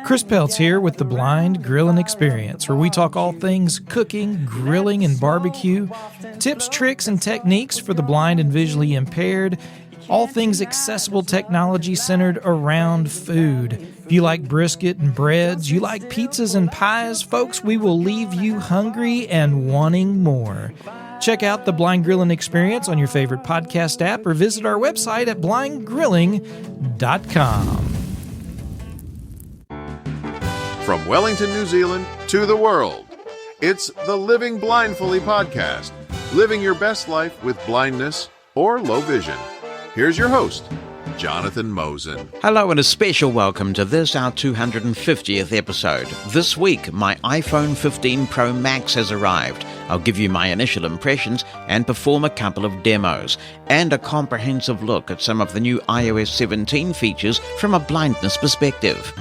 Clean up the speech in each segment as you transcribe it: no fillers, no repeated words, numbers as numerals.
Chris Peltz here with the Blind Grilling Experience, where we talk all things cooking, grilling, and barbecue, tips, tricks, and techniques for the blind and visually impaired, all things accessible technology centered around food. If you like brisket and breads, you like pizzas and pies, folks, we will leave you hungry and wanting more. Check out the Blind Grilling Experience on your favorite podcast app or visit our website at blindgrilling.com. From Wellington, New Zealand to the world, it's the Living Blindfully podcast, living your best life with blindness or low vision. Here's your host, Jonathan Mosen. Hello and a special welcome to this, our 250th episode. This week, my iPhone 15 Pro Max has arrived. I'll give you my initial impressions and perform a couple of demos, and a comprehensive look at some of the new iOS 17 features from a blindness perspective.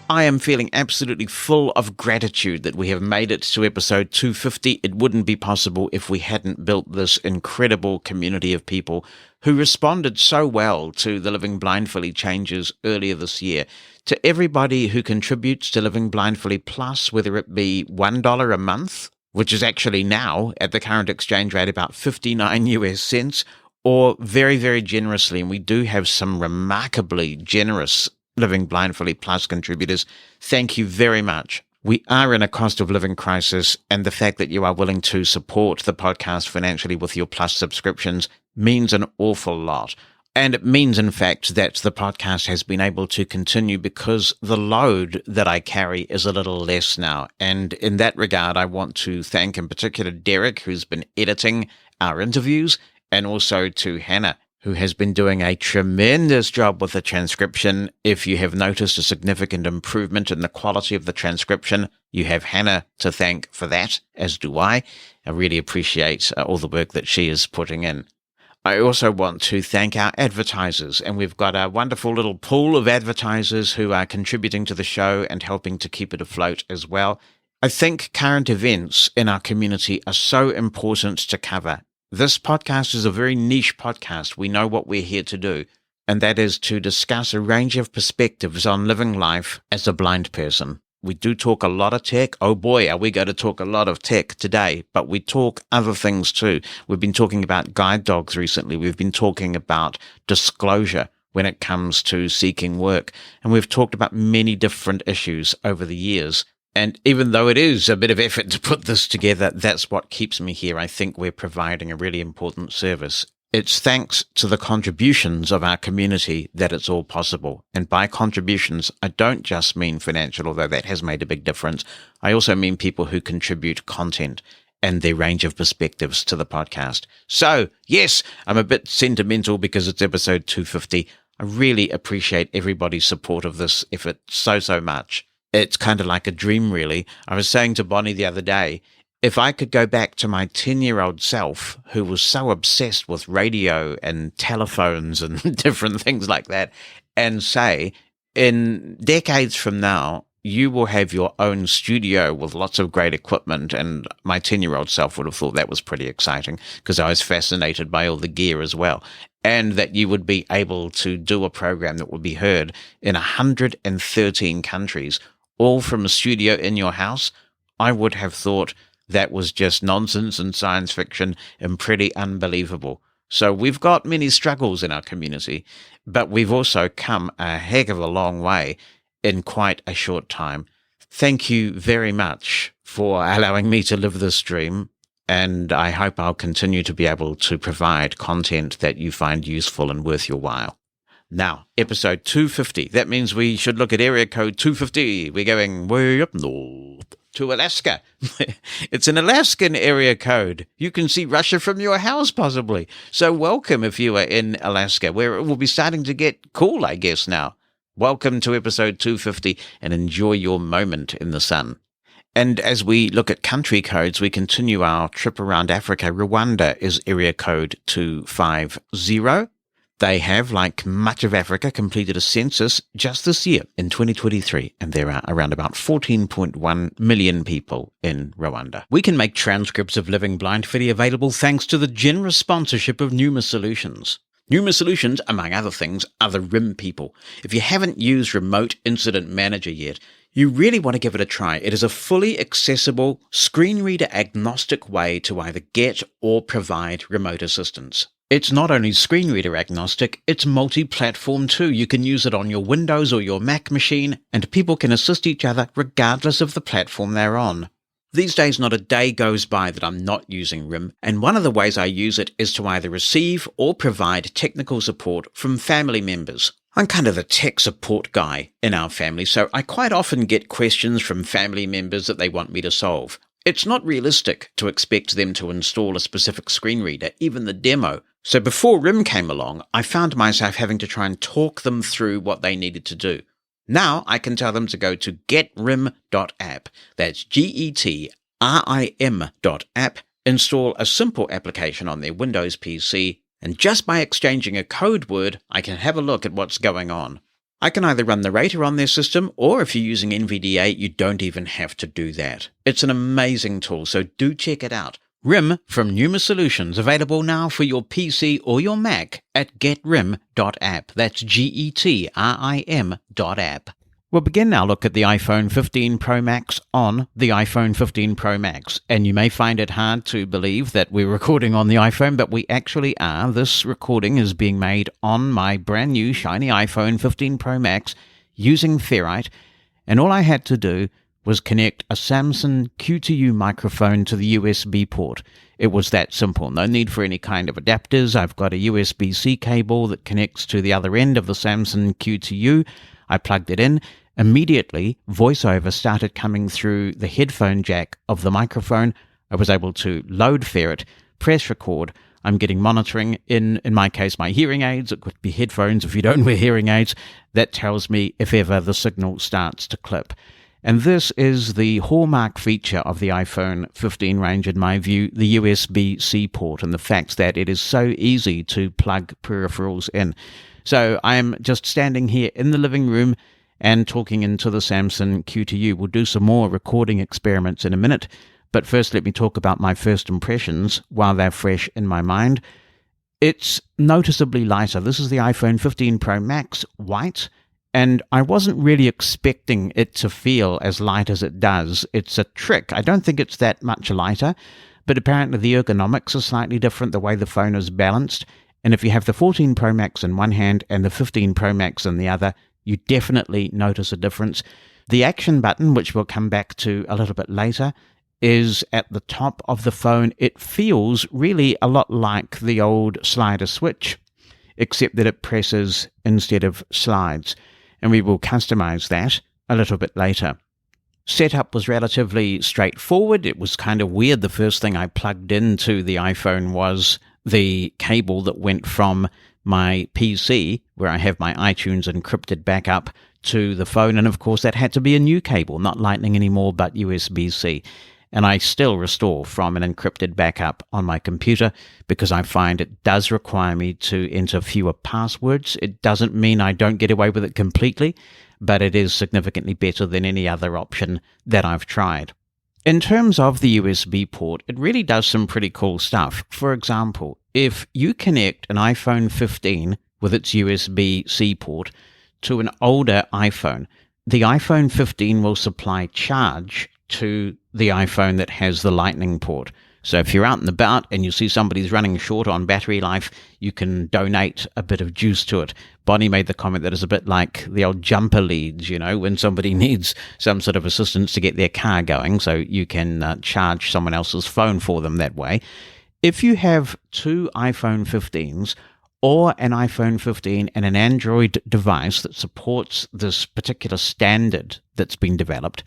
I am feeling absolutely full of gratitude that we have made it to episode 250. It wouldn't be possible if we hadn't built this incredible community of people who responded so well to the Living Blindfully changes earlier this year. To everybody who contributes to Living Blindfully Plus, whether it be $1 a month, which is actually now at the current exchange rate about 59 US cents, or very, very generously, and we do have some remarkably generous Living Blindfully Plus contributors, thank you very much. We are in a cost of living crisis, and the fact that you are willing to support the podcast financially with your Plus subscriptions means an awful lot. And it means, in fact, that the podcast has been able to continue because the load that I carry is a little less now. And in that regard, I want to thank in particular Derek, who's been editing our interviews, and also to Hannah, who has been doing a tremendous job with the transcription. If you have noticed a significant improvement in the quality of the transcription, you have Hannah to thank for that, as do I. I really appreciate all the work that she is putting in. I also want to thank our advertisers, and we've got a wonderful little pool of advertisers who are contributing to the show and helping to keep it afloat as well. I think current events in our community are so important to cover. This podcast is a very niche podcast. We know what we're here to do, and that is to discuss a range of perspectives on living life as a blind person. We do talk a lot of tech. Oh boy, are we going to talk a lot of tech today, but we talk other things too. We've been talking about guide dogs recently. We've been talking about disclosure when it comes to seeking work, and we've talked about many different issues over the years. And even though it is a bit of effort to put this together, that's what keeps me here. I think we're providing a really important service. It's thanks to the contributions of our community that it's all possible. And by contributions, I don't just mean financial, although that has made a big difference. I also mean people who contribute content and their range of perspectives to the podcast. So, yes, I'm a bit sentimental because it's episode 250. I really appreciate everybody's support of this effort so much. It's kind of like a dream, really. I was saying to Bonnie the other day, if I could go back to my 10-year-old self who was so obsessed with radio and telephones and different things like that, and say, in decades from now, you will have your own studio with lots of great equipment, and my 10-year-old self would have thought that was pretty exciting because I was fascinated by all the gear as well, and that you would be able to do a program that would be heard in 113 countries, all from a studio in your house. I would have thought that was just nonsense and science fiction and pretty unbelievable. So we've got many struggles in our community, but we've also come a heck of a long way in quite a short time. Thank you very much for allowing me to live this dream, and I hope I'll continue to be able to provide content that you find useful and worth your while. Now, episode 250. That means we should look at area code 250. We're going way up north to Alaska. It's an Alaskan area code. You can see Russia from your house, possibly. So welcome if you are in Alaska, where it will be starting to get cool, I guess, now. Welcome to episode 250, and enjoy your moment in the sun. And as we look at country codes, we continue our trip around Africa. Rwanda is area code 250. They have, like much of Africa, completed a census just this year in 2023, and there are around about 14.1 million people in Rwanda. We can make transcripts of Living Blindfully available thanks to the generous sponsorship of Numa Solutions. Numa Solutions, among other things, are the RIM people. If you haven't used Remote Incident Manager yet, you really want to give it a try. It is a fully accessible, screen reader agnostic way to either get or provide remote assistance. It's not only screen reader agnostic, it's multi-platform too. You can use it on your Windows or your Mac machine, and people can assist each other regardless of the platform they're on. These days, not a day goes by that I'm not using RIM, and one of the ways I use it is to either receive or provide technical support from family members. I'm kind of the tech support guy in our family, so I quite often get questions from family members that they want me to solve. It's not realistic to expect them to install a specific screen reader, even the demo. So before RIM came along, I found myself having to try and talk them through what they needed to do. Now I can tell them to go to getrim.app, that's getrim.app, install a simple application on their Windows PC, and just by exchanging a code word, I can have a look at what's going on. I can either run the rater on their system, or if you're using NVDA, you don't even have to do that. It's an amazing tool, so do check it out. RIM from Numa Solutions, available now for your PC or your Mac at getrim.app. That's getrim.app. We'll begin our look at the iPhone 15 Pro Max on the iPhone 15 Pro Max. And you may find it hard to believe that we're recording on the iPhone, but we actually are. This recording is being made on my brand new shiny iPhone 15 Pro Max using Ferrite. And all I had to do was connect a Samson Q2U microphone to the USB port. It was that simple. No need for any kind of adapters. I've got a USB-C cable that connects to the other end of the Samson Q2U. I plugged it in. Immediately, VoiceOver started coming through the headphone jack of the microphone. I was able to load Ferrite, press record. I'm getting monitoring in my case, my hearing aids. It could be headphones if you don't wear hearing aids. That tells me if ever the signal starts to clip. And this is the hallmark feature of the iPhone 15 range, in my view, the USB-C port, and the fact that it is so easy to plug peripherals in. So I'm just standing here in the living room and talking into the Samson Q2U. We'll do some more recording experiments in a minute, but first let me talk about my first impressions while they're fresh in my mind. It's noticeably lighter. This is the iPhone 15 Pro Max white, and I wasn't really expecting it to feel as light as it does. It's a trick. I don't think it's that much lighter, but apparently the ergonomics are slightly different, the way the phone is balanced. And if you have the 14 Pro Max in one hand and the 15 Pro Max in the other, you definitely notice a difference. The action button, which we'll come back to a little bit later, is at the top of the phone. It feels really a lot like the old slider switch, except that it presses instead of slides. And we will customize that a little bit later. Setup was relatively straightforward. It was kind of weird. The first thing I plugged into the iPhone was the cable that went from my PC, where I have my iTunes encrypted backup, to the phone. And of course, that had to be a new cable, not Lightning anymore, but USB-C. And I still restore from an encrypted backup on my computer because I find it does require me to enter fewer passwords. It doesn't mean I don't get away with it completely, but it is significantly better than any other option that I've tried. In terms of the USB port, it really does some pretty cool stuff. For example, if you connect an iPhone 15 with its USB-C port to an older iPhone, the iPhone 15 will supply charge to the iPhone that has the Lightning port. So if you're out and about and you see somebody's running short on battery life, you can donate a bit of juice to it. Bonnie made the comment that it's a bit like the old jumper leads, when somebody needs some sort of assistance to get their car going, so you can charge someone else's phone for them that way. If you have two iPhone 15s or an iPhone 15 and an Android device that supports this particular standard that's been developed,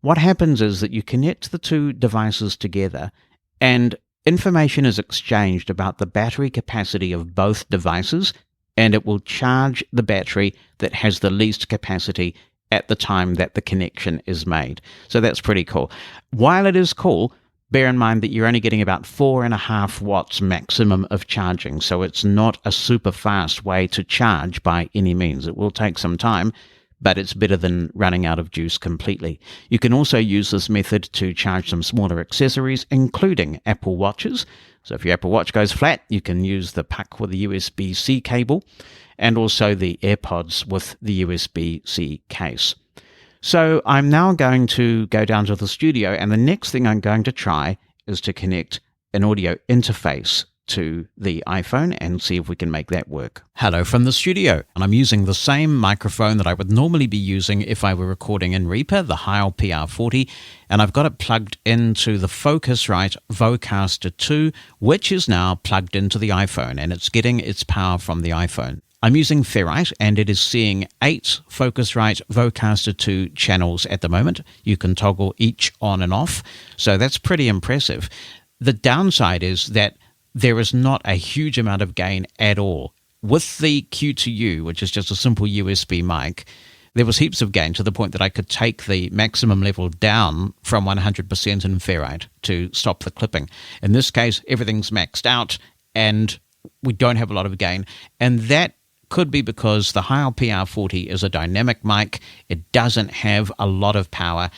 what happens is that you connect the two devices together and information is exchanged about the battery capacity of both devices, and it will charge the battery that has the least capacity at the time that the connection is made. So that's pretty cool. While it is cool, bear in mind that you're only getting about 4.5 watts maximum of charging, so it's not a super fast way to charge by any means. It will take some time, but it's better than running out of juice completely. You can also use this method to charge some smaller accessories, including Apple Watches. So if your Apple Watch goes flat, you can use the puck with the USB-C cable, and also the AirPods with the USB-C case. So I'm now going to go down to the studio, and the next thing I'm going to try is to connect an audio interface to the iPhone and see if we can make that work. Hello from the studio, and I'm using the same microphone that I would normally be using if I were recording in Reaper, the Heil PR40, and I've got it plugged into the Focusrite Vocaster 2, which is now plugged into the iPhone, and it's getting its power from the iPhone. I'm using Ferrite, and it is seeing 8 Focusrite Vocaster 2 channels at the moment. You can toggle each on and off, so that's pretty impressive. The downside is that there is not a huge amount of gain at all. With the Q2U, which is just a simple USB mic, there was heaps of gain to the point that I could take the maximum level down from 100% in Ferrite to stop the clipping. In this case, everything's maxed out and we don't have a lot of gain. And that could be because the Heil PR40 is a dynamic mic. It doesn't have a lot of power.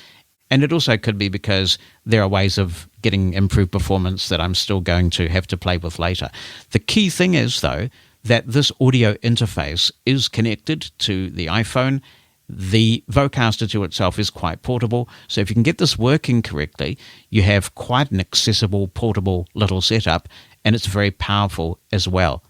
And it also could be because there are ways of getting improved performance that I'm still going to have to play with later. The key thing is, though, that this audio interface is connected to the iPhone. The Vocaster 2 itself is quite portable, so if you can get this working correctly, you have quite an accessible, portable little setup, and it's very powerful as well.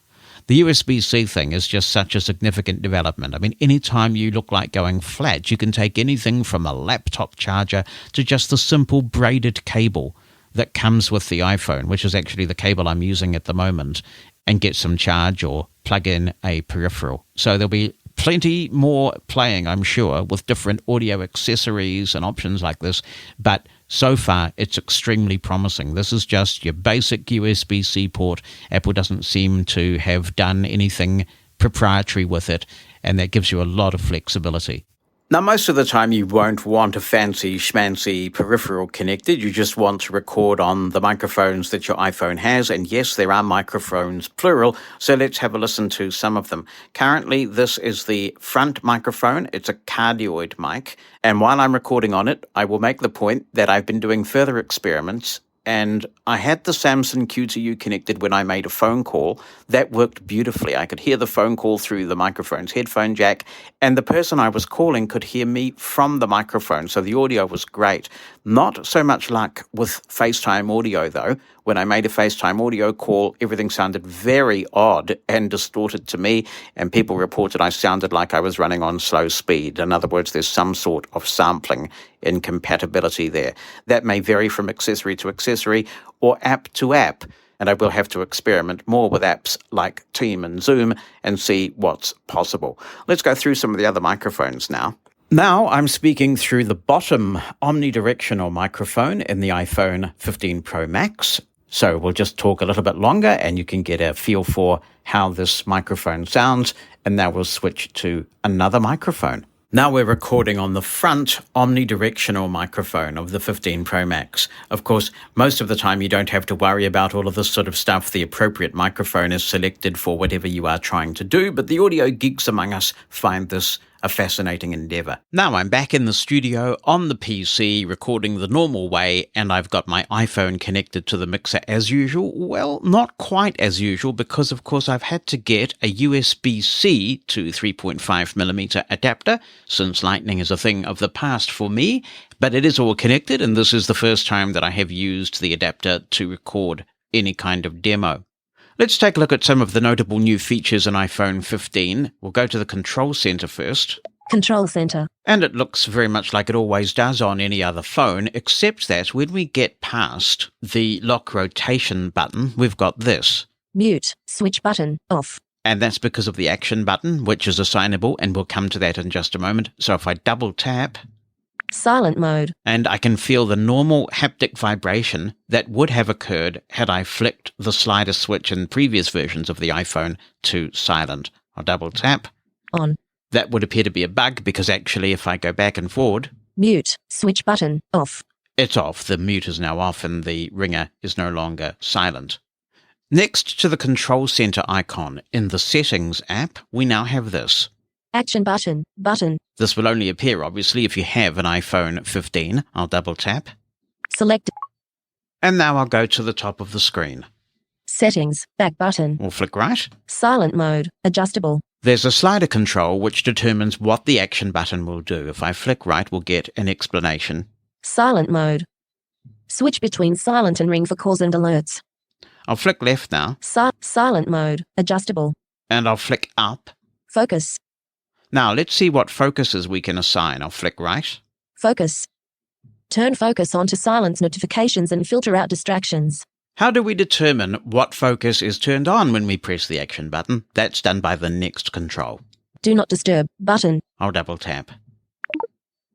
The USB-C thing is just such a significant development. I mean, anytime you look like going flat, you can take anything from a laptop charger to just the simple braided cable that comes with the iPhone, which is actually the cable I'm using at the moment, and get some charge or plug in a peripheral. So there'll be plenty more playing, I'm sure, with different audio accessories and options like this, but so far it's extremely promising. This is just your basic USB-C port. Apple doesn't seem to have done anything proprietary with it, and that gives you a lot of flexibility. Now, most of the time you won't want a fancy schmancy peripheral connected. You just want to record on the microphones that your iPhone has. And yes, there are microphones, plural, so let's have a listen to some of them. Currently, this is the front microphone. It's a cardioid mic. And while I'm recording on it, I will make the point that I've been doing further experiments, and I had the Samson Q2U connected when I made a phone call. That worked beautifully. I could hear the phone call through the microphone's headphone jack, and the person I was calling could hear me from the microphone, so the audio was great. Not so much luck with FaceTime audio, though. When I made a FaceTime audio call, everything sounded very odd and distorted to me, and people reported I sounded like I was running on slow speed. In other words, there's some sort of sampling incompatibility there. That may vary from accessory to accessory or app to app, and I will have to experiment more with apps like Team and Zoom and see what's possible. Let's go through some of the other microphones now. Now I'm speaking through the bottom omnidirectional microphone in the iPhone 15 Pro Max. So we'll just talk a little bit longer and you can get a feel for how this microphone sounds, and now we'll switch to another microphone. Now we're recording on the front omnidirectional microphone of the 15 Pro Max. Of course, most of the time you don't have to worry about all of this sort of stuff. The appropriate microphone is selected for whatever you are trying to do, but the audio geeks among us find this a fascinating endeavor. Now I'm back in the studio on the PC recording the normal way, and I've got my iPhone connected to the mixer as usual. Well, not quite as usual, because of course I've had to get a USB-C to 3.5mm adapter, since Lightning is a thing of the past for me, but it is all connected, and this is the first time that I have used the adapter to record any kind of demo. Let's take a look at some of the notable new features in iPhone 15. We'll go to the Control Center first. Control Center. And it looks very much like it always does on any other phone, except that when we get past the lock rotation button, we've got this. Mute. Switch button. Off. And that's because of the Action button, which is assignable, and we'll come to that in just a moment. So if I double tap, silent mode, and I can feel the normal haptic vibration that would have occurred had I flicked the slider switch in previous versions of the iPhone to silent. I'll double tap. On. That would appear to be a bug, because actually if I go back and forward, mute, switch button, off. It's off. The mute is now off and the ringer is no longer silent. Next to the Control Center icon in the Settings app, we now have this. Action button. Button. This will only appear, obviously, if you have an iPhone 15. I'll double tap. Select. And now I'll go to the top of the screen. Settings. Back button. We'll flick right. Silent mode. Adjustable. There's a slider control which determines what the action button will do. If I flick right, we'll get an explanation. Silent mode. Switch between silent and ring for calls and alerts. I'll flick left now. Silent mode. Adjustable. And I'll flick up. Focus. Now let's see what focuses we can assign. I'll flick right. Focus. Turn focus on to silence notifications and filter out distractions. How do we determine what focus is turned on when we press the action button? That's done by the next control. Do not disturb. Button. I'll double tap.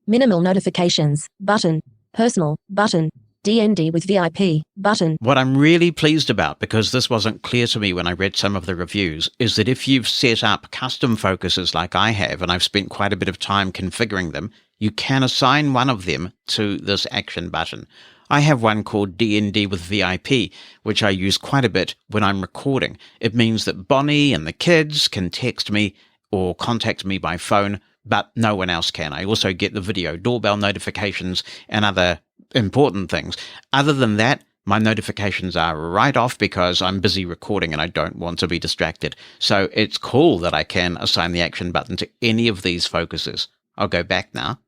Minimal notifications. Button. Personal. Button. DND with VIP. Button. What I'm really pleased about, because this wasn't clear to me when I read some of the reviews, is that if you've set up custom focuses like I have, and I've spent quite a bit of time configuring them, you can assign one of them to this action button. I have one called DND with VIP, which I use quite a bit when I'm recording. It means that Bonnie and the kids can text me or contact me by phone, but no one else can. I also get the video doorbell notifications and other important things. Other than that, my notifications are right off because I'm busy recording and I don't want to be distracted. So it's cool that I can assign the action button to any of these focuses. I'll go back now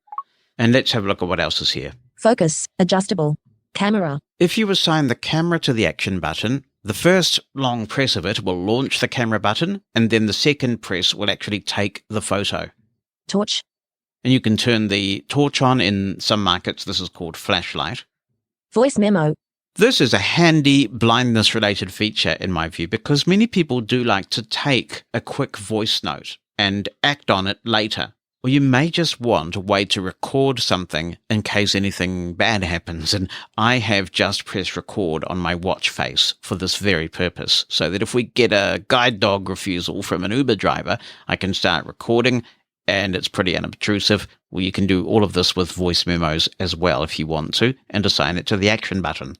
and let's have a look at what else is here. Focus. Adjustable. Camera. If you assign the camera to the action button, the first long press of it will launch the camera button, and then the second press will actually take the photo. Torch. And you can turn the torch on. In some markets, this is called flashlight. Voice memo. This is a handy blindness-related feature in my view, because many people do like to take a quick voice note and act on it later. Or you may just want a way to record something in case anything bad happens, and I have just pressed record on my watch face for this very purpose, so that if we get a guide dog refusal from an Uber driver, I can start recording, and it's pretty unobtrusive. Well, you can do all of this with voice memos as well if you want to, and assign it to the action button.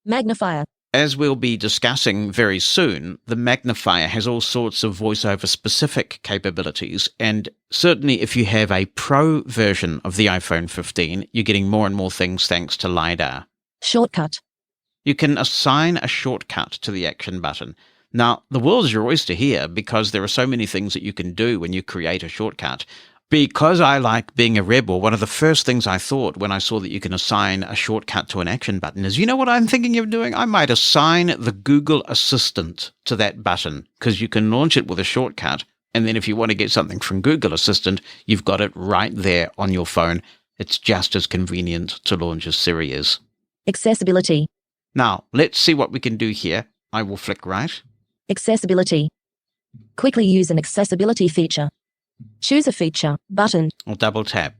Magnifier. As we'll be discussing very soon, the Magnifier has all sorts of VoiceOver specific capabilities, and certainly if you have a Pro version of the iPhone 15, you're getting more and more things thanks to LiDAR. Shortcut. You can assign a shortcut to the action button. Now, the world's your oyster here because there are so many things that you can do when you create a shortcut. Because I like being a rebel, one of the first things I thought when I saw that you can assign a shortcut to an action button is, you know what I'm thinking of doing? I might assign the Google Assistant to that button, because you can launch it with a shortcut, and then if you want to get something from Google Assistant, you've got it right there on your phone. It's just as convenient to launch as Siri is. Accessibility. Now, let's see what we can do here. I will flick right. Accessibility. Quickly use an accessibility feature. Choose a feature. Button. I'll double tap.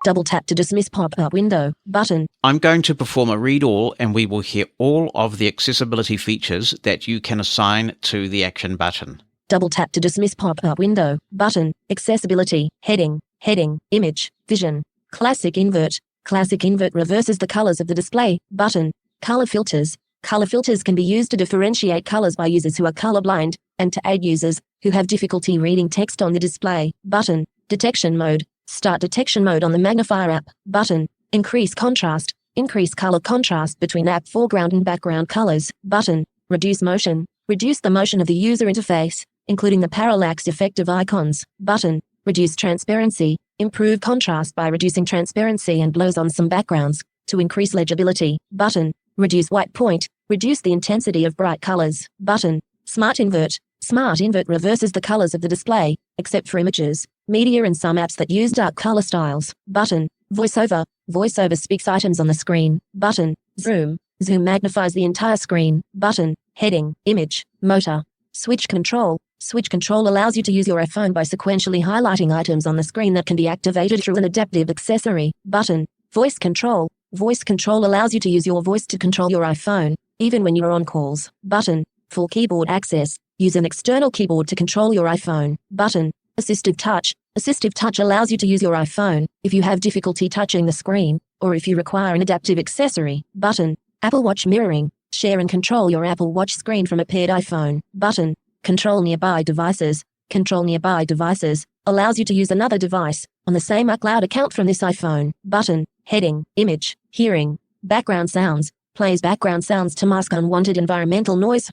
Double tap to dismiss pop-up window. Button. I'm going to perform a read all, and we will hear all of the accessibility features that you can assign to the action button. Double tap to dismiss pop-up window. Button. Accessibility. Heading. Heading. Image. Vision. Classic invert. Classic invert reverses the colors of the display. Button. Color filters. Color filters can be used to differentiate colors by users who are colorblind, and to aid users who have difficulty reading text on the display. Button. Detection mode. Start detection mode on the Magnifier app. Button. Increase contrast. Increase color contrast between app foreground and background colors. Button. Reduce motion. Reduce the motion of the user interface, including the parallax effect of icons. Button. Reduce transparency. Improve contrast by reducing transparency and blows on some backgrounds to increase legibility. Button. Reduce white point. Reduce the intensity of bright colors. Button. Smart invert. Smart invert reverses the colors of the display, except for images, media and some apps that use dark color styles. Button. VoiceOver. VoiceOver speaks items on the screen. Button. Zoom. Zoom magnifies the entire screen. Button. Heading. Image. Motor. Switch control. Switch control allows you to use your iPhone by sequentially highlighting items on the screen that can be activated through an adaptive accessory. Button. Voice control. Voice control allows you to use your voice to control your iPhone, even when you're on calls. Button. Full keyboard access. Use an external keyboard to control your iPhone. Button. Assistive touch. Assistive touch allows you to use your iPhone if you have difficulty touching the screen, or if you require an adaptive accessory. Button. Apple Watch mirroring. Share and control your Apple Watch screen from a paired iPhone. Button. Control nearby devices. control nearby devices, allows you to use another device on the same iCloud account from this iPhone. Button, heading, image, hearing, background sounds, plays background sounds to mask unwanted environmental noise.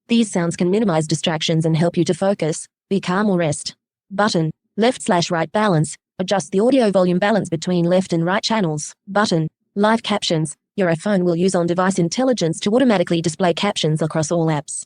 These sounds can minimize distractions and help you to focus, be calm or rest. Button, left/right balance, adjust the audio volume balance between left and right channels. Button, live captions, your iPhone will use on-device intelligence to automatically display captions across all apps.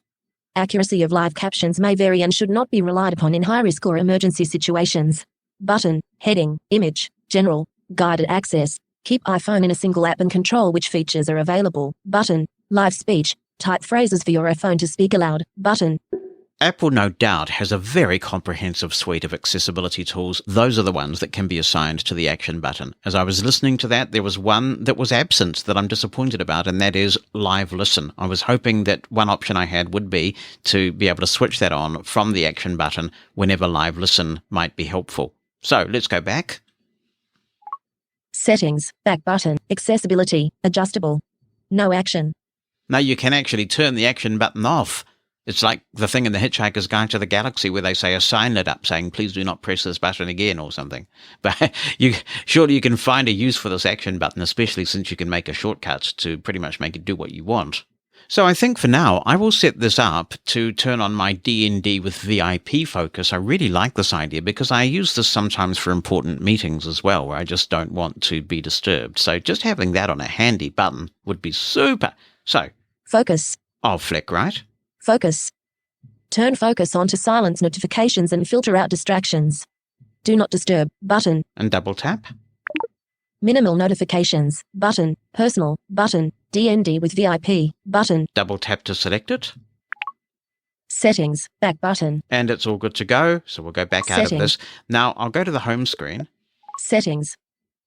Accuracy of live captions may vary and should not be relied upon in high-risk or emergency situations. Button, heading, image, general, guided access, keep iPhone in a single app and control which features are available. Button, live speech, type phrases for your iPhone to speak aloud. Button. Apple no doubt has a very comprehensive suite of accessibility tools. Those are the ones that can be assigned to the Action button. As I was listening to that, there was one that was absent that I'm disappointed about, and that is Live Listen. I was hoping that one option I had would be to be able to switch that on from the Action button whenever Live Listen might be helpful. So let's go back. Settings, back button, accessibility, adjustable. No action. Now you can actually turn the Action button off. It's like the thing in the Hitchhiker's Guide to the Galaxy where they say a sign lit up saying, please do not press this button again or something. But surely you can find a use for this Action button, especially since you can make a shortcut to pretty much make it do what you want. So I think for now, I will set this up to turn on my D&D with VIP focus. I really like this idea because I use this sometimes for important meetings as well, where I just don't want to be disturbed. So just having that on a handy button would be super. So, Focus. I'll flick right. Focus. Turn focus on to silence notifications and filter out distractions. Do not disturb, button. And double tap. Minimal notifications, button. Personal, button. D&D with VIP, button. Double tap to select it. Settings, back button. And it's all good to go. So we'll go back out of this. Now I'll go to the home screen. Settings.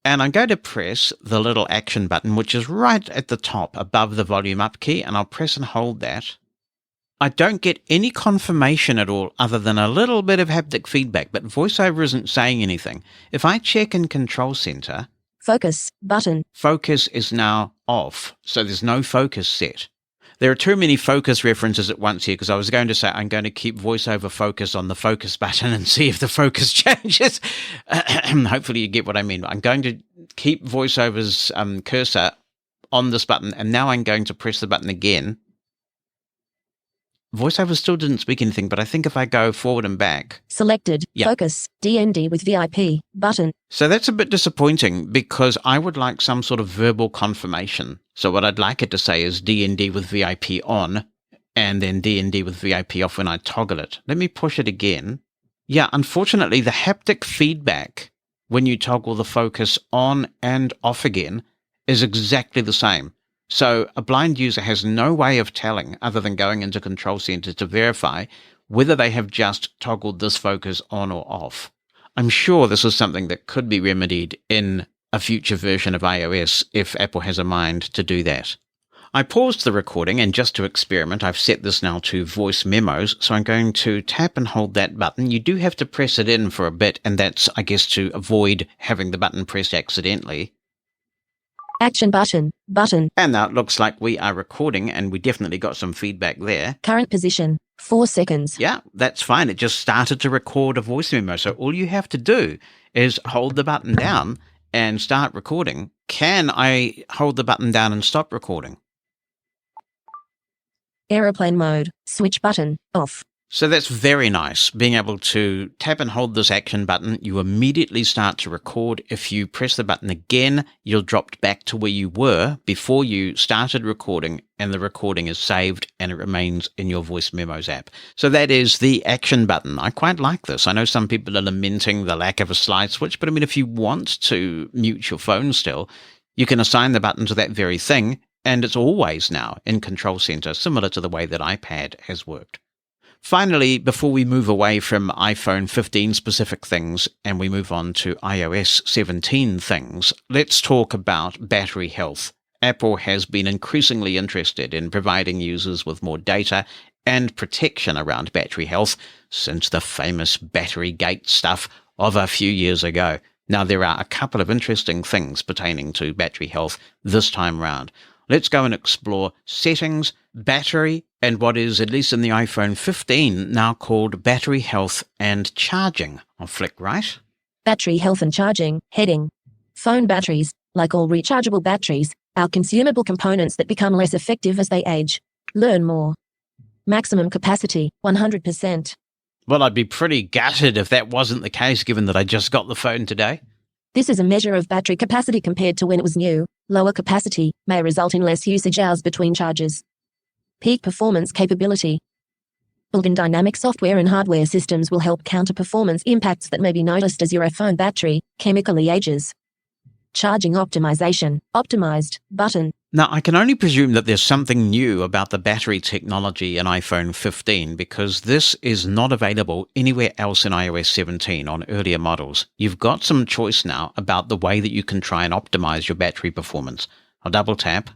And I'm going to press the little Action button, which is right at the top above the volume up key. And I'll press and hold that. I don't get any confirmation at all other than a little bit of haptic feedback, but VoiceOver isn't saying anything. If I check in Control Center, Focus, button. Focus is now off, so there's no focus set. There are too many focus references at once here because I was going to say I'm going to keep VoiceOver focus on the focus button and see if the focus changes. Hopefully you get what I mean. I'm going to keep VoiceOver's cursor on this button, and now I'm going to press the button again. VoiceOver still didn't speak anything, but I think if I go forward and back... Selected. Yeah. Focus. D&D with VIP. Button. So that's a bit disappointing because I would like some sort of verbal confirmation. So what I'd like it to say is D&D with VIP on and then D&D with VIP off when I toggle it. Let me push it again. Yeah, unfortunately, the haptic feedback when you toggle the focus on and off again is exactly the same. So a blind user has no way of telling other than going into Control Center to verify whether they have just toggled this focus on or off. I'm sure this is something that could be remedied in a future version of iOS if Apple has a mind to do that. I paused the recording, and just to experiment, I've set this now to voice memos, so I'm going to tap and hold that button. You do have to press it in for a bit, and that's, I guess, to avoid having the button pressed accidentally. Action button. Button. And now it looks like we are recording, and we definitely got some feedback there. Current position. 4 seconds. Yeah, that's fine. It just started to record a voice memo. So all you have to do is hold the button down and start recording. Can I hold the button down and stop recording? Aeroplane mode. Switch button. Off. So that's very nice, being able to tap and hold this Action button. You immediately start to record. If you press the button again, you'll drop back to where you were before you started recording, and the recording is saved and it remains in your Voice Memos app. So that is the Action button. I quite like this. I know some people are lamenting the lack of a slide switch, but I mean, if you want to mute your phone still, you can assign the button to that very thing, and it's always now in Control Center, similar to the way that iPad has worked. Finally, before we move away from iPhone 15 specific things and we move on to iOS 17 things, let's talk about battery health. Apple has been increasingly interested in providing users with more data and protection around battery health since the famous battery gate stuff of a few years ago. Now, there are a couple of interesting things pertaining to battery health this time round. let's go and explore settings, battery, and what is, at least in the iPhone 15, now called battery health and charging. I'll flick right. Battery health and charging, heading. Phone batteries, like all rechargeable batteries, are consumable components that become less effective as they age. Learn more. Maximum capacity, 100%. Well, I'd be pretty gutted if that wasn't the case, given that I just got the phone today. This is a measure of battery capacity compared to when it was new. Lower capacity may result in less usage hours between charges. Peak performance capability. Built-in dynamic software and hardware systems will help counter performance impacts that may be noticed as your iPhone battery chemically ages. Charging optimization, optimized, button. Now, I can only presume that there's something new about the battery technology in iPhone 15 because this is not available anywhere else in iOS 17 on earlier models. You've got some choice now about the way that you can try and optimize your battery performance. I'll double tap.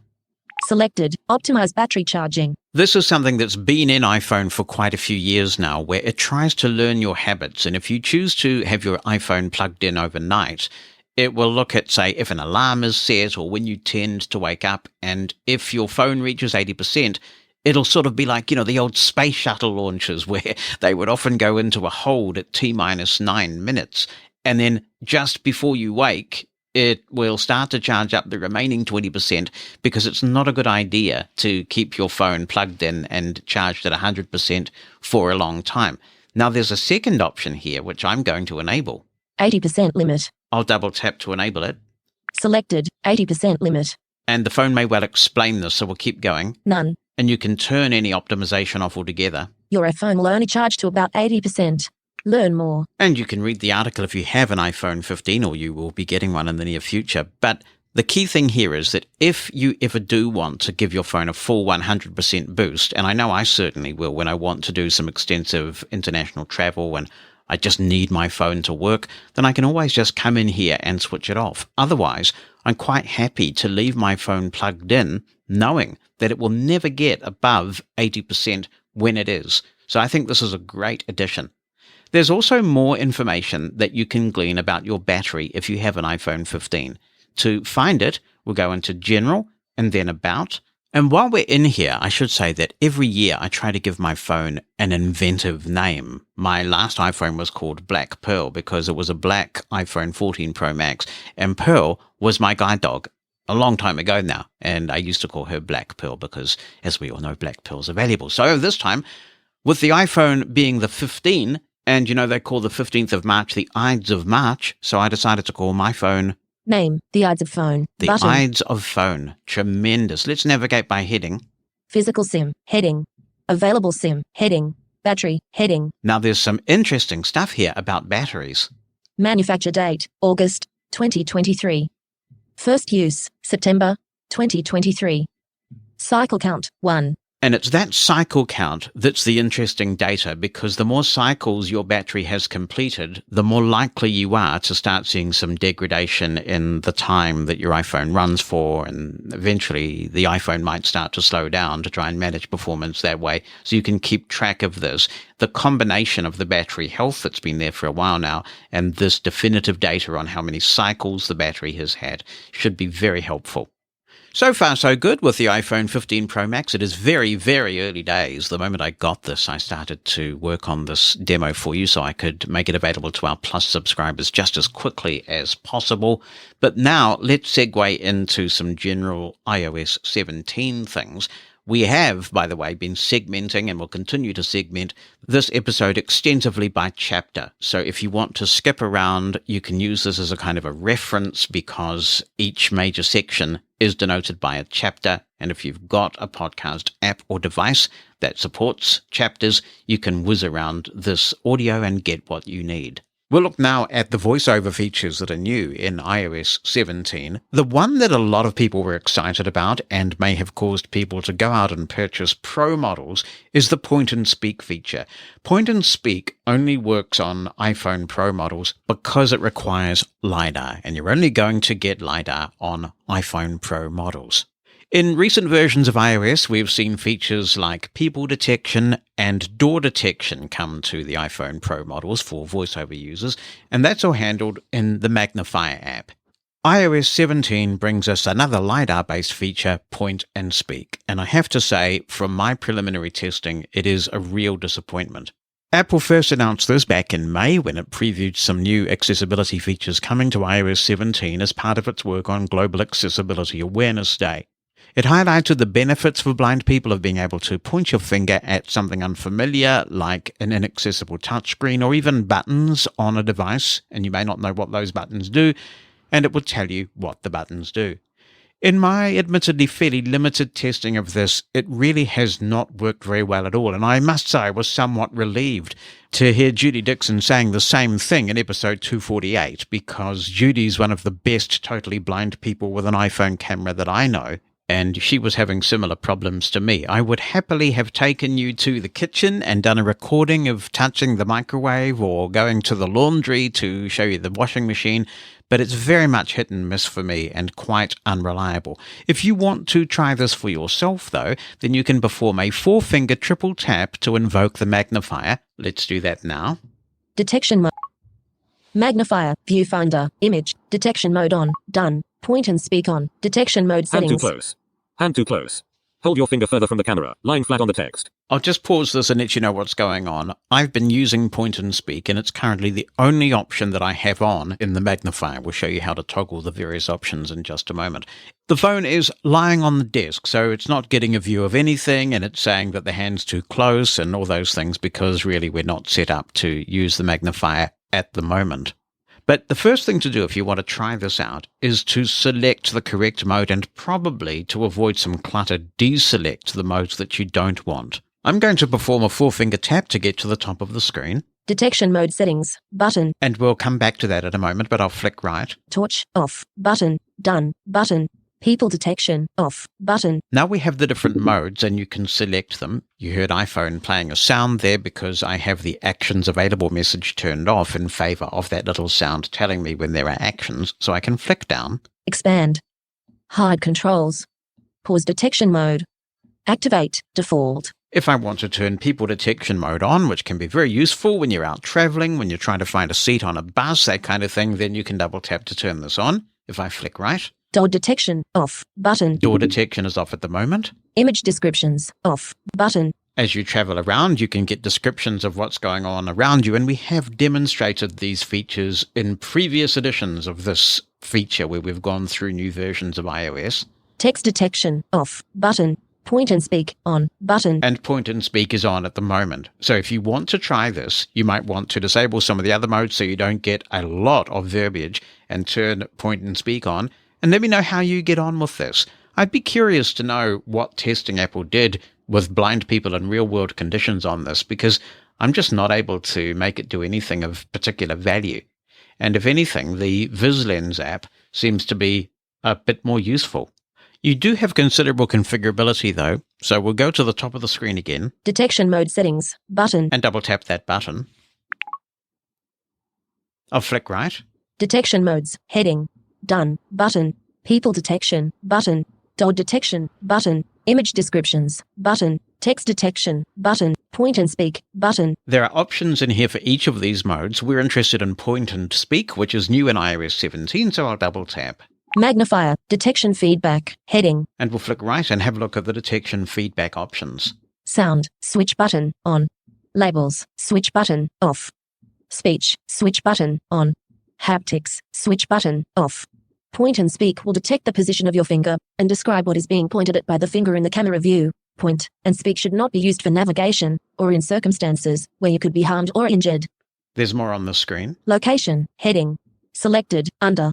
Selected, optimize battery charging. This is something that's been in iPhone for quite a few years now, where it tries to learn your habits. And if you choose to have your iPhone plugged in overnight, it will look at, say, if an alarm is set or when you tend to wake up. And if your phone reaches 80%, it'll sort of be like, the old space shuttle launches where they would often go into a hold at T-minus 9 minutes. And then just before you wake, it will start to charge up the remaining 20% because it's not a good idea to keep your phone plugged in and charged at 100% for a long time. Now, there's a second option here, which I'm going to enable. 80% limit. I'll double tap to enable it. Selected, 80% limit. And the phone may well explain this, so we'll keep going. None. And you can turn any optimization off altogether. Your iPhone will only charge to about 80%. Learn more. And you can read the article if you have an iPhone 15 or you will be getting one in the near future. But the key thing here is that if you ever do want to give your phone a full 100% boost, and I know I certainly will when I want to do some extensive international travel and I just need my phone to work, then I can always just come in here and switch it off. Otherwise, I'm quite happy to leave my phone plugged in, knowing that it will never get above 80% when it is. So I think this is a great addition. There's also more information that you can glean about your battery if you have an iPhone 15. To find it, we'll go into General and then About. And while we're in here, I should say that every year I try to give my phone an inventive name. My last iPhone was called Black Pearl because it was a black iPhone 14 Pro Max, and Pearl was my guide dog a long time ago now. And I used to call her Black Pearl because, as we all know, black pearls are valuable. So this time, with the iPhone being the 15, and they call the 15th of March the Ides of March, so I decided to call my phone Name, the Ides of Phone. The Button. Ides of Phone. Tremendous. Let's navigate by heading. Physical SIM, heading. Available SIM, heading. Battery, heading. Now there's some interesting stuff here about batteries. Manufacture date, August 2023. First use, September 2023. Cycle count, 1. And it's that cycle count that's the interesting data, because the more cycles your battery has completed, the more likely you are to start seeing some degradation in the time that your iPhone runs for, and eventually the iPhone might start to slow down to try and manage performance that way. So you can keep track of this. The combination of the battery health that's been there for a while now and this definitive data on how many cycles the battery has had should be very helpful. So far, so good with the iPhone 15 Pro Max. It is very, very early days. The moment I got this, I started to work on this demo for you so I could make it available to our Plus subscribers just as quickly as possible. But now let's segue into some general iOS 17 things. We have, by the way, been segmenting and will continue to segment this episode extensively by chapter. So if you want to skip around, you can use this as a kind of a reference because each major section is denoted by a chapter. And if you've got a podcast app or device that supports chapters, you can whiz around this audio and get what you need. We'll look now at the VoiceOver features that are new in iOS 17. The one that a lot of people were excited about and may have caused people to go out and purchase Pro models is the Point and Speak feature. Point and Speak only works on iPhone Pro models because it requires LiDAR, and you're only going to get LiDAR on iPhone Pro models. In recent versions of iOS, we've seen features like people detection and door detection come to the iPhone Pro models for VoiceOver users, and that's all handled in the Magnifier app. iOS 17 brings us another LiDAR-based feature, point and speak, and I have to say, from my preliminary testing, it is a real disappointment. Apple first announced this back in May when it previewed some new accessibility features coming to iOS 17 as part of its work on Global Accessibility Awareness Day. It highlighted the benefits for blind people of being able to point your finger at something unfamiliar, like an inaccessible touchscreen or even buttons on a device, and you may not know what those buttons do, and it will tell you what the buttons do. In my admittedly fairly limited testing of this, it really has not worked very well at all, and I must say I was somewhat relieved to hear Judy Dixon saying the same thing in episode 248, because Judy's one of the best totally blind people with an iPhone camera that I know, and she was having similar problems to me. I would happily have taken you to the kitchen and done a recording of touching the microwave or going to the laundry to show you the washing machine, but it's very much hit and miss for me and quite unreliable. If you want to try this for yourself, though, then you can perform a 4-finger triple tap to invoke the magnifier. Let's do that now. Detection mode. Magnifier, viewfinder, image, detection mode on, done, point and speak on, detection mode settings. Hand too close. Hand too close. Hold your finger further from the camera, lying flat on the text. I'll just pause this and let you know what's going on. I've been using point and speak, and it's currently the only option that I have on in the magnifier. We'll show you how to toggle the various options in just a moment. The phone is lying on the desk, so it's not getting a view of anything, and it's saying that the hand's too close and all those things, because really we're not set up to use the magnifier at the moment. But the first thing to do if you want to try this out is to select the correct mode, and probably, to avoid some clutter, deselect the modes that you don't want. I'm going to perform a 4-finger tap to get to the top of the screen. Detection mode settings, button. And we'll come back to that in a moment, but I'll flick right. Torch, off, button, done, button. People detection, off, button. Now we have the different modes and you can select them. You heard iPhone playing a sound there because I have the actions available message turned off in favor of that little sound telling me when there are actions, so I can flick down. Expand. Hide controls. Pause detection mode. Activate, default. If I want to turn people detection mode on, which can be very useful when you're out traveling, when you're trying to find a seat on a bus, that kind of thing, then you can double tap to turn this on. If I flick right. Door detection, off, button. Door detection is off at the moment. Image descriptions, off, button. As you travel around, you can get descriptions of what's going on around you, and we have demonstrated these features in previous editions of this feature where we've gone through new versions of iOS. Text detection, off, button. Point and speak, on, button. And point and speak is on at the moment. So if you want to try this, you might want to disable some of the other modes so you don't get a lot of verbiage and turn point and speak on. And let me know how you get on with this. I'd be curious to know what testing Apple did with blind people in real-world conditions on this, because I'm just not able to make it do anything of particular value. And if anything, the VisLens app seems to be a bit more useful. You do have considerable configurability, though, so we'll go to the top of the screen again. Detection mode settings, button. And double-tap that button. I'll flick right. Detection modes, heading. Done, button. People detection, button. Dog detection, button. Image descriptions, button. Text detection, button. Point and speak, button. There are options in here for each of these modes. We're interested in point and speak, which is new in iOS 17, so I'll double tap. Magnifier, detection feedback, heading. And we'll flick right and have a look at the detection feedback options. Sound, switch button, on. Labels, switch button, off. Speech, switch button, on. Haptics, switch button, off. Point and speak will detect the position of your finger and describe what is being pointed at by the finger in the camera view. Point and speak should not be used for navigation or in circumstances where you could be harmed or injured. There's more on the screen. Location, heading. Selected, under.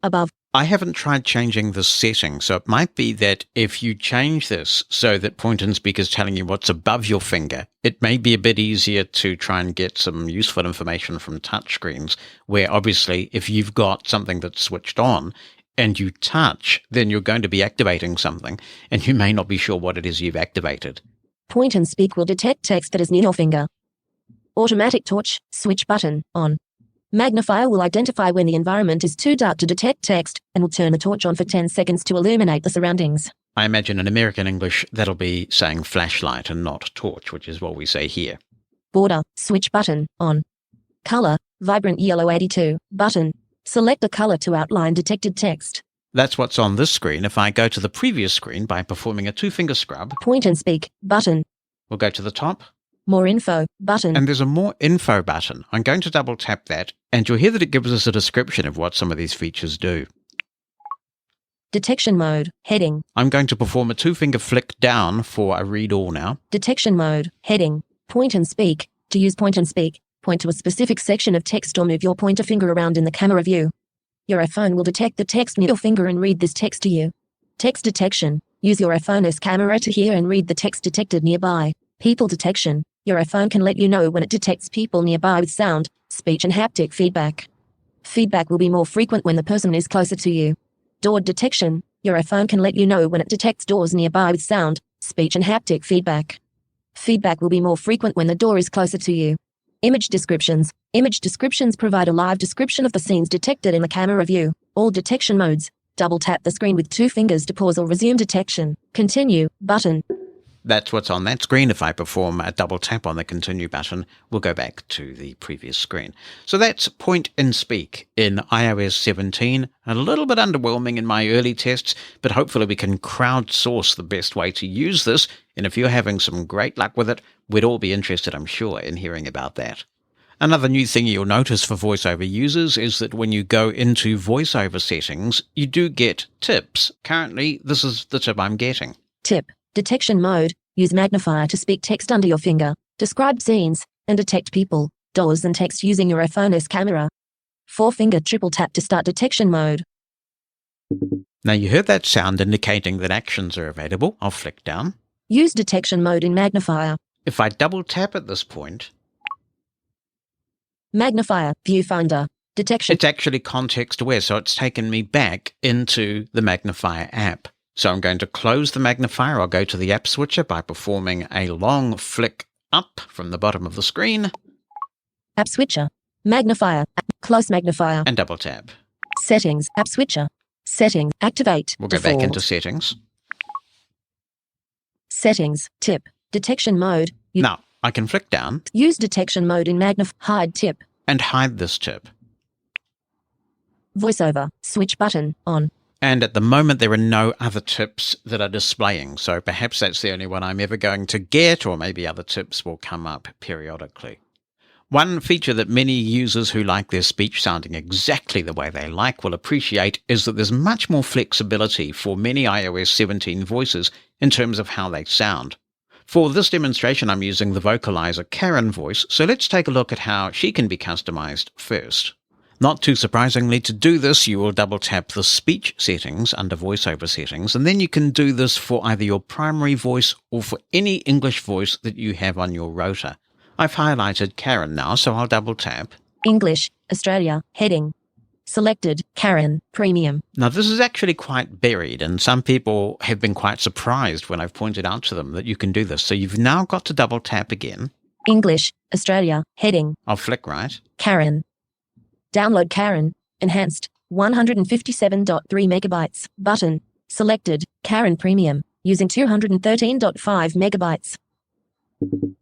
Above. I haven't tried changing the setting, so it might be that if you change this so that point and speak is telling you what's above your finger, it may be a bit easier to try and get some useful information from touchscreens, where obviously if you've got something that's switched on and you touch, then you're going to be activating something, and you may not be sure what it is you've activated. Point and speak will detect text that is near your finger. Automatic torch, switch button, on. Magnifier will identify when the environment is too dark to detect text and will turn the torch on for 10 seconds to illuminate the surroundings. I imagine in American English that'll be saying flashlight and not torch, which is what we say here. Border, switch button, on. Color, vibrant yellow 82, button. Select a color to outline detected text. That's what's on this screen. If I go to the previous screen by performing a two-finger scrub, Point and speak button. we'll go to the top, More info button. and there's a More Info button. I'm going to double tap that, and you'll hear that it gives us a description of what some of these features do. Detection mode heading. I'm going to perform a two-finger flick down for a read all now. Detection mode heading. Point and speak. To use point and speak, point to a specific section of text or move your pointer finger around in the camera view. Your iPhone will detect the text near your finger and read this text to you. Text detection. Use your iPhone's camera to hear and read the text detected nearby. People detection. Your iPhone can let you know when it detects people nearby with sound, speech and haptic feedback. Feedback will be more frequent when the person is closer to you. Door detection. Your iPhone can let you know when it detects doors nearby with sound, speech and haptic feedback. Feedback will be more frequent when the door is closer to you. Image descriptions. Image descriptions provide a live description of the scenes detected in the camera view. All detection modes. Double tap the screen with two fingers to pause or resume detection. Continue button. That's what's on that screen. If I perform a double tap on the Continue button, we'll go back to the previous screen. So that's Point and Speak in iOS 17. A little bit underwhelming in my early tests, but hopefully we can crowdsource the best way to use this. And if you're having some great luck with it, we'd all be interested, I'm sure, in hearing about that. Another new thing you'll notice for VoiceOver users is that when you go into VoiceOver settings, you do get tips. Currently, this is the tip I'm getting. Tip. Detection mode. Use Magnifier to speak text under your finger, describe scenes, and detect people, doors and text using your iPhone's camera. 4-finger triple tap to start detection mode. Now you heard that sound indicating that actions are available. I'll flick down. Use detection mode in Magnifier. If I double tap at this point, Magnifier, viewfinder, detection. it's actually context aware, so it's taken me back into the Magnifier app. So I'm going to close the magnifier. I'll go to the app switcher by performing a long flick up from the bottom of the screen. App switcher. Magnifier. Close magnifier. And double tap. Settings. App switcher. Settings. Activate. We'll go Default. back into settings. Settings. Tip. Detection mode. Now, I can flick down Use detection mode in Hide tip. and hide this tip. VoiceOver. Switch button. On. And at the moment, there are no other tips that are displaying. So perhaps that's the only one I'm ever going to get, or maybe other tips will come up periodically. One feature that many users who like their speech sounding exactly the way they like will appreciate is that there's much more flexibility for many iOS 17 voices in terms of how they sound. For this demonstration, I'm using the vocalizer Karen voice, so let's take a look at how she can be customized first. Not too surprisingly, to do this, you will double tap the speech settings under VoiceOver settings, and then you can do this for either your primary voice or for any English voice that you have on your rotor. I've highlighted Karen now, so I'll double tap. English. Australia. Heading. Selected. Karen. Premium. Now, this is actually quite buried, and some people have been quite surprised when I've pointed out to them that you can do this. So you've now got to double tap again. English. Australia. Heading. I'll flick right. Karen. Download Karen. Enhanced. 157.3 megabytes. Button. Selected. Karen Premium. Using 213.5 megabytes.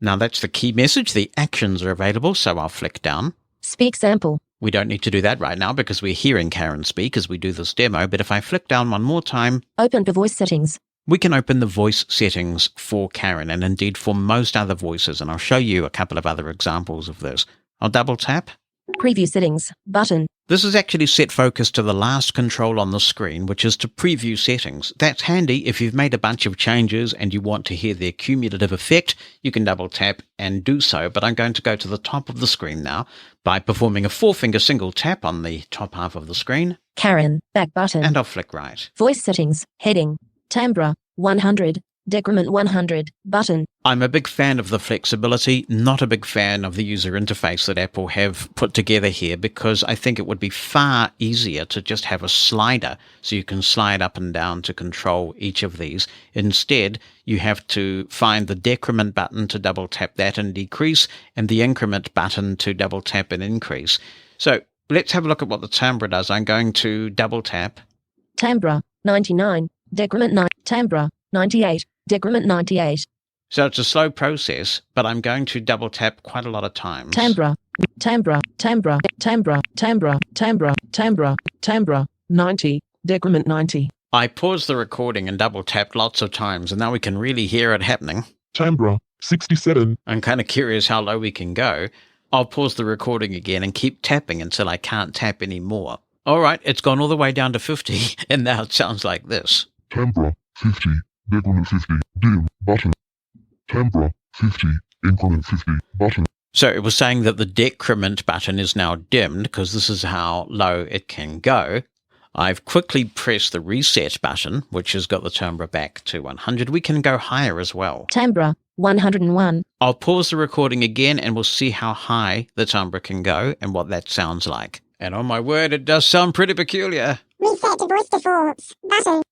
Now that's the key message. The actions are available, so I'll flick down. Speak sample. We don't need to do that right now because we're hearing Karen speak as we do this demo, but if I flick down one more time, Open the voice settings. we can open the voice settings for Karen and indeed for most other voices, and I'll show you a couple of other examples of this. I'll double tap. Preview settings. Button. This is actually set focus to the last control on the screen, which is to preview settings. That's handy if you've made a bunch of changes and you want to hear their cumulative effect. You can double tap and do so, but I'm going to go to the top of the screen now by performing a 4-finger single tap on the top half of the screen. Karen. Back button. And I'll flick right. Voice settings. Heading. Timbre. 100. Decrement 100. Button. I'm a big fan of the flexibility, not a big fan of the user interface that Apple have put together here, because I think it would be far easier to just have a slider so you can slide up and down to control each of these. Instead, you have to find the decrement button to double tap that and decrease, and the increment button to double tap and increase. So let's have a look at what the timbre does. I'm going to double tap. Timbre. 99. Decrement 9. Timbre. 98. Decrement 98. So it's a slow process, but I'm going to double tap quite a lot of times. Timbre, timbre, timbre, timbre, timbre, timbre, timbre, timbre, 90, decrement 90. I paused the recording and double tapped lots of times, and now we can really hear it happening. Timbre, 67. I'm kind of curious how low we can go. I'll pause the recording again and keep tapping until I can't tap anymore. All right, it's gone all the way down to 50, and now it sounds like this. Timbre, 50, decrement 50, dim, button. Timbre, 50, increment 50, button. So it was saying that the decrement button is now dimmed because this is how low it can go. I've quickly pressed the reset button, which has got the timbre back to 100. We can go higher as well. Timbre, 101. I'll pause the recording again and we'll see how high the timbre can go and what that sounds like. And oh my word, it does sound pretty peculiar. Reset to voice defaults, button.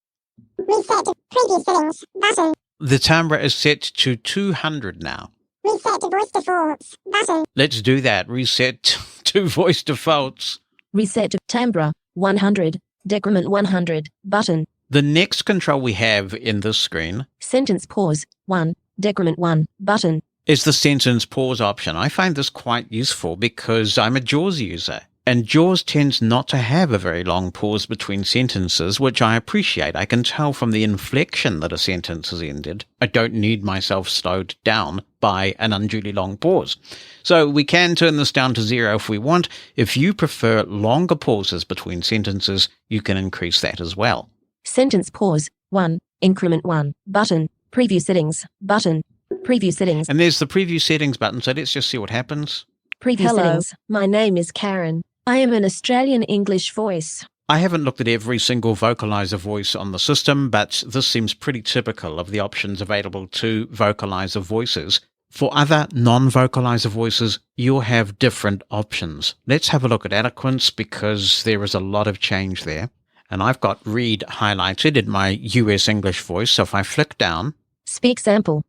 Reset to previous settings, button. The timbre is set to 200 now. Reset to voice defaults, button. Let's do that. Reset to voice defaults. Reset to timbre, 100, decrement 100, button. The next control we have in this screen Sentence pause, 1, decrement 1, button. is the sentence pause option. I find this quite useful because I'm a JAWS user. And JAWS tends not to have a very long pause between sentences, which I appreciate. I can tell from the inflection that a sentence has ended. I don't need myself slowed down by an unduly long pause. So we can turn this down to 0 if we want. If you prefer longer pauses between sentences, you can increase that as well. Sentence pause, 1, increment 1, button. Preview settings, button. Preview settings. And there's the preview settings button, so let's just see what happens. Preview Hello, settings. my name is Karen. I am an Australian English voice. I haven't looked at every single vocalizer voice on the system, but this seems pretty typical of the options available to vocalizer voices. For other non-vocalizer voices, you'll have different options. Let's have a look at eloquence because there is a lot of change there. And I've got read highlighted in my US English voice, so if I flick down, Speak sample.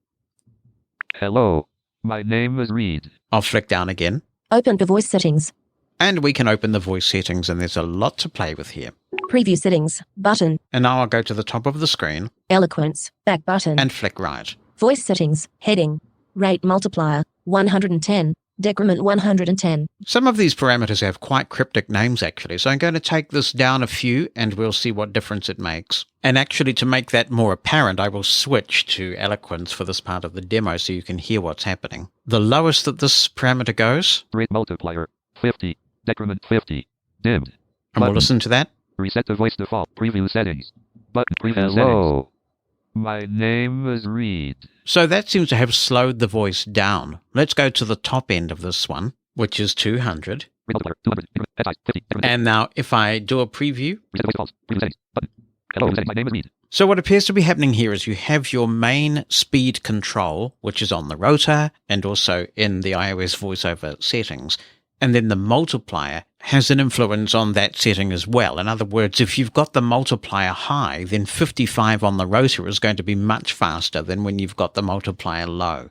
Hello, my name is Reed. I'll flick down again. Open the voice settings. And we can open the voice settings, and there's a lot to play with here. Preview settings, button. And now I'll go to the top of the screen Eloquence, back button. and flick right. Voice settings, heading. Rate multiplier, 110, decrement 110. Some of these parameters have quite cryptic names, actually, so I'm going to take this down a few, and we'll see what difference it makes. And actually, to make that more apparent, I will switch to eloquence for this part of the demo so you can hear what's happening. The lowest that this parameter goes, Rate multiplier, 50. Decrement 50. Dimmed. and we'll Button. listen to that. Reset to voice default. Preview settings. Button. Preview settings. Hello. My name is Reed. So that seems to have slowed the voice down. Let's go to the top end of this one, which is 200. Rate multiplier, 200. Decrement, size, 50. Decrement, And now if I do a preview, reset to voice default. Preview settings. Button. Hello, settings. My name is Reed. so what appears to be happening here is you have your main speed control, which is on the rotor and also in the iOS VoiceOver settings. And then the multiplier has an influence on that setting as well. In other words, if you've got the multiplier high, then 55 on the rotor is going to be much faster than when you've got the multiplier low.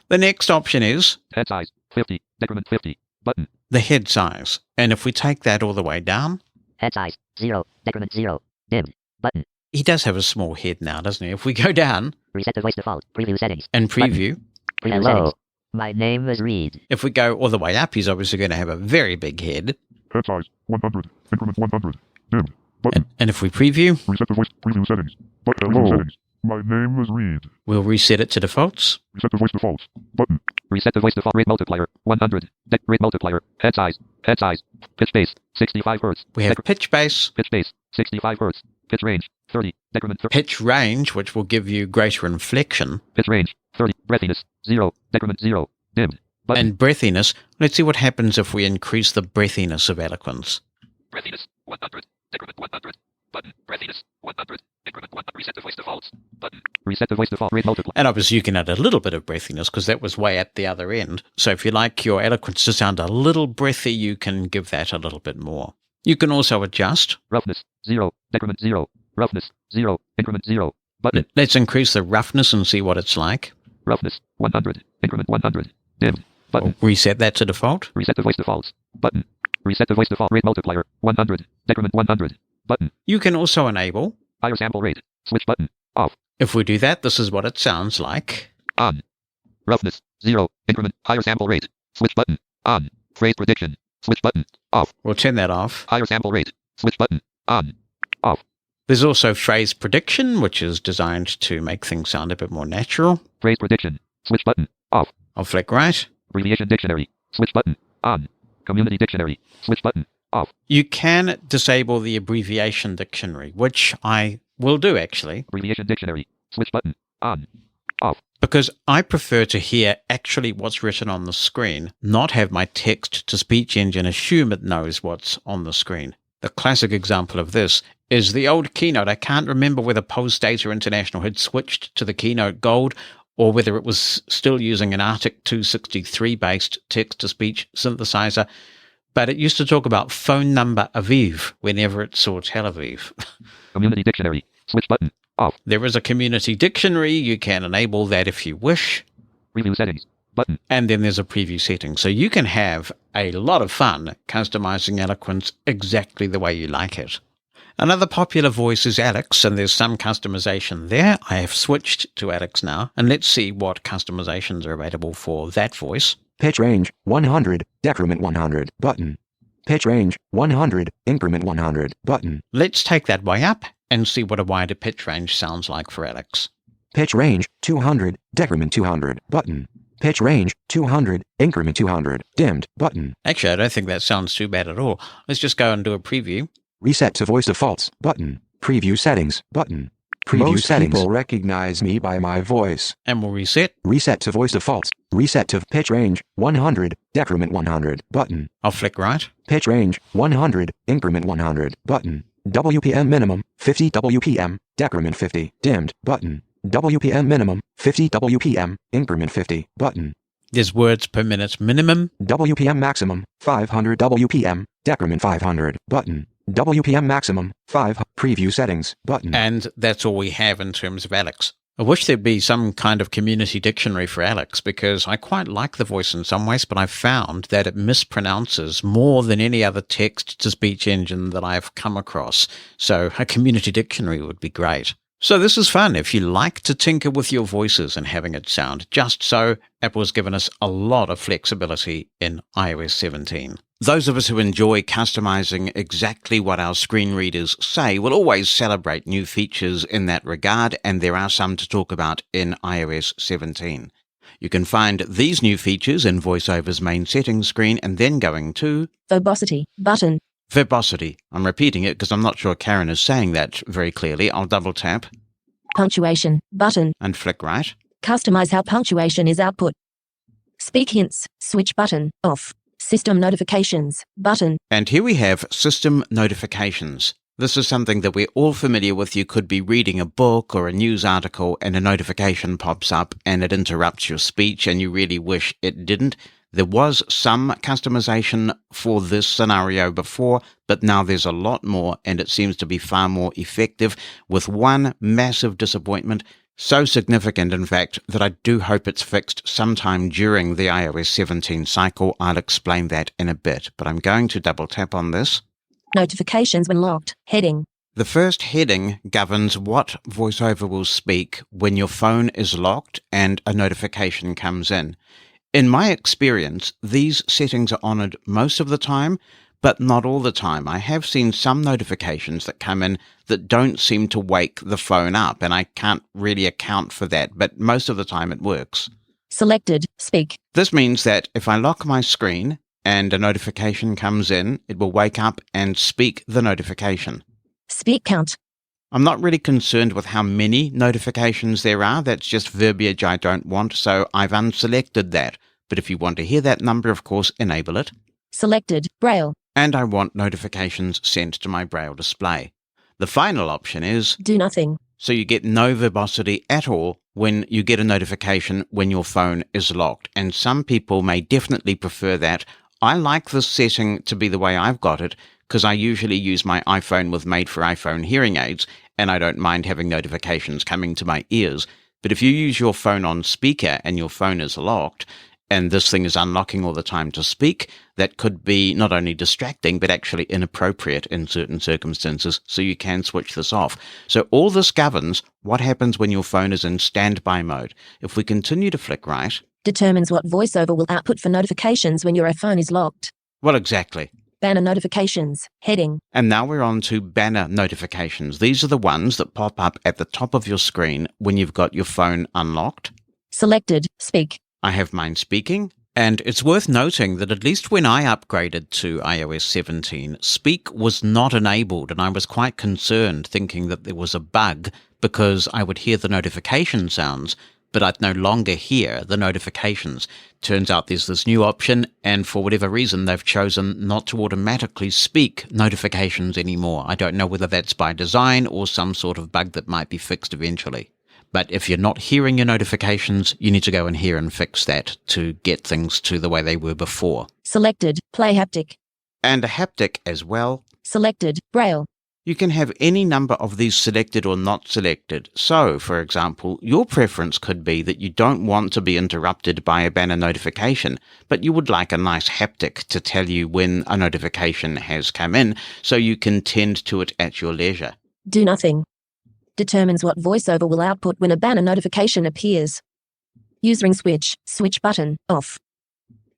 The next option is Head size, 50. Decrement 50. Button. the head size. And if we take that all the way down, Head size, 0, decrement 0, dimmed, button, he does have a small head now, doesn't he? If we go down reset to voice default, preview settings, and preview, preview Hello. settings. My name is Reed. if we go all the way up, he's obviously going to have a very big head. Head size, 100. Increment 100. Dimmed. Button. And if we preview, Reset to voice. Preview settings. Button. Preview settings. My name is Reed. we'll reset it to defaults. Reset to voice defaults. Button. Reset to voice default. Rate multiplier, 100. Rate multiplier. Head size. Head size. Pitch base, 65 hertz. We have pitch base, Pitch base, 65 hertz. Pitch range, 30. Decrement 30. pitch range, which will give you greater inflection, Pitch range, 30. Breathiness, 0. Decrement 0. Dimmed. Button. and breathiness. Let's see what happens if we increase the breathiness of eloquence. Breathiness, 100. Decrement 100. Button. Breathiness, 100. Decrement 100. Reset to voice defaults. Button. Reset to voice default. Rate multiplier. And obviously you can add a little bit of breathiness because that was way at the other end. So if you like your eloquence to sound a little breathy, you can give that a little bit more. You can also adjust. Roughness, 0. Decrement 0. Roughness, 0. Increment 0. Button. Let's increase the roughness and see what it's like. Roughness, 100. Increment 100. Dimmed. Button. Reset that to default. Reset to voice defaults. Button. Reset to voice default. Rate multiplier, 100. Decrement 100. Button. You can also enable. Higher sample rate. Switch button. Off. If we do that, this is what it sounds like. On. Roughness. 0. Increment. Higher sample rate. Switch button. On. Phrase prediction. Switch button. Off. We'll turn that off. Higher sample rate. Switch button. On. Off. There's also phrase prediction, which is designed to make things sound a bit more natural. Phrase prediction. Switch button. Off. I'll flick right. Abbreviation dictionary. Switch button. On. Community dictionary. Switch button. Off. You can disable the abbreviation dictionary, which I will do actually. Abbreviation dictionary. Switch button. On. Off. Because I prefer to hear actually what's written on the screen, not have my text-to-speech engine assume it knows what's on the screen. The classic example of this is the old Keynote. I can't remember whether Postdata International had switched to the Keynote Gold or whether it was still using an Arctic 263-based text-to-speech synthesizer, but it used to talk about phone number Aviv whenever it saw Tel Aviv. Community dictionary. Switch button. Off. There is a community dictionary. You can enable that if you wish. Preview settings. Button. And then there's a preview setting. So you can have a lot of fun customizing Eloquence exactly the way you like it. Another popular voice is Alex, and there's some customization there. I have switched to Alex now, and let's see what customizations are available for that voice. Pitch range 100, decrement 100, button. Pitch range 100, increment 100, button. Let's take that way up and see what a wider pitch range sounds like for Alex. Pitch range 200, decrement 200, button. Pitch range 200, increment 200, dimmed, button. Actually, I don't think that sounds too bad at all. Let's just go and do a preview. Reset to voice defaults, button. Preview settings, button. Preview Most settings. people recognize me by my voice. And we'll reset. Reset to voice defaults. Reset to pitch range 100, decrement 100, button. I'll flick right. Pitch range 100, increment 100, button. WPM minimum 50 WPM, decrement 50, dimmed, button. WPM minimum 50 WPM, increment 50, button. There's words per minute minimum. WPM maximum 500 WPM, decrement 500, button. WPM maximum 5 preview settings, button. And that's all we have in terms of Alex. I wish there'd be some kind of community dictionary for Alex, because I quite like the voice in some ways, but I've found that it mispronounces more than any other text-to-speech engine that I've come across. So a community dictionary would be great. So this is fun. If you like to tinker with your voices and having it sound just so, Apple's given us a lot of flexibility in iOS 17. Those of us who enjoy customizing exactly what our screen readers say will always celebrate new features in that regard, and there are some to talk about in iOS 17. You can find these new features in VoiceOver's main settings screen and then going to Verbosity button. Verbosity. I'm repeating it because I'm not sure Karen is saying that very clearly. I'll double tap. Punctuation button. And flick right. Customize how punctuation is output. Speak hints, switch button, off. System notifications button. And here we have system notifications. This is something that we're all familiar with. You could be reading a book or a news article and a notification pops up and it interrupts your speech and you really wish it didn't. There was some customization for this scenario before, but now there's a lot more and it seems to be far more effective, with one massive disappointment. So significant, in fact, that I do hope it's fixed sometime during the iOS 17 cycle. I'll explain that in a bit, but I'm going to double tap on this. Notifications when locked, heading. The first heading governs what VoiceOver will speak when your phone is locked and a notification comes in. In my experience, these settings are honored most of the time, but not all the time. I have seen some notifications that come in that don't seem to wake the phone up, and I can't really account for that, but most of the time it works. Selected, speak. This means that if I lock my screen and a notification comes in, it will wake up and speak the notification. Speak count. I'm not really concerned with how many notifications there are. That's just verbiage I don't want, so I've unselected that. But if you want to hear that number, of course, enable it. Selected, Braille. And I want notifications sent to my Braille display. The final option is do nothing. So you get no verbosity at all when you get a notification when your phone is locked. And some people may definitely prefer that. I like this setting to be the way I've got it, because I usually use my iPhone with made-for-iPhone hearing aids, and I don't mind having notifications coming to my ears. But if you use your phone on speaker and your phone is locked, and this thing is unlocking all the time to speak, that could be not only distracting, but actually inappropriate in certain circumstances, so you can switch this off. So all this governs what happens when your phone is in standby mode. If we continue to flick right... Determines what VoiceOver will output for notifications when your phone is locked. Well, exactly. Banner notifications, heading. And now we're on to banner notifications. These are the ones that pop up at the top of your screen when you've got your phone unlocked. Selected, speak. I have mine speaking, and it's worth noting that at least when I upgraded to iOS 17, speak was not enabled, and I was quite concerned, thinking that there was a bug because I would hear the notification sounds, but I'd no longer hear the notifications. Turns out there's this new option, and for whatever reason, they've chosen not to automatically speak notifications anymore. I don't know whether that's by design or some sort of bug that might be fixed eventually. But if you're not hearing your notifications, you need to go in here and fix that to get things to the way they were before. Selected, play haptic. And a haptic as well. Selected, Braille. You can have any number of these selected or not selected. So, for example, your preference could be that you don't want to be interrupted by a banner notification, but you would like a nice haptic to tell you when a notification has come in, so you can tend to it at your leisure. Do nothing. Determines what VoiceOver will output when a banner notification appears. Use ring switch, switch button, off.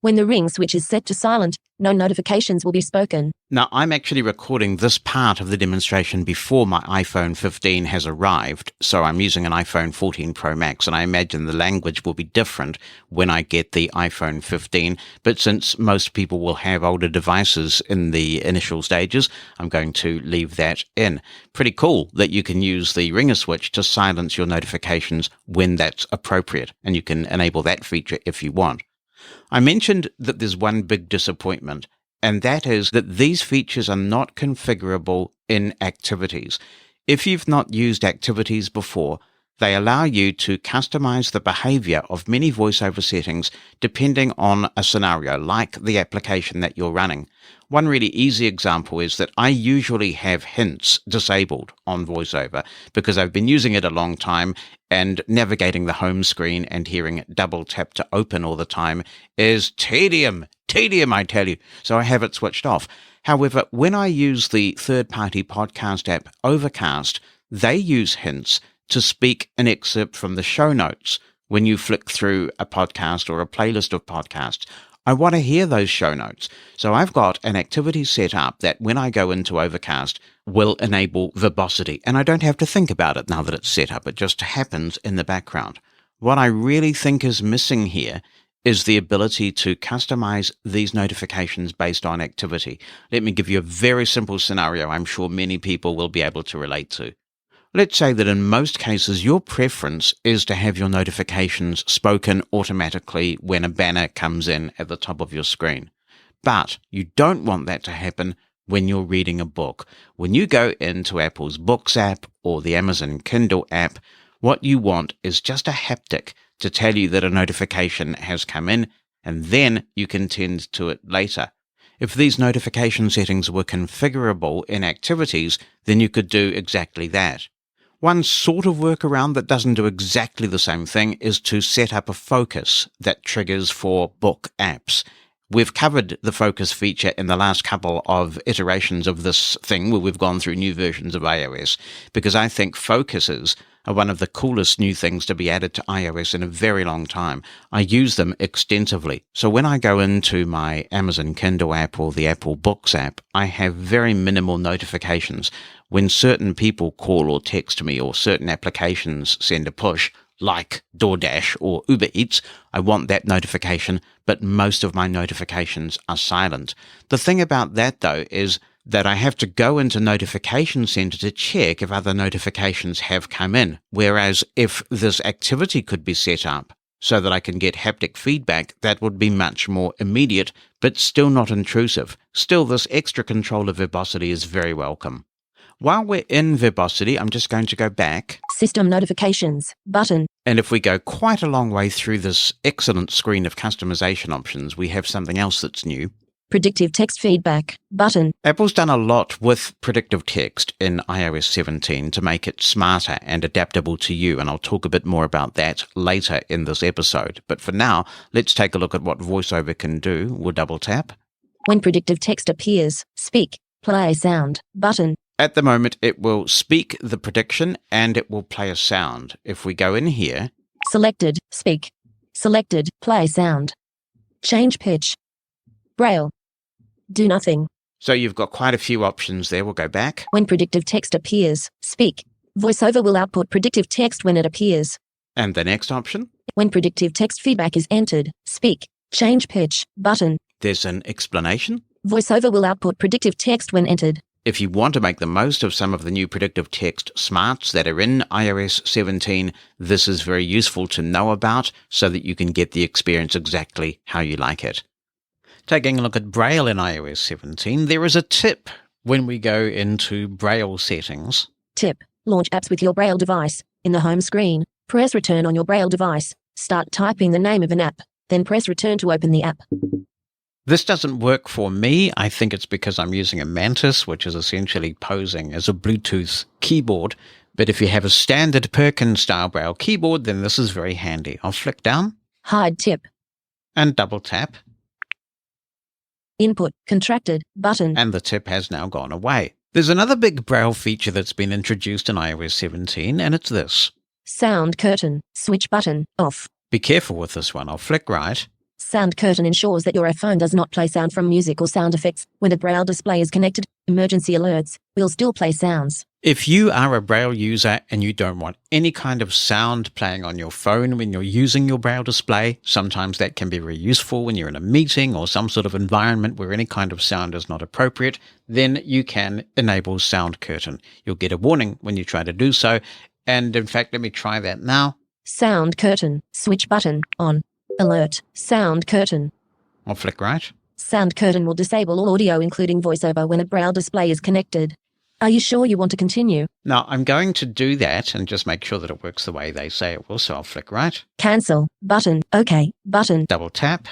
When the ring switch is set to silent, no notifications will be spoken. Now, I'm actually recording this part of the demonstration before my iPhone 15 has arrived, so I'm using an iPhone 14 Pro Max, and I imagine the language will be different when I get the iPhone 15, but since most people will have older devices in the initial stages, I'm going to leave that in. Pretty cool that you can use the ringer switch to silence your notifications when that's appropriate, and you can enable that feature if you want. I mentioned that there's one big disappointment, and that is that these features are not configurable in activities. If you've not used activities before, they allow you to customize the behavior of many VoiceOver settings depending on a scenario, like the application that you're running. One really easy example is that I usually have hints disabled on VoiceOver because I've been using it a long time, and navigating the home screen and hearing double tap to open all the time is tedium, I tell you. So I have it switched off. However, when I use the third-party podcast app Overcast, they use hints to speak an excerpt from the show notes when you flick through a podcast or a playlist of podcasts. I want to hear those show notes. So I've got an activity set up that when I go into Overcast will enable verbosity, and I don't have to think about it now that it's set up. It just happens in the background. What I really think is missing here is the ability to customize these notifications based on activity. Let me give you a very simple scenario I'm sure many people will be able to relate to. Let's say that in most cases your preference is to have your notifications spoken automatically when a banner comes in at the top of your screen. But you don't want that to happen when you're reading a book. When you go into Apple's Books app or the Amazon Kindle app, what you want is just a haptic to tell you that a notification has come in, and then you can tend to it later. If these notification settings were configurable in activities, then you could do exactly that. One sort of workaround that doesn't do exactly the same thing is to set up a focus that triggers for book apps. We've covered the focus feature in the last couple of iterations of this thing where we've gone through new versions of iOS, because I think focuses are one of the coolest new things to be added to iOS in a very long time. I use them extensively. So when I go into my Amazon Kindle app or the Apple Books app, I have very minimal notifications. When certain people call or text me or certain applications send a push, like DoorDash or Uber Eats, I want that notification, but most of my notifications are silent. The thing about that, though, is that I have to go into Notification Center to check if other notifications have come in, whereas if this activity could be set up so that I can get haptic feedback, that would be much more immediate, but still not intrusive. Still, this extra control of verbosity is very welcome. While we're in verbosity, I'm just going to go back. System notifications button. And if we go quite a long way through this excellent screen of customization options, we have something else that's new. Predictive text feedback, button. Apple's done a lot with predictive text in iOS 17 to make it smarter and adaptable to you, and I'll talk a bit more about that later in this episode. But for now, let's take a look at what VoiceOver can do. We'll double tap. When predictive text appears, speak, play sound, button. At the moment, it will speak the prediction and it will play a sound. If we go in here... Selected, speak. Selected, play sound. Change pitch. Braille. Do nothing. So you've got quite a few options there. We'll go back. When predictive text appears, speak. VoiceOver will output predictive text when it appears. And the next option? When predictive text feedback is entered, speak. Change pitch, button. There's an explanation. VoiceOver will output predictive text when entered. If you want to make the most of some of the new predictive text smarts that are in iOS 17, this is very useful to know about so that you can get the experience exactly how you like it. Taking a look at Braille in iOS 17, there is a tip when we go into Braille settings. Tip. Launch apps with your Braille device. In the home screen, press return on your Braille device. Start typing the name of an app, then press return to open the app. This doesn't work for me. I think it's because I'm using a Mantis, which is essentially posing as a Bluetooth keyboard. But if you have a standard Perkins-style Braille keyboard, then this is very handy. I'll flick down. Hide tip. And double tap. Input, contracted, button. And the tip has now gone away. There's another big Braille feature that's been introduced in iOS 17, and it's this. Sound curtain, switch button, off. Be careful with this one. I'll flick right. Sound curtain ensures that your iPhone does not play sound from music or sound effects. When the Braille display is connected, emergency alerts will still play sounds. If you are a Braille user and you don't want any kind of sound playing on your phone when you're using your Braille display, sometimes that can be very useful when you're in a meeting or some sort of environment where any kind of sound is not appropriate, then you can enable Sound Curtain. You'll get a warning when you try to do so. And in fact, let me try that now. Sound curtain, switch button, on. Alert, sound curtain. I'll flick right. Sound curtain will disable all audio including VoiceOver when a Braille display is connected. Are you sure you want to continue? Now, I'm going to do that and just make sure that it works the way they say it will, so I'll flick right. Cancel, button, OK, button. Double tap.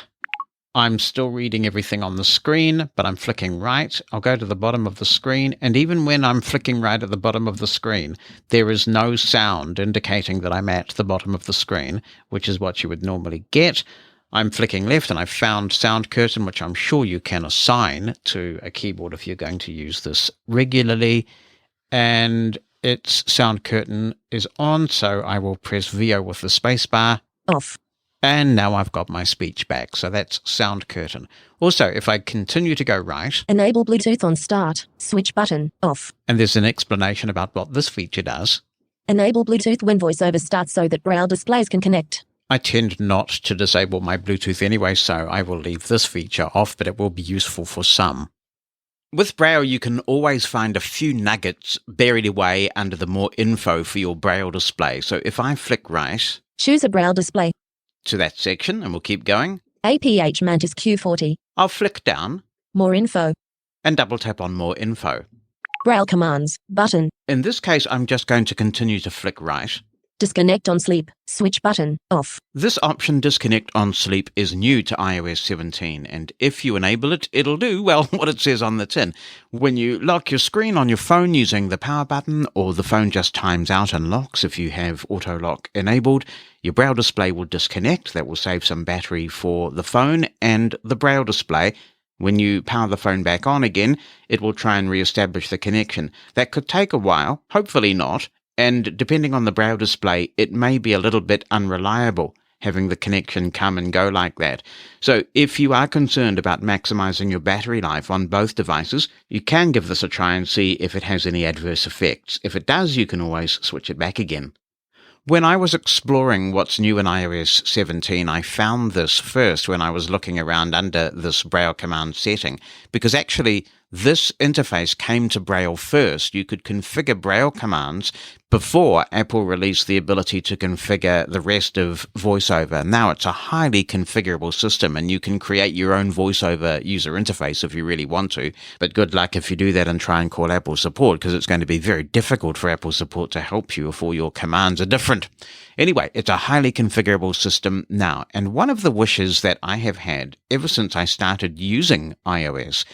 I'm still reading everything on the screen, but I'm flicking right. I'll go to the bottom of the screen, and even when I'm flicking right at the bottom of the screen, there is no sound indicating that I'm at the bottom of the screen, which is what you would normally get. I'm flicking left, and I've found Sound Curtain, which I'm sure you can assign to a keyboard if you're going to use this regularly. And its Sound Curtain is on, so I will press VO with the spacebar. Off. And now I've got my speech back, so that's Sound Curtain. Also, if I continue to go right... Enable Bluetooth on start, switch button, off. And there's an explanation about what this feature does. Enable Bluetooth when VoiceOver starts so that Braille displays can connect. I tend not to disable my Bluetooth anyway, so I will leave this feature off, but it will be useful for some. With Braille, you can always find a few nuggets buried away under the More Info for your Braille display. So if I flick right... Choose a Braille display. To that section, and we'll keep going. APH Mantis Q40. I'll flick down. More info. And double tap on More Info. Braille commands, button. In this case, I'm just going to continue to flick right. Disconnect on sleep, switch button, off. This option, Disconnect on Sleep, is new to iOS 17, and if you enable it, it'll do, well, what it says on the tin. When you lock your screen on your phone using the power button, or the phone just times out and locks if you have auto lock enabled, your Braille display will disconnect. That will save some battery for the phone and the Braille display. When you power the phone back on again, it will try and re-establish the connection. That could take a while, hopefully not, and depending on the Braille display, it may be a little bit unreliable, having the connection come and go like that. So if you are concerned about maximizing your battery life on both devices, you can give this a try and see if it has any adverse effects. If it does, you can always switch it back again. When I was exploring what's new in iOS 17, I found this first when I was looking around under this Braille command setting, because actually This interface came to Braille first. You could configure Braille commands before Apple released the ability to configure the rest of VoiceOver. Now it's a highly configurable system, and you can create your own VoiceOver user interface if you really want to. But good luck if you do that and try and call Apple support, because it's going to be very difficult for Apple support to help you if all your commands are different. Anyway, it's a highly configurable system now, and one of the wishes that I have had ever since I started using iOS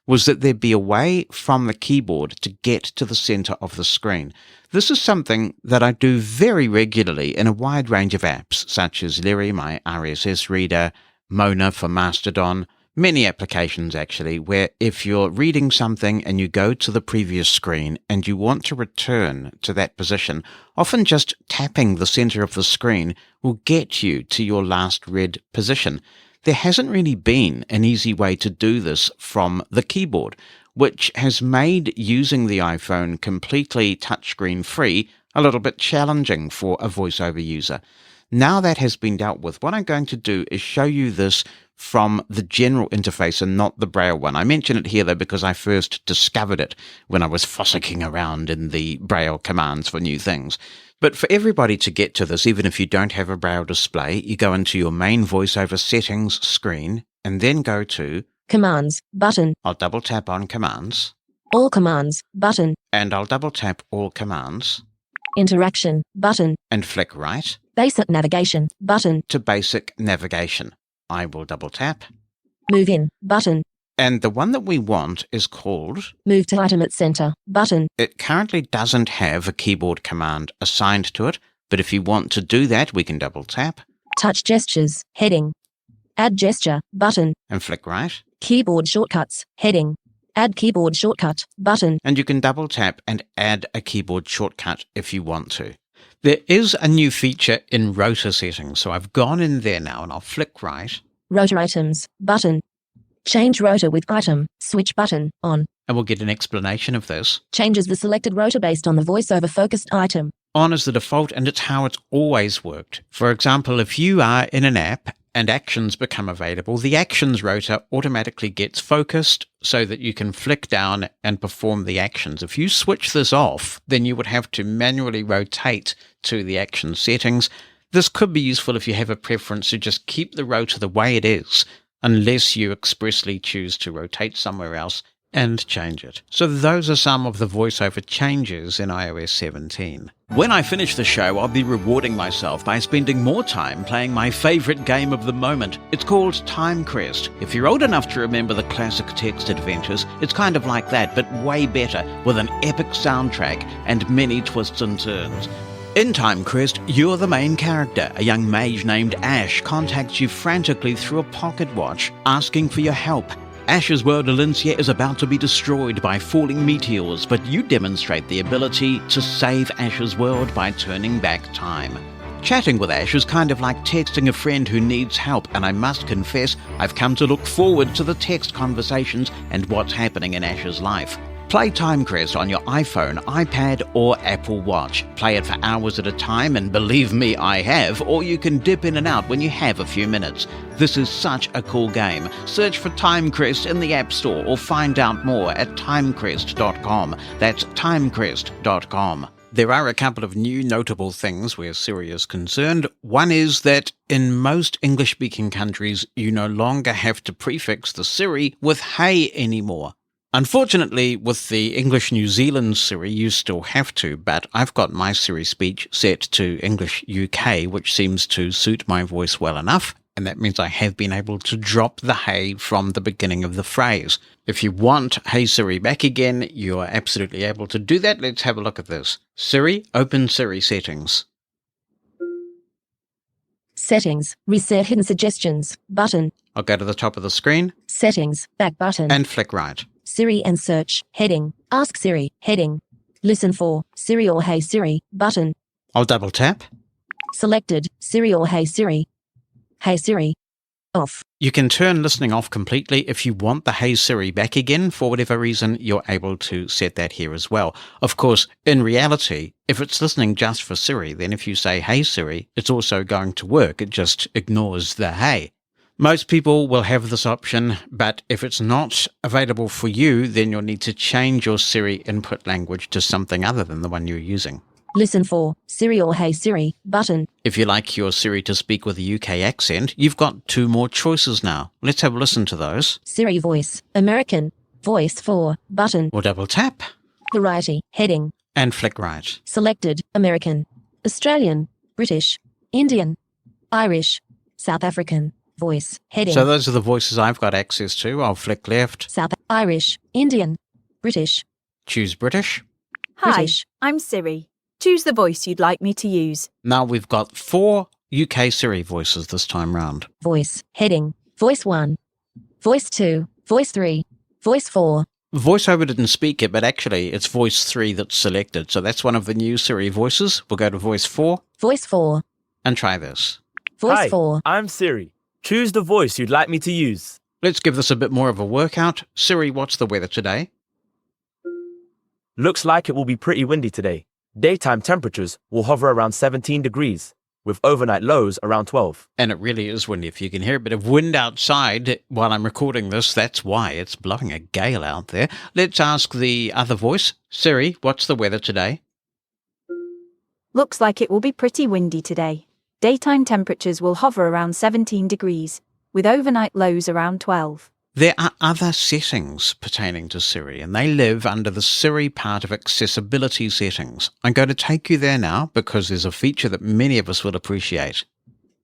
was that there be a way from the keyboard to get to the center of the screen. This is something that I do very regularly in a wide range of apps, such as Lyri, my RSS reader, Mona for Mastodon, many applications actually, where if you're reading something and you go to the previous screen and you want to return to that position, often just tapping the center of the screen will get you to your last read position. There hasn't really been an easy way to do this from the keyboard, which has made using the iPhone completely touchscreen free a little bit challenging for a VoiceOver user. Now that has been dealt with, what I'm going to do is show you this from the general interface and not the Braille one. I mention it here though because I first discovered it when I was fossicking around in the Braille commands for new things. But for everybody to get to this, even if you don't have a Braille display, you go into your main VoiceOver settings screen and then go to Commands button. I'll double tap on Commands. All commands button. And I'll double tap All Commands. Interaction button. And flick right. Basic navigation button. To Basic Navigation. I will double tap. Move in button. And the one that we want is called Move to Item at Center button. It currently doesn't have a keyboard command assigned to it, but if you want to do that, we can double tap. Touch gestures heading. Add gesture button. And flick right. Keyboard shortcuts heading. Add keyboard shortcut button. And you can double tap and add a keyboard shortcut if you want to. There is a new feature in rotor settings, so I've gone in there now and I'll flick right. Rotor items button. Change rotor with item switch button on. And we'll get an explanation of this. Changes the selected rotor based on the VoiceOver focused item. On is the default, and it's how it's always worked. For example, if you are in an app and actions become available, the actions rotor automatically gets focused so that you can flick down and perform the actions. If you switch this off, then you would have to manually rotate to the action settings. This could be useful if you have a preference to just keep the rotor the way it is, unless you expressly choose to rotate somewhere else and change it. So those are some of the VoiceOver changes in iOS 17. When I finish the show, I'll be rewarding myself by spending more time playing my favorite game of the moment. It's called Time Crest. If you're old enough to remember the classic text adventures, it's kind of like that, but way better, with an epic soundtrack and many twists and turns. In Time Crest, you're the main character. A young mage named Ash contacts you frantically through a pocket watch, asking for your help. Ash's world Alincia is about to be destroyed by falling meteors, but you demonstrate the ability to save Ash's world by turning back time. Chatting with Ash is kind of like texting a friend who needs help, and I must confess, I've come to look forward to the text conversations and what's happening in Ash's life. Play Time Crest on your iPhone, iPad, or Apple Watch. Play it for hours at a time, and believe me, I have, or you can dip in and out when you have a few minutes. This is such a cool game. Search for Time Crest in the App Store or find out more at timecrest.com. That's timecrest.com. There are a couple of new notable things where Siri is concerned. One is that in most English-speaking countries, you no longer have to prefix the Siri with hey anymore. Unfortunately, with the English New Zealand Siri, you still have to, but I've got my Siri speech set to English UK, which seems to suit my voice well enough, and that means I have been able to drop the hey from the beginning of the phrase. If you want Hey Siri back again, you are absolutely able to do that. Let's have a look at this. Siri, open Siri settings. Settings, reset hidden suggestions, button. I'll go to the top of the screen. Settings, back button. And flick right. Siri and search, heading. Ask Siri, heading. Listen for Siri or Hey Siri, button. I'll double tap. Selected, Siri or Hey Siri. Hey Siri. Off. You can turn listening off completely. If you want the Hey Siri back again, for whatever reason, you're able to set that here as well. Of course, in reality, if it's listening just for Siri, then if you say Hey Siri, it's also going to work. It just ignores the hey. Most people will have this option, but if it's not available for you, then you'll need to change your Siri input language to something other than the one you're using. Listen for Siri or Hey Siri button. If you like your Siri to speak with a UK accent, you've got 2 more choices now. Let's have a listen to those. Siri voice, American, voice 4 button. Or double tap. Variety, heading. And flick right. Selected, American, Australian, British, Indian, Irish, South African, voice, heading. So those are the voices I've got access to. I'll flick left. South Irish, Indian, British. Choose British. Hi, British. I'm Siri. Choose the voice you'd like me to use. Now we've got 4 UK Siri voices this time round. Voice, heading, voice 1, voice 2, voice 3, voice 4. VoiceOver didn't speak it, but actually it's voice 3 that's selected. So that's one of the new Siri voices. We'll go to voice 4. Voice 4. And try this. Voice Hi, 4. I'm Siri. Choose the voice you'd like me to use. Let's give this a bit more of a workout. Siri, what's the weather today? Looks like it will be pretty windy today. Daytime temperatures will hover around 17 degrees, with overnight lows around 12. And it really is windy. If you can hear a bit of wind outside while I'm recording this, that's why. It's blowing a gale out there. Let's ask the other voice. Siri, what's the weather today? Looks like it will be pretty windy today. Daytime temperatures will hover around 17 degrees, with overnight lows around 12. There are other settings pertaining to Siri, and they live under the Siri part of accessibility settings. I'm going to take you there now because there's a feature that many of us will appreciate.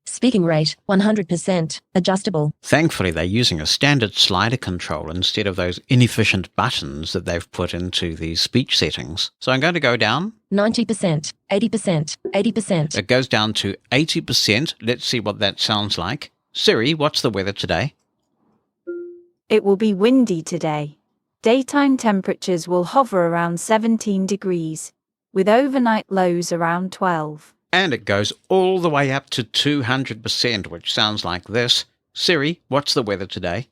Speaking rate, 100%, adjustable. Thankfully, they're using a standard slider control instead of those inefficient buttons that they've put into the speech settings. So I'm going to go down. 90%, 80%, 80%. It goes down to 80%. Let's see what that sounds like. Siri, what's the weather today? It will be windy today. Daytime temperatures will hover around 17 degrees, with overnight lows around 12. And it goes all the way up to 200%, which sounds like this. Siri, what's the weather today?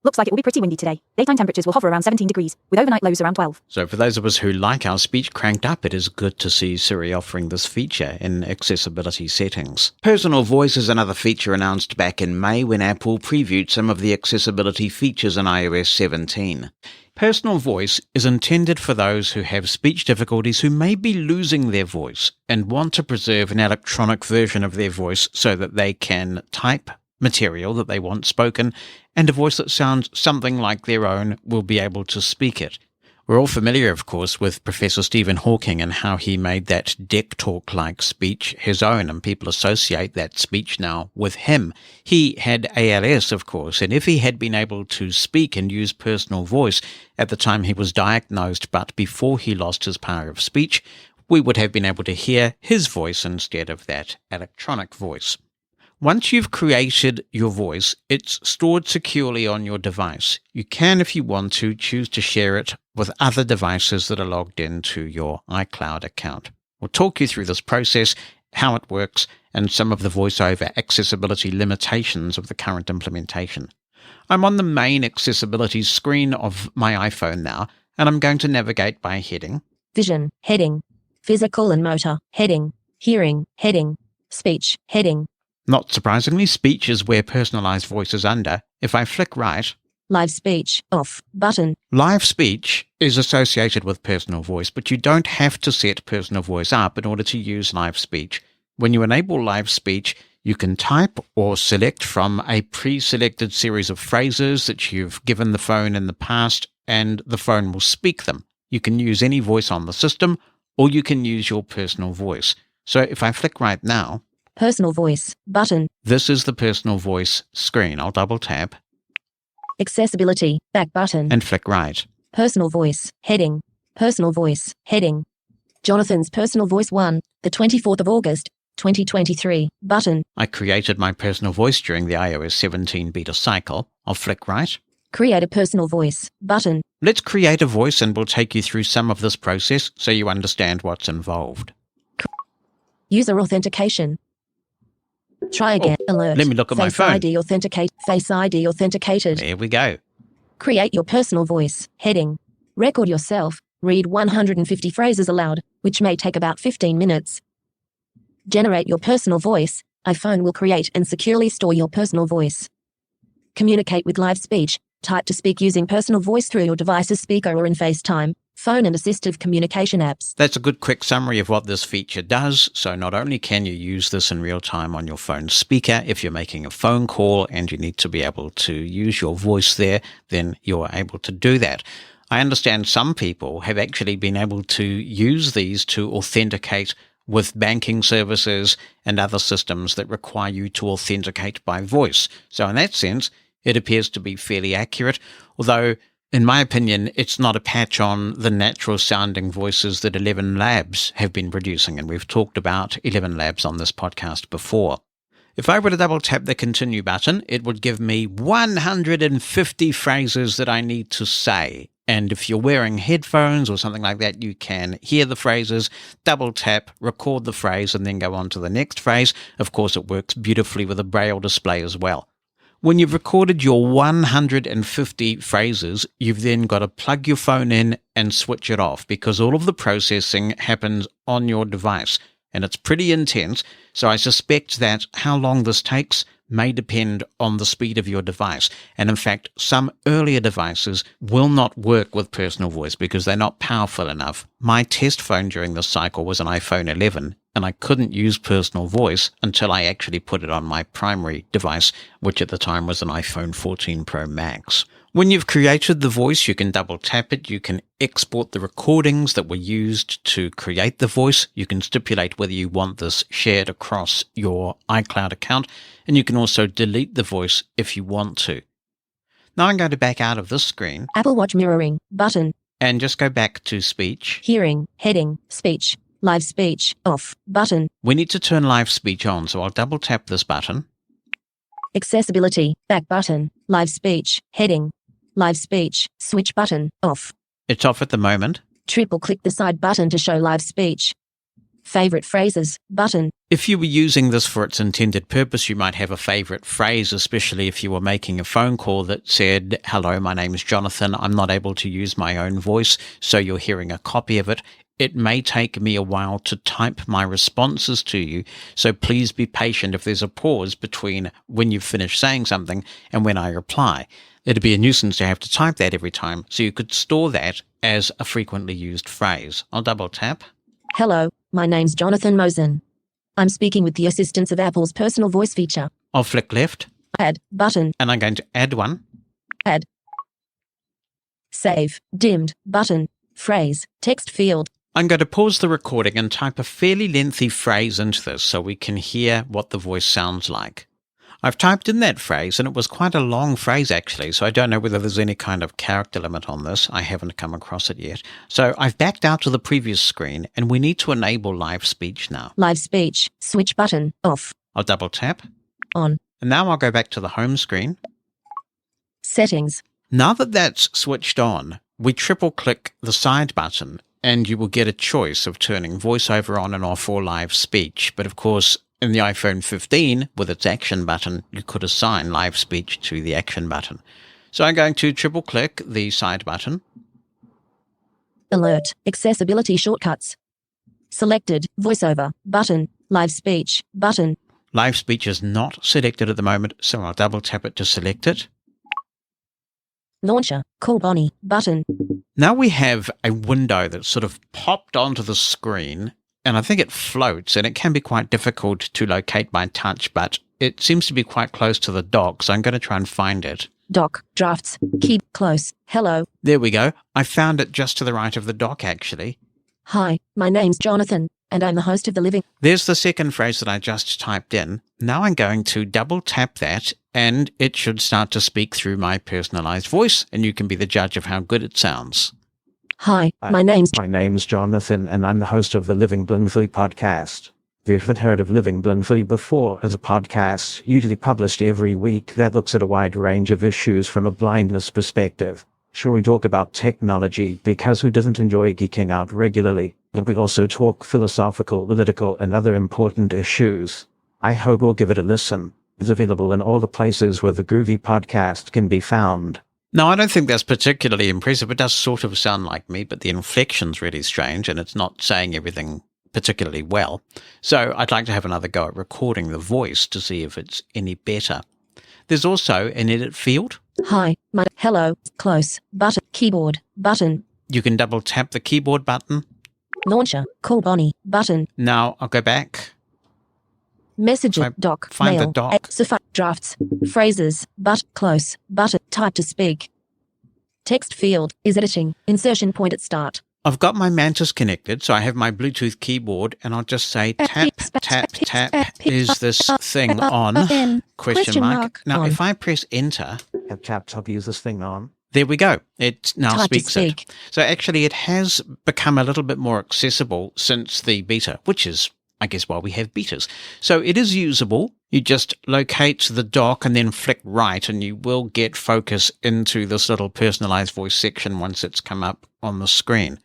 Looks like it will be pretty windy today. Daytime temperatures will hover around 17 degrees, with overnight lows around 12. So for those of us who like our speech cranked up, it is good to see Siri offering this feature in accessibility settings. Personal voice is another feature announced back in May when Apple previewed some of the accessibility features in iOS 17. Personal voice is intended for those who have speech difficulties who may be losing their voice and want to preserve an electronic version of their voice so that they can type material that they want spoken, and a voice that sounds something like their own will be able to speak it. We're all familiar, of course, with Professor Stephen Hawking and how he made that deck talk-like speech his own, and people associate that speech now with him. He had ALS, of course, and if he had been able to speak and use personal voice at the time he was diagnosed, but before he lost his power of speech, we would have been able to hear his voice instead of that electronic voice. Once you've created your voice, it's stored securely on your device. You can, if you want to, choose to share it with other devices that are logged into your iCloud account. We'll talk you through this process, how it works, and some of the VoiceOver accessibility limitations of the current implementation. I'm on the main accessibility screen of my iPhone now, and I'm going to navigate by heading. Vision, heading. Physical and motor, heading. Hearing, heading. Speech, heading. Not surprisingly, speech is where personalized voice is under. If I flick right, Live speech, off, button. Live speech is associated with personal voice, but you don't have to set personal voice up in order to use live speech. When you enable live speech, you can type or select from a pre-selected series of phrases that you've given the phone in the past, and the phone will speak them. You can use any voice on the system, or you can use your personal voice. So if I flick right now, Personal voice, button. This is the personal voice screen. I'll double tap. Accessibility, back button. And flick right. Personal voice, heading. Personal voice, heading. Jonathan's personal voice 1, the 24th of August, 2023, button. I created my personal voice during the iOS 17 beta cycle. I'll flick right. Create a personal voice, button. Let's create a voice and we'll take you through some of this process so you understand what's involved. User authentication. Try again. Alert. Let me look at my phone. Face ID authenticate. Face ID authenticated. There we go. Create your personal voice. Heading. Record yourself. Read 150 phrases aloud, which may take about 15 minutes. Generate your personal voice. iPhone will create and securely store your personal voice. Communicate with live speech. Type to speak using personal voice through your device's speaker or in FaceTime, phone and assistive communication apps. That's a good quick summary of what this feature does. So not only can you use this in real time on your phone speaker, if you're making a phone call and you need to be able to use your voice there, then you're able to do that. I understand some people have actually been able to use these to authenticate with banking services and other systems that require you to authenticate by voice. So in that sense, it appears to be fairly accurate, although in my opinion, it's not a patch on the natural sounding voices that 11 Labs have been producing, and we've talked about 11 Labs on this podcast before. If I were to double tap the continue button, it would give me 150 phrases that I need to say. And if you're wearing headphones or something like that, you can hear the phrases, double tap, record the phrase, and then go on to the next phrase. Of course, it works beautifully with a Braille display as well. When you've recorded your 150 phrases, you've then got to plug your phone in and switch it off because all of the processing happens on your device. And it's pretty intense, so I suspect that how long this takes may depend on the speed of your device. And in fact, some earlier devices will not work with personal voice because they're not powerful enough. My test phone during this cycle was an iPhone 11, and I couldn't use personal voice until I actually put it on my primary device, which at the time was an iPhone 14 Pro Max. When you've created the voice, you can double tap it. You can export the recordings that were used to create the voice. You can stipulate whether you want this shared across your iCloud account, and you can also delete the voice if you want to. Now I'm going to back out of this screen. Apple Watch mirroring button. And just go back to speech. Hearing, heading, speech, live speech, off, button. We need to turn live speech on, so I'll double tap this button. Accessibility, back button, live speech, heading, live speech, switch button, off. It's off at the moment. Triple click the side button to show live speech. Favorite phrases, button. If you were using this for its intended purpose, you might have a favorite phrase, especially if you were making a phone call that said, "Hello, my name is Jonathan. I'm not able to use my own voice," so you're hearing a copy of it. It may take me a while to type my responses to you, so please be patient if there's a pause between when you've finished saying something and when I reply. It'd be a nuisance to have to type that every time, so you could store that as a frequently used phrase. I'll double tap. Hello, my name's Jonathan Mosen. I'm speaking with the assistance of Apple's personal voice feature. I'll flick left. Add button. And I'm going to add one. Add. Save, dimmed, button, phrase, text field. I'm going to pause the recording and type a fairly lengthy phrase into this so we can hear what the voice sounds like. I've typed in that phrase, and it was quite a long phrase actually, so I don't know whether there's any kind of character limit on this. I haven't come across it yet. So I've backed out to the previous screen, and we need to enable live speech now. Live speech, switch button, off. I'll double tap. On. And now I'll go back to the home screen. Settings. Now that that's switched on, we triple click the side button, and you will get a choice of turning VoiceOver on and off or live speech. But of course, in the iPhone 15, with its action button, you could assign live speech to the action button. So I'm going to triple click the side button. Alert, accessibility shortcuts. Selected, VoiceOver, button, live speech, button. Live speech is not selected at the moment, so I'll double tap it to select it. Launcher, call Bonnie, button. Now we have a window that's sort of popped onto the screen, and I think it floats, and it can be quite difficult to locate by touch, but it seems to be quite close to the dock, so I'm going to try and find it. Dock, drafts, keep close, hello. There we go. I found it just to the right of the dock, actually. Hi, my name's Jonathan, and I'm the host of the Living. There's the second phrase that I just typed in. Now I'm going to double tap that, and it should start to speak through my personalized voice, and you can be the judge of how good it sounds. Hi, my name's Jonathan, and I'm the host of the Living Blindfully podcast. If you haven't heard of Living Blindfully before, as a podcast usually published every week that looks at a wide range of issues from a blindness perspective. Sure, we talk about technology because who doesn't enjoy geeking out regularly, but we also talk philosophical, political, and other important issues. I hope you'll give it a listen. It's available in all the places where the Groovy podcast can be found. No, I don't think that's particularly impressive. It does sort of sound like me, but the inflection's really strange, and it's not saying everything particularly well. So I'd like to have another go at recording the voice to see if it's any better. There's also an edit field. Hi, hello, close, button, keyboard, button. You can double tap the keyboard button. Launcher, call Bonnie, button. Now I'll go back. Messenger, doc, find mail, the doc. drafts, phrases, close, button, type to speak. Text field is editing, insertion point at start. I've got my Mantis connected, so I have my Bluetooth keyboard, and I'll just say tap, tap, tap. Is this thing on? Question mark. Now, if I press enter, tap, is this thing on? There we go. It now Type to speaks speak. it. So actually, it has become a little bit more accessible since the beta, which is, I guess, why we have betas. So it is usable. You just locate the dock and then flick right, and you will get focus into this little personalized voice section once it's come up on the screen.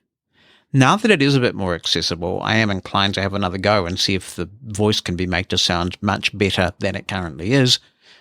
Now that it is a bit more accessible, I am inclined to have another go and see if the voice can be made to sound much better than it currently is.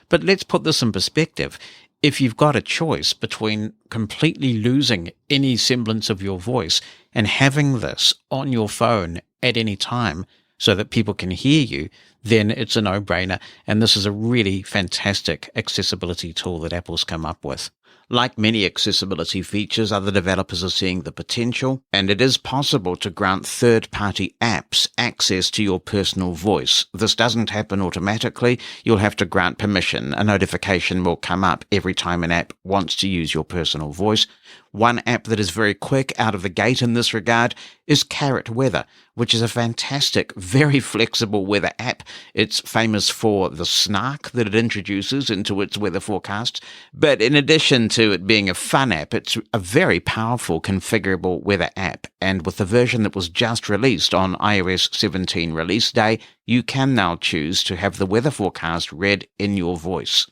But let's put this in perspective. If you've got a choice between completely losing any semblance of your voice and having this on your phone at any time so that people can hear you, then it's a no-brainer, and this is a really fantastic accessibility tool that Apple's come up with. Like many accessibility features, other developers are seeing the potential, and it is possible to grant third-party apps access to your personal voice. This doesn't happen automatically. You'll have to grant permission. A notification will come up every time an app wants to use your personal voice. One app that is very quick out of the gate in this regard is Carrot Weather, which is a fantastic, very flexible weather app. It's famous for the snark that it introduces into its weather forecasts, but in addition to it being a fun app, it's a very powerful configurable weather app, and with the version that was just released on iOS 17 release day, you can now choose to have the weather forecast read in your voice.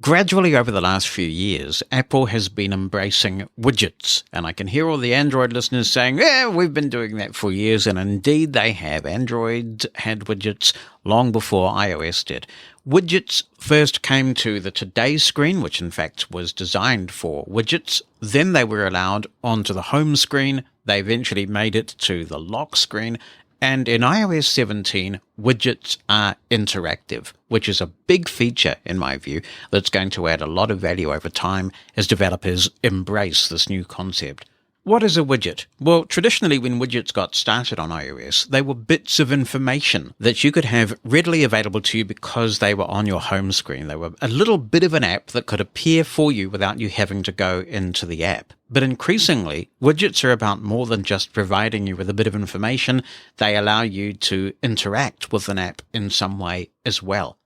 Gradually over the last few years, Apple has been embracing widgets, and I can hear all the Android listeners saying, yeah, we've been doing that for years, and indeed they have. Android had widgets long before iOS did. Widgets first came to the Today screen, which in fact was designed for widgets. Then they were allowed onto the home screen. They eventually made it to the lock screen. And in iOS 17, widgets are interactive, which is a big feature, in my view, that's going to add a lot of value over time as developers embrace this new concept. What is a widget? Well, traditionally when widgets got started on iOS, they were bits of information that you could have readily available to you because they were on your home screen. They were a little bit of an app that could appear for you without you having to go into the app. But increasingly, widgets are about more than just providing you with a bit of information. They allow you to interact with an app in some way as well.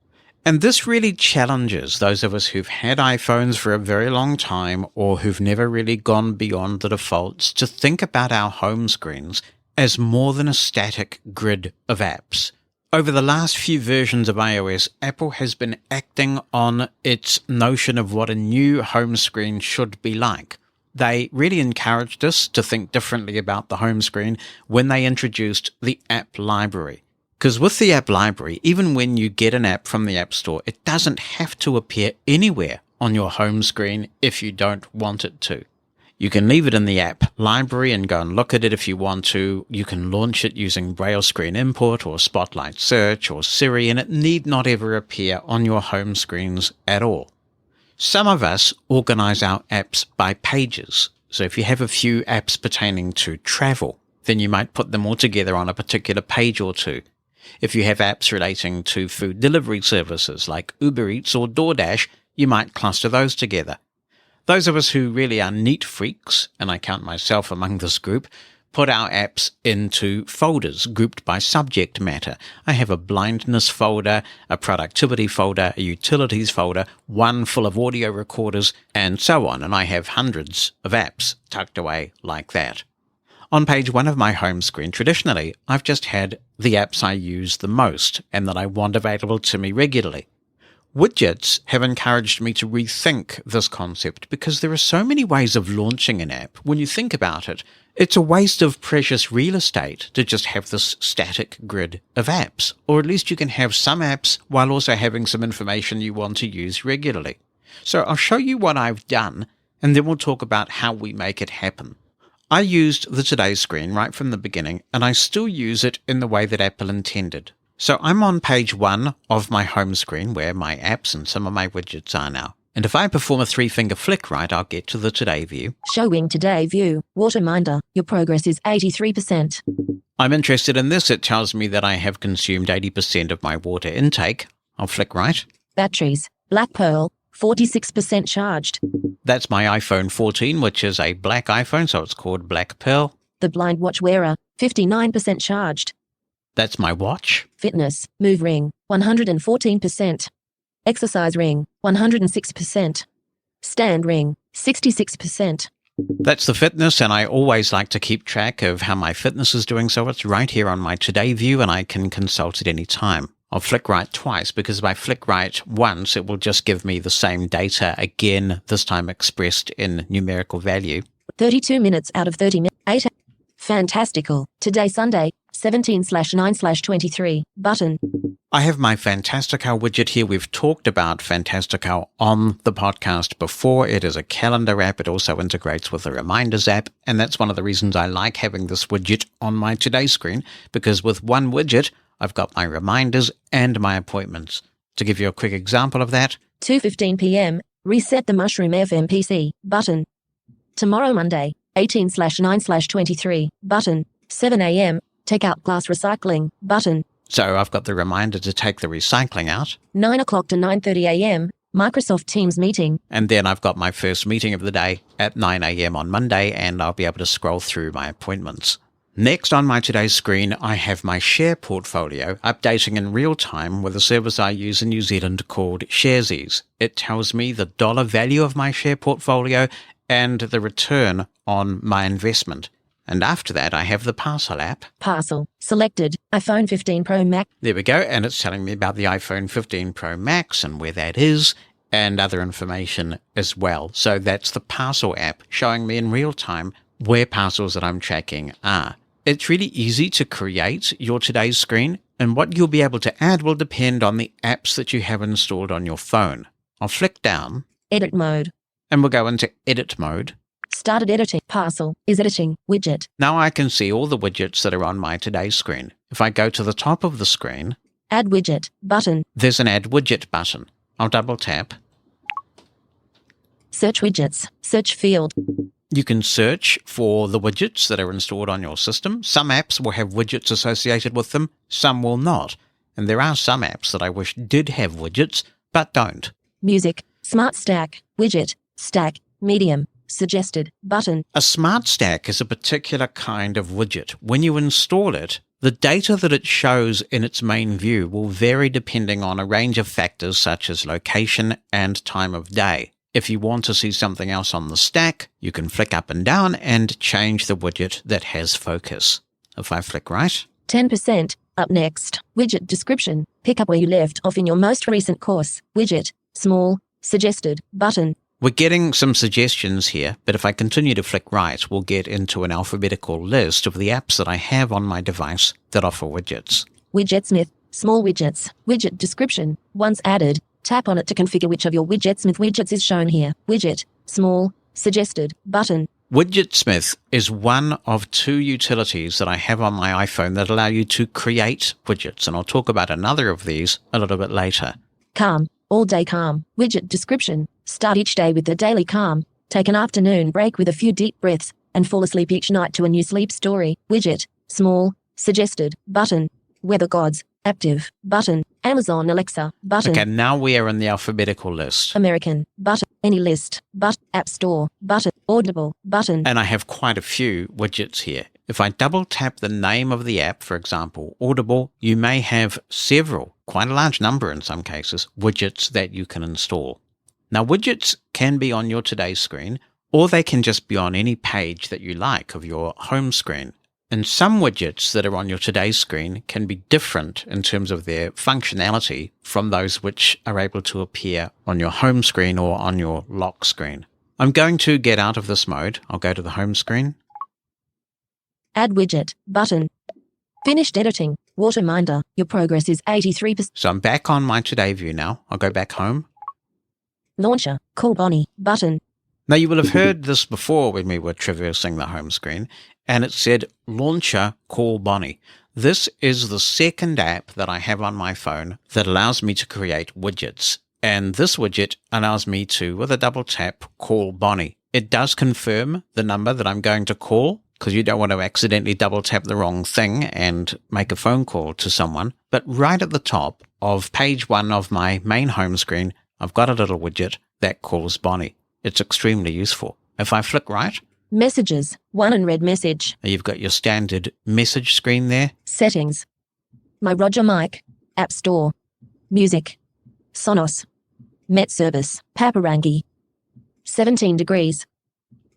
And this really challenges those of us who've had iPhones for a very long time or who've never really gone beyond the defaults to think about our home screens as more than a static grid of apps. Over the last few versions of iOS, Apple has been acting on its notion of what a new home screen should be like. They really encouraged us to think differently about the home screen when they introduced the app library. Because with the app library, even when you get an app from the App Store, it doesn't have to appear anywhere on your home screen if you don't want it to. You can leave it in the app library and go and look at it if you want to. You can launch it using Braille screen input or Spotlight Search or Siri, and it need not ever appear on your home screens at all. Some of us organize our apps by pages. So if you have a few apps pertaining to travel, then you might put them all together on a particular page or two. If you have apps relating to food delivery services like Uber Eats or DoorDash, you might cluster those together. Those of us who really are neat freaks, and I count myself among this group, put our apps into folders grouped by subject matter. I have a blindness folder, a productivity folder, a utilities folder, one full of audio recorders, and so on, and I have hundreds of apps tucked away like that. On page 1 of my home screen, traditionally, I've just had the apps I use the most and that I want available to me regularly. Widgets have encouraged me to rethink this concept because there are so many ways of launching an app. When you think about it, it's a waste of precious real estate to just have this static grid of apps, or at least you can have some apps while also having some information you want to use regularly. So I'll show you what I've done, and then we'll talk about how we make it happen. I used the Today screen right from the beginning, and I still use it in the way that Apple intended. So I'm on page 1 of my home screen where my apps and some of my widgets are now. And if I perform a 3-finger flick right, I'll get to the Today view. Showing Today view. Water minder. Your progress is 83%. I'm interested in this. It tells me that I have consumed 80% of my water intake. I'll flick right. Batteries. Black Pearl. 46% charged. That's my iPhone 14, which is a black iPhone, so it's called Black Pearl. The blind watch wearer. 59% charged. That's my watch. Fitness. Move ring. 114%. Exercise ring. 106%. Stand ring. 66%. That's the fitness, and I always like to keep track of how my fitness is doing, so it's right here on my Today view, and I can consult at any time. I'll flick right twice, because if I flick right once, it will just give me the same data again, this time expressed in numerical value. 32 minutes out of 30 minutes. 8. Fantastical. Today Sunday, 17/9/23. Button. I have my Fantastical widget here. We've talked about Fantastical on the podcast before. It is a calendar app. It also integrates with the Reminders app. And that's one of the reasons I like having this widget on my Today screen, because with one widget, I've got my reminders and my appointments. To give you a quick example of that, 2:15 p.m. Reset the Mushroom FM PC. Button. Tomorrow Monday, 18/9/23. Button. 7 a.m. Take out glass recycling. Button. so I've got the reminder to take the recycling out. 9 o'clock to 9:30 a.m. Microsoft Teams meeting. And then I've got my first meeting of the day at 9 a.m. on Monday, and I'll be able to scroll through my appointments. Next on my Today screen, I have my share portfolio updating in real time with a service I use in New Zealand called Sharesies. It tells me the dollar value of my share portfolio and the return on my investment. And after that, I have the Parcel app. Parcel. Selected. iPhone 15 Pro Max. There we go, and it's telling me about the iPhone 15 Pro Max and where that is, and other information as well. So that's the Parcel app showing me in real time where parcels that I'm tracking are. It's really easy to create your Today screen, and what you'll be able to add will depend on the apps that you have installed on your phone. I'll flick down. Edit mode. And we'll go into edit mode. Started editing. Parcel is editing. Widget. Now I can see all the widgets that are on my Today screen. If I go to the top of the screen, Add widget. Button. there's an Add Widget button. I'll double tap. Search widgets. Search field. You can search for the widgets that are installed on your system. Some apps will have widgets associated with them, some will not. And there are some apps that I wish did have widgets, but don't. Music. Smart stack. Widget. Stack. Medium. Suggested. Button. A smart stack is a particular kind of widget. When you install it, the data that it shows in its main view will vary depending on a range of factors such as location and time of day. If you want to see something else on the stack, you can flick up and down and change the widget that has focus. If I flick right, 10%. Up next. Widget description. Pick up where you left off in your most recent course. Widget. Small. Suggested. Button. we're getting some suggestions here, but if I continue to flick right, we'll get into an alphabetical list of the apps that I have on my device that offer widgets. Widgetsmith. Small widgets. Widget description. Once added, tap on it to configure which of your Widgetsmith widgets is shown here. Widget. Small. Suggested. Button. Widgetsmith is one of 2 utilities that I have on my iPhone that allow you to create widgets, and I'll talk about another of these a little bit later. Calm. All day calm. Widget description. Start each day with the daily calm. Take an afternoon break with a few deep breaths, and fall asleep each night to a new sleep story. Widget. Small. Suggested. Button. Weather gods. Active. Button. Amazon Alexa. Button. Okay, now we are in the alphabetical list. American. Button. Any list. Button. App Store. Button. Audible. Button. And I have quite a few widgets here. If I double tap the name of the app, for example, Audible, you may have several, quite a large number in some cases, widgets that you can install. Now, widgets can be on your Today screen, or they can just be on any page that you like of your home screen. And some widgets that are on your Today screen can be different in terms of their functionality from those which are able to appear on your home screen or on your lock screen. I'm going to get out of this mode. I'll go to the home screen. Add widget. Button. Finished editing. Water minder. Your progress is 83%. So I'm back on my Today view now. I'll go back home. Launcher. Call Bonnie. Button. Now, you will have heard this before when we were traversing the home screen, and it said Launcher Call Bonnie. This is the second app that I have on my phone that allows me to create widgets. And this widget allows me to, with a double tap, call Bonnie. It does confirm the number that I'm going to call, because you don't want to accidentally double tap the wrong thing and make a phone call to someone. But right at the top of page 1 of my main home screen, I've got a little widget that calls Bonnie. It's extremely useful. If I flick right, Messages, 1 unread message. you've got your standard message screen there. Settings. My Roger Mic. App Store. Music. Sonos. Met Service. Paparangi. 17 degrees.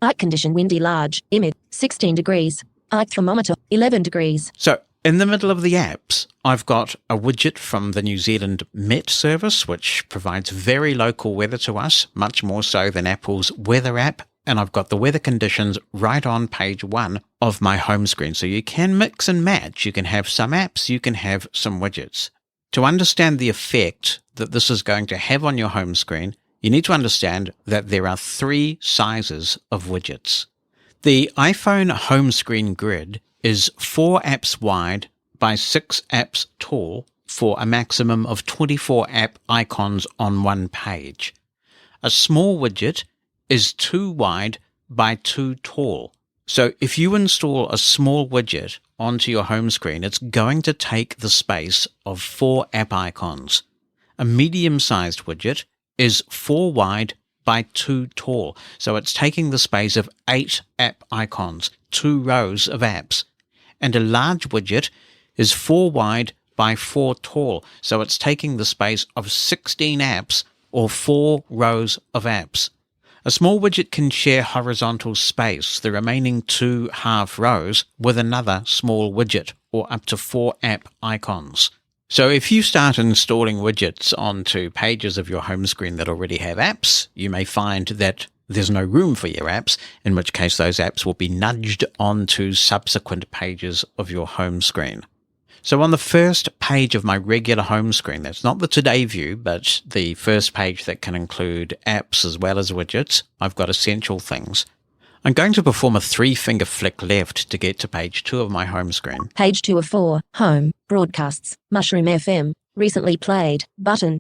Eye condition windy large. Image. 16 degrees. Eye thermometer. 11 degrees. So in the middle of the apps, I've got a widget from the New Zealand Met Service, which provides very local weather to us, much more so than Apple's weather app. And I've got the weather conditions right on page 1 of my home screen. So you can mix and match. You can have some apps, you can have some widgets. To understand the effect that this is going to have on your home screen, you need to understand that there are 3 sizes of widgets. The iPhone home screen grid is 4 apps wide by 6 apps tall for a maximum of 24 app icons on one page. A small widget is 2 wide by 2 tall. So if you install a small widget onto your home screen, it's going to take the space of 4 app icons. A medium-sized widget is 4 wide by 2 tall. So it's taking the space of 8 app icons, 2 rows of apps. And a large widget is 4 wide by 4 tall. So it's taking the space of 16 apps or 4 rows of apps. A small widget can share horizontal space, the remaining 2 half rows, with another small widget, or up to 4 app icons. So if you start installing widgets onto pages of your home screen that already have apps, you may find that there's no room for your apps, in which case those apps will be nudged onto subsequent pages of your home screen. So on the first page of my regular home screen, that's not the Today view, but the first page that can include apps as well as widgets, I've got Essential Things. I'm going to perform a 3-finger flick left to get to page 2 of my home screen. Page 2 of 4. Home. Broadcasts. Mushroom FM. Recently played. Button.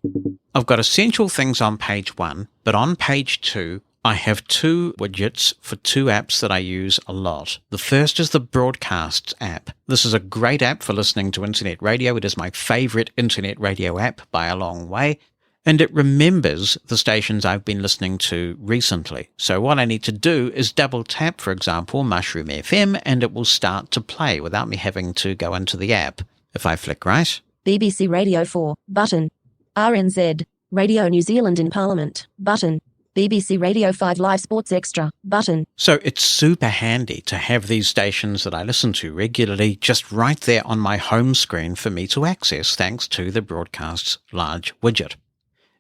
I've got Essential Things on page 1, but on page 2, I have 2 widgets for 2 apps that I use a lot. The first is the Broadcasts app. This is a great app for listening to internet radio. It is my favorite internet radio app by a long way, and it remembers the stations I've been listening to recently. So what I need to do is double tap, for example, Mushroom FM, and it will start to play without me having to go into the app. If I flick right, BBC Radio 4. Button. RNZ. Radio New Zealand in Parliament. Button. BBC Radio 5 Live Sports Extra. Button. So it's super handy to have these stations that I listen to regularly just right there on my home screen for me to access thanks to the Broadcasts large widget.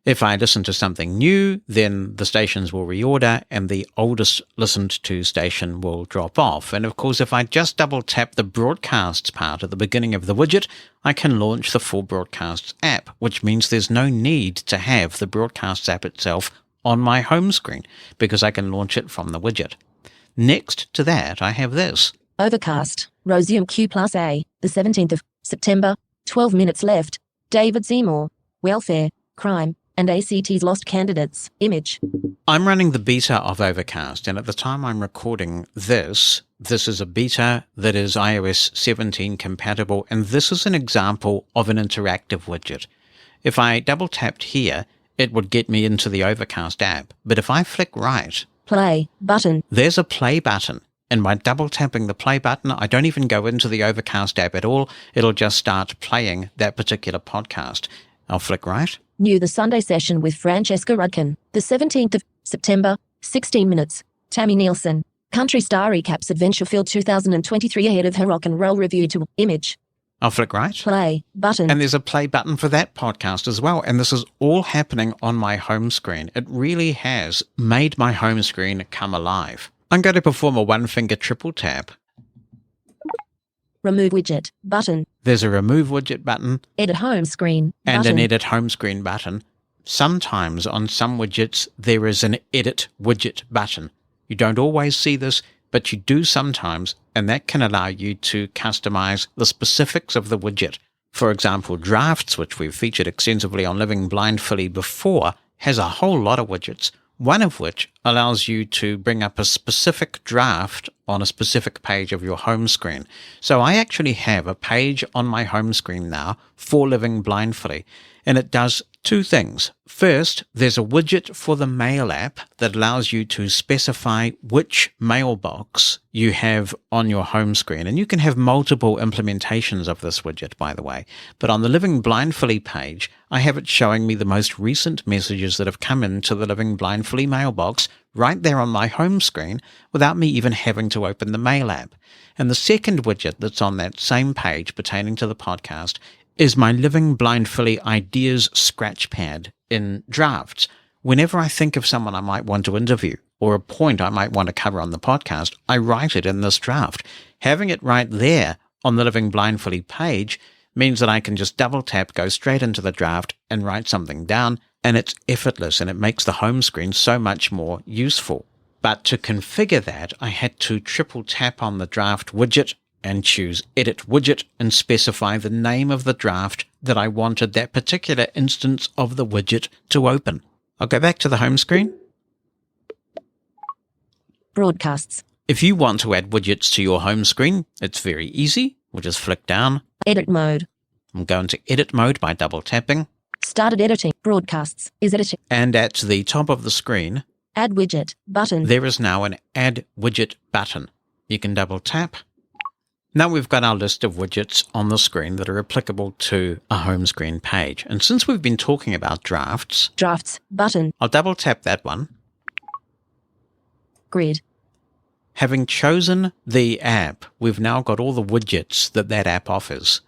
If I listen to something new, then the stations will reorder and the oldest listened to station will drop off. And of course, if I just double tap the Broadcasts part at the beginning of the widget, I can launch the full Broadcasts app, which means there's no need to have the Broadcasts app itself on my home screen because I can launch it from the widget. Next to that, I have this. Overcast. Rosium Q+A. The 17th of September. 12 minutes left. David Seymour. Welfare. Crime. And ACT's Lost Candidates. Image. I'm running the beta of Overcast, and at the time I'm recording this is a beta that is iOS 17 compatible, and this is an example of an interactive widget. If I double tapped here, it would get me into the Overcast app. But if I flick right, play button, there's a play button. And by double tapping the play button, I don't even go into the Overcast app at all. It'll just start playing that particular podcast. I'll flick right. New The Sunday Session with Francesca Rudkin. The 17th of September, 16 minutes. Tammy Nielsen. Country star recaps Adventurefield 2023 ahead of her rock and roll review to Image. I'll flick right. Play button. And there's a play button for that podcast as well. And this is all happening on my home screen. It really has made my home screen come alive. I'm going to perform a 1-finger triple tap. Remove widget button. There's a remove widget button. Edit home screen and button. an edit home screen button. Sometimes on some widgets there is an Edit Widget button. You don't always see this, but you do sometimes, and that can allow you to customize the specifics of the widget. For example, Drafts, which we've featured extensively on Living Blindfully before, has a whole lot of widgets, one of which allows you to bring up a specific draft on a specific page of your home screen. So I actually have a page on my home screen now for Living Blindfully, and it does two things. First, there's a widget for the Mail app that allows you to specify which mailbox you have on your home screen. And you can have multiple implementations of this widget, by the way. But on the Living Blindfully page, I have it showing me the most recent messages that have come into the Living Blindfully mailbox right there on my home screen without me even having to open the Mail app. And the second widget that's on that same page pertaining to the podcast is my Living Blindfully Ideas Scratchpad in Drafts. Whenever I think of someone I might want to interview or a point I might want to cover on the podcast, I write it in this draft. Having it right there on the Living Blindfully page means that I can just double tap, go straight into the draft and write something down, and it's effortless and it makes the home screen so much more useful. But to configure that, I had to triple tap on the draft widget and choose Edit Widget and specify the name of the draft that I wanted that particular instance of the widget to open. I'll go back to the home screen. Broadcasts. If you want to add widgets to your home screen, it's very easy. We'll just flick down. Edit mode. I'm going to Edit mode by double tapping. Started editing. Broadcasts is editing. And at the top of the screen, Add Widget button. There is now an Add Widget button. You can double tap. Now we've got our list of widgets on the screen that are applicable to a home screen page. And since we've been talking about drafts, Drafts button. I'll double tap that one. Grid. Having chosen the app, we've now got all the widgets that that app offers.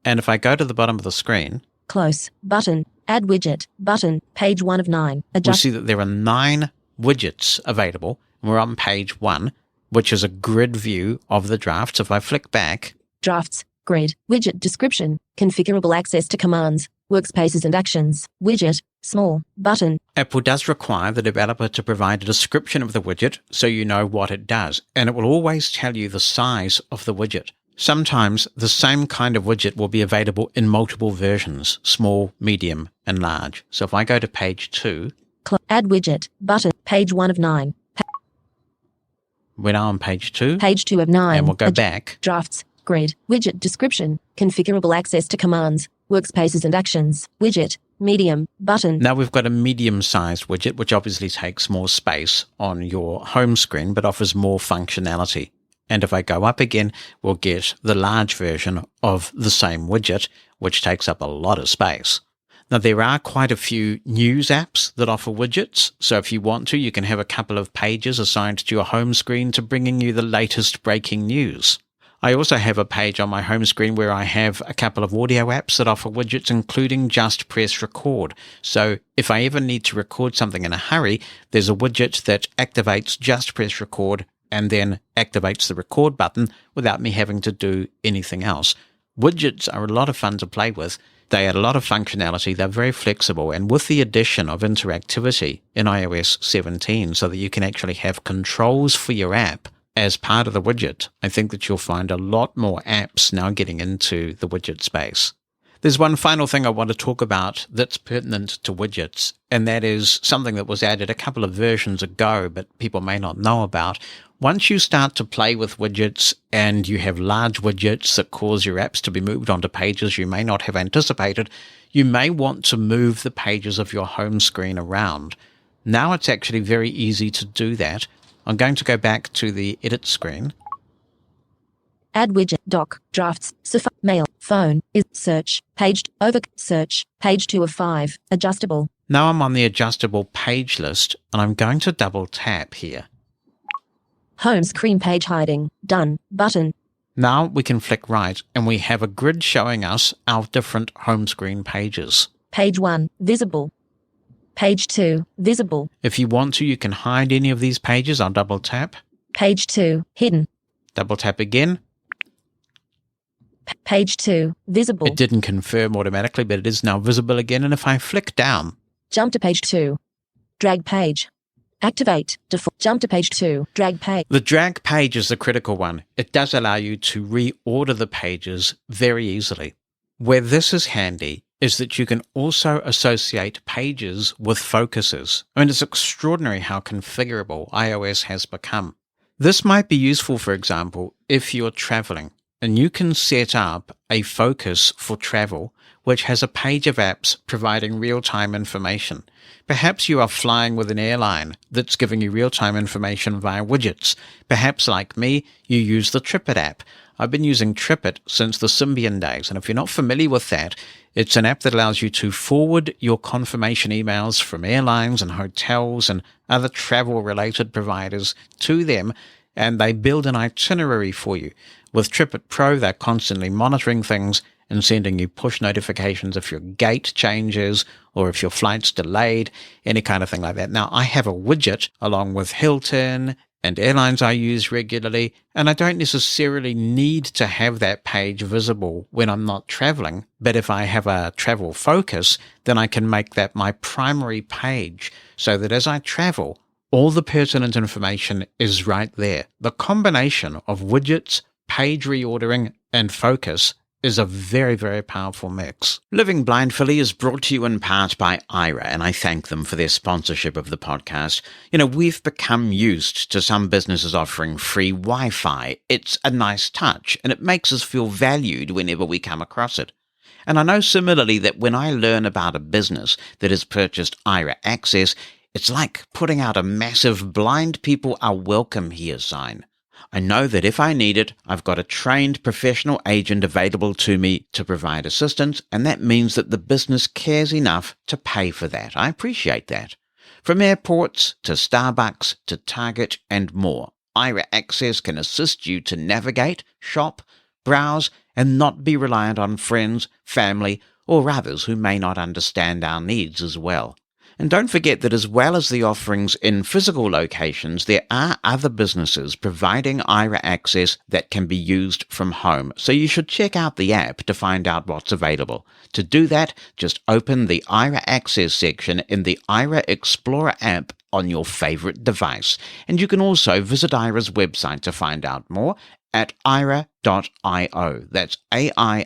And if I go to the bottom of the screen, Close button. Add Widget button. Page 1 of 9. We'll see that there are 9 widgets available. We're on page 1. Which is a grid view of the drafts. If I flick back, Drafts, Grid, Widget Description, Configurable Access to Commands, Workspaces and Actions, Widget, Small, Button. Apple does require the developer to provide a description of the widget so you know what it does, and it will always tell you the size of the widget. Sometimes the same kind of widget will be available in multiple versions, small, medium, and large. So if I go to page 2, Add Widget, Button, page 1 of 9. We're now on page 2. Page 2 of 9. And we'll go back. Drafts, Grid, Widget Description, Configurable Access to Commands, Workspaces and Actions, Widget, Medium, Button. Now we've got a medium-sized widget, which obviously takes more space on your home screen, but offers more functionality. And if I go up again, we'll get the large version of the same widget, which takes up a lot of space. Now, there are quite a few news apps that offer widgets, so if you want to, you can have a couple of pages assigned to your home screen to bringing you the latest breaking news. I also have a page on my home screen where I have a couple of audio apps that offer widgets, including Just Press Record. So if I ever need to record something in a hurry, there's a widget that activates Just Press Record and then activates the record button without me having to do anything else. Widgets are a lot of fun to play with. They add a lot of functionality, they're very flexible, and with the addition of interactivity in iOS 17 so that you can actually have controls for your app as part of the widget, I think that you'll find a lot more apps now getting into the widget space. There's one final thing I want to talk about that's pertinent to widgets, and that is something that was added a couple of versions ago, but people may not know about. Once you start to play with widgets and you have large widgets that cause your apps to be moved onto pages you may not have anticipated, you may want to move the pages of your home screen around. Now it's actually very easy to do that. I'm going to go back to the edit screen. Add widget, doc, drafts, mail, phone, is search, paged, over, search, page 2 of 5, adjustable. Now I'm on the adjustable page list and I'm going to double tap here. Home screen page hiding, done, button. Now we can flick right and we have a grid showing us our different home screen pages. Page 1, visible. Page 2, visible. If you want to, you can hide any of these pages. I'll double tap. Page 2, hidden. Double tap again. Page 2, visible. It didn't confirm automatically, but it is now visible again. And if I flick down, Jump to page 2. Drag page. Activate. Default. Jump to page 2. Drag page. The drag page is the critical one. It does allow you to reorder the pages very easily. Where this is handy is that you can also associate pages with focuses. I mean, it's extraordinary how configurable iOS has become. This might be useful, for example, if you're traveling and you can set up a focus for travel which has a page of apps providing real-time information. Perhaps you are flying with an airline that's giving you real-time information via widgets. Perhaps, like me, you use the TripIt app. I've been using TripIt since the Symbian days, and if you're not familiar with that, it's an app that allows you to forward your confirmation emails from airlines and hotels and other travel-related providers to them, and they build an itinerary for you. With TripIt Pro, they're constantly monitoring things and sending you push notifications if your gate changes or if your flight's delayed, any kind of thing like that. Now, I have a widget along with Hilton and airlines I use regularly, and I don't necessarily need to have that page visible when I'm not traveling. But if I have a travel focus, then I can make that my primary page so that as I travel, all the pertinent information is right there. The combination of widgets, page reordering, and focus is a very, very powerful mix. Living Blindfully is brought to you in part by Aira, and I thank them for their sponsorship of the podcast. You know, we've become used to some businesses offering free Wi-Fi. It's a nice touch, and it makes us feel valued whenever we come across it. And I know similarly that when I learn about a business that has purchased Aira Access, it's like putting out a massive blind people are welcome here sign. I know that if I need it, I've got a trained professional agent available to me to provide assistance, and that means that the business cares enough to pay for that. I appreciate that. From airports to Starbucks to Target and more, Aira Access can assist you to navigate, shop, browse, and not be reliant on friends, family, or others who may not understand our needs as well. And don't forget that as well as the offerings in physical locations, there are other businesses providing Aira Access that can be used from home. So you should check out the app to find out what's available. To do that, just open the Aira Access section in the Aira Explorer app on your favorite device. And you can also visit Aira's website to find out more at aira.io. That's AIRA.io.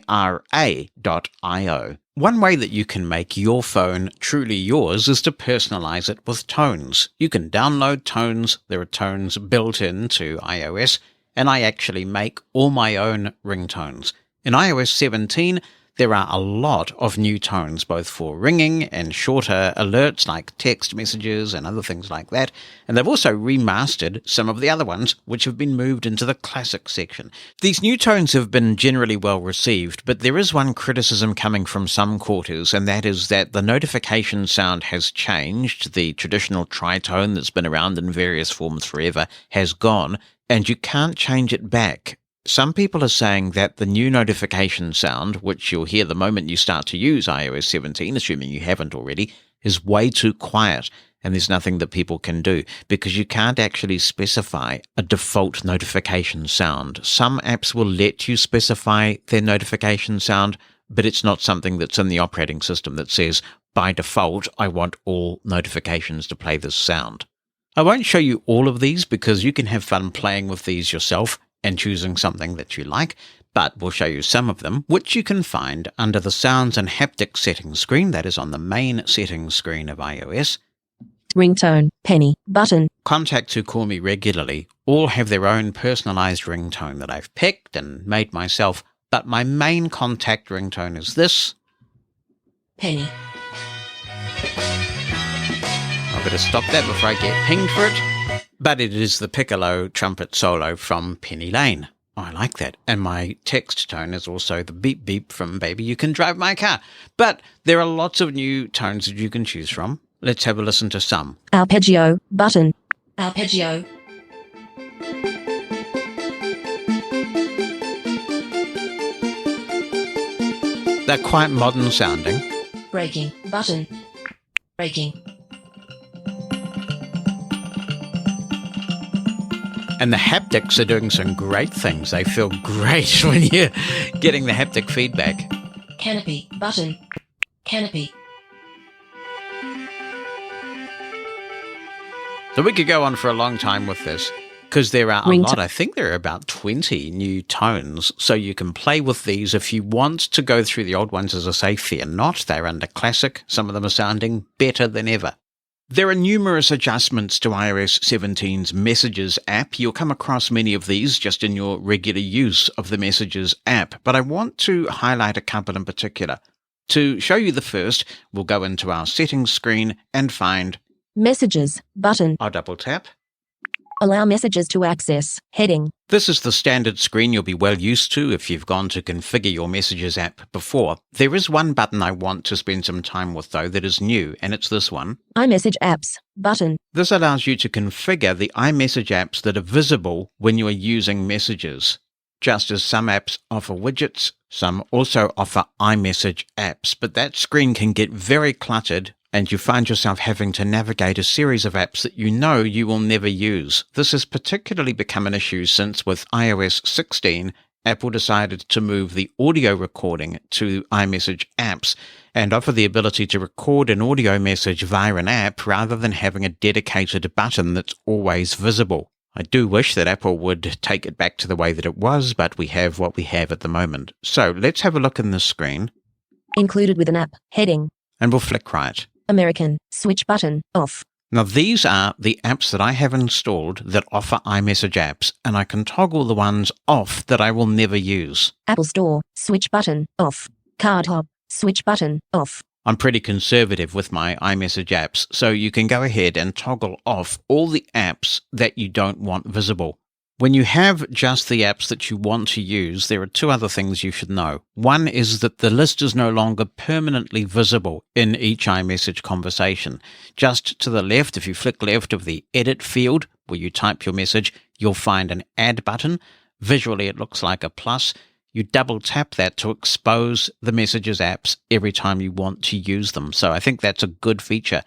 One way that you can make your phone truly yours is to personalize it with tones. You can download tones. There are tones built into iOS, and I actually make all my own ringtones. In iOS 17, there are a lot of new tones, both for ringing and shorter alerts like text messages and other things like that. And they've also remastered some of the other ones, which have been moved into the classic section. These new tones have been generally well received, but there is one criticism coming from some quarters, and that is that the notification sound has changed. The traditional tritone that's been around in various forms forever has gone, and you can't change it back. Some people are saying that the new notification sound, which you'll hear the moment you start to use iOS 17, assuming you haven't already, is way too quiet, and there's nothing that people can do because you can't actually specify a default notification sound. Some apps will let you specify their notification sound, but it's not something that's in the operating system that says, by default, I want all notifications to play this sound. I won't show you all of these because you can have fun playing with these yourself and choosing something that you like, but we'll show you some of them, which you can find under the Sounds and Haptics settings screen, that is on the main settings screen of iOS. Ringtone, penny, button. Contacts who call me regularly all have their own personalized ringtone that I've picked and made myself, but my main contact ringtone is this. Penny. I better stop that before I get pinged for it. But it is the piccolo trumpet solo from Penny Lane. Oh, I like that. And my text tone is also the beep beep from Baby You Can Drive My Car. But there are lots of new tones that you can choose from. Let's have a listen to some. Arpeggio, button. Arpeggio. They're quite modern sounding. Breaking, button. Breaking. And the haptics are doing some great things. They feel great when you're getting the haptic feedback. Canopy, button. Canopy. So we could go on for a long time with this, because there are a Ringtone. lot. I think there are about 20 new tones, so you can play with these. If you want to go through the old ones, as I say, fear not. They're under classic. Some of them are sounding better than ever. There are numerous adjustments to iOS 17's Messages app. You'll come across many of these just in your regular use of the Messages app, but I want to highlight a couple in particular. To show you the first, we'll go into our settings screen and find Messages button. I'll double tap. Allow messages to access. Heading. This is the standard screen you'll be well used to if you've gone to configure your Messages app before. There is one button I want to spend some time with, though, that is new, and it's this one. iMessage apps button. This allows you to configure the iMessage apps that are visible when you are using Messages. Just as some apps offer widgets, some also offer iMessage apps, but that screen can get very cluttered and you find yourself having to navigate a series of apps that you know you will never use. This has particularly become an issue since with iOS 16, Apple decided to move the audio recording to iMessage apps and offer the ability to record an audio message via an app rather than having a dedicated button that's always visible. I do wish that Apple would take it back to the way that it was, but we have what we have at the moment. So let's have a look in this screen. Included with an app. Heading. And we'll flick right. American. Switch button. Off. Now these are the apps that I have installed that offer iMessage apps, and I can toggle the ones off that I will never use. Apple Store. Switch button. Off. Card Hub. Switch button. Off. I'm pretty conservative with my iMessage apps, so you can go ahead and toggle off all the apps that you don't want visible. When you have just the apps that you want to use, there are two other things you should know. One is that the list is no longer permanently visible in each iMessage conversation. Just to the left, if you flick left of the edit field where you type your message, you'll find an add button. Visually, it looks like a plus. You double tap that to expose the Messages apps every time you want to use them. So I think that's a good feature.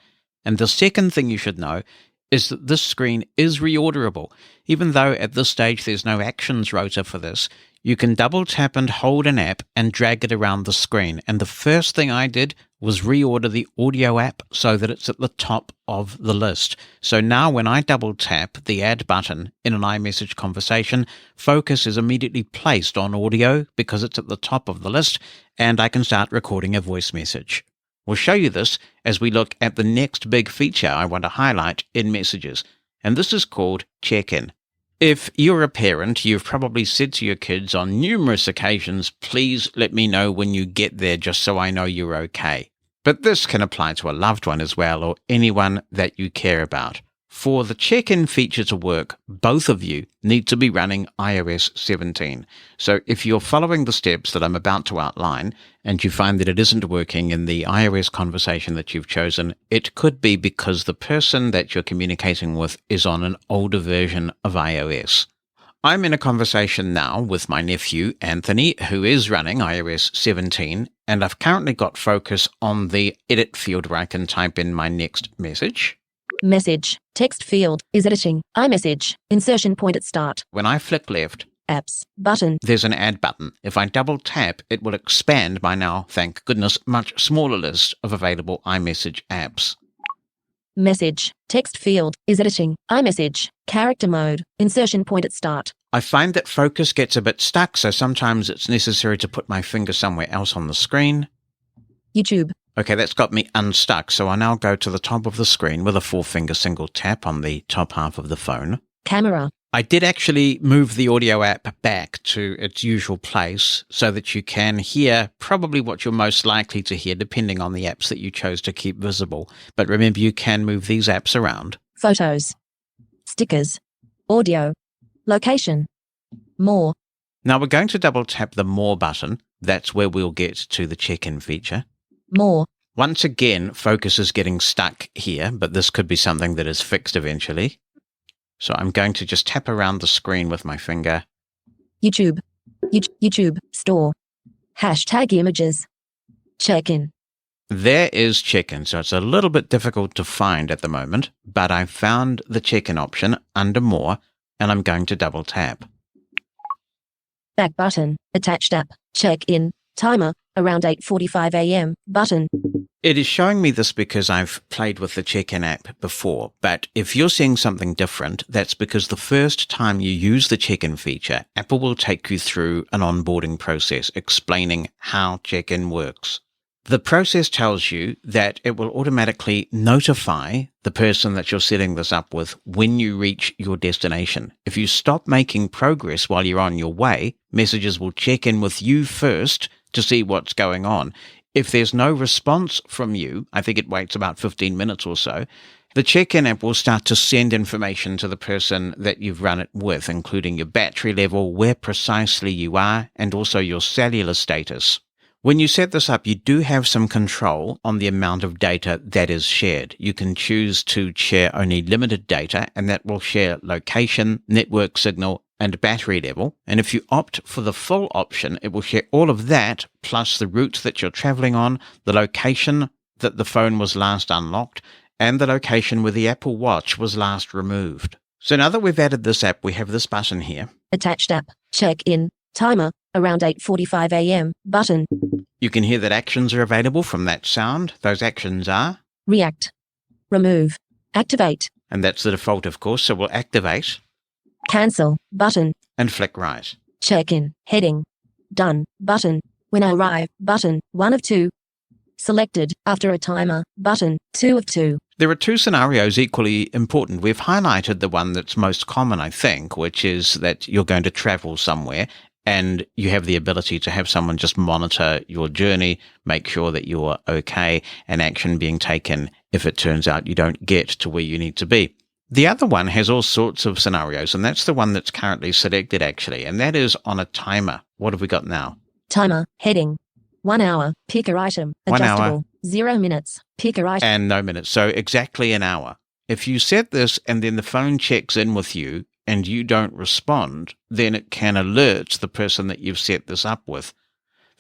And the second thing you should know is that this screen is reorderable. Even though at this stage there's no actions rotor for this, you can double tap and hold an app and drag it around the screen. And the first thing I did was reorder the audio app so that it's at the top of the list. So now when I double tap the add button in an iMessage conversation, focus is immediately placed on audio because it's at the top of the list, and I can start recording a voice message. We'll show you this as we look at the next big feature I want to highlight in Messages, and this is called check-in. If you're a parent, you've probably said to your kids on numerous occasions, please let me know when you get there just so I know you're okay. But this can apply to a loved one as well, or anyone that you care about. For the check-in feature to work, both of you need to be running iOS 17. So if you're following the steps that I'm about to outline, and you find that it isn't working in the iOS conversation that you've chosen, it could be because the person that you're communicating with is on an older version of iOS. I'm in a conversation now with my nephew, Anthony, who is running iOS 17, and I've currently got focus on the edit field where I can type in my next message. Message. Text field is editing. iMessage. Insertion point at start. When I flick left, Apps button. There's an add button. If I double tap, it will expand my now, thank goodness, much smaller list of available iMessage apps. Message. Text field is editing. iMessage. Character mode. Insertion point at start. I find that focus gets a bit stuck, so sometimes it's necessary to put my finger somewhere else on the screen. YouTube. Okay, that's got me unstuck, so I now go to the top of the screen with a 4-finger single tap on the top half of the phone. Camera. I did actually move the audio app back to its usual place so that you can hear probably what you're most likely to hear depending on the apps that you chose to keep visible. But remember, you can move these apps around. Photos. Stickers. Audio. Location. More. Now we're going to double tap the More button. That's where we'll get to the check-in feature. More. Once again, focus is getting stuck here, but this could be something that is fixed eventually. So I'm going to just tap around the screen with my finger. YouTube. YouTube. Store. Hashtag images. Check-in. There is check-in, so it's a little bit difficult to find at the moment, but I found the check-in option under More, and I'm going to double tap. Back button. Attached app. Check-in. Timer. Around 8:45 a.m. Button. It is showing me this because I've played with the check-in app before, but if you're seeing something different, that's because the first time you use the check-in feature, Apple will take you through an onboarding process explaining how check-in works. The process tells you that it will automatically notify the person that you're setting this up with when you reach your destination. If you stop making progress while you're on your way, messages will check in with you first to see what's going on. If there's no response from you, I think it waits about 15 minutes or so, the check-in app will start to send information to the person that you've run it with, including your battery level, where precisely you are, and also your cellular status. When you set this up, you do have some control on the amount of data that is shared. You can choose to share only limited data, and that will share location, network signal, and battery level. And if you opt for the full option, it will share all of that, plus the route that you're traveling on, the location that the phone was last unlocked, and the location where the Apple Watch was last removed. So now that we've added this app, we have this button here. Attached app, check-in, timer, around 8:45 a.m. button. You can hear that actions are available from that sound. Those actions are react, remove, activate. And that's the default, of course, so we'll activate. Cancel, button. And flick right. Check-in, heading. Done, button. When I arrive, button. 1 of 2. Selected, after a timer, button. 2 of 2. There are two scenarios equally important. We've highlighted the one that's most common, I think, which is that you're going to travel somewhere and you have the ability to have someone just monitor your journey, make sure that you're okay, and action being taken if it turns out you don't get to where you need to be. The other one has all sorts of scenarios, and that's the one that's currently selected, actually, and that is on a timer. What have we got now? Timer, heading. 1 hour, pick a item, 1 adjustable, hour. 0 minutes, pick a item. And no minutes, so exactly an hour. If you set this and then the phone checks in with you and you don't respond, then it can alert the person that you've set this up with.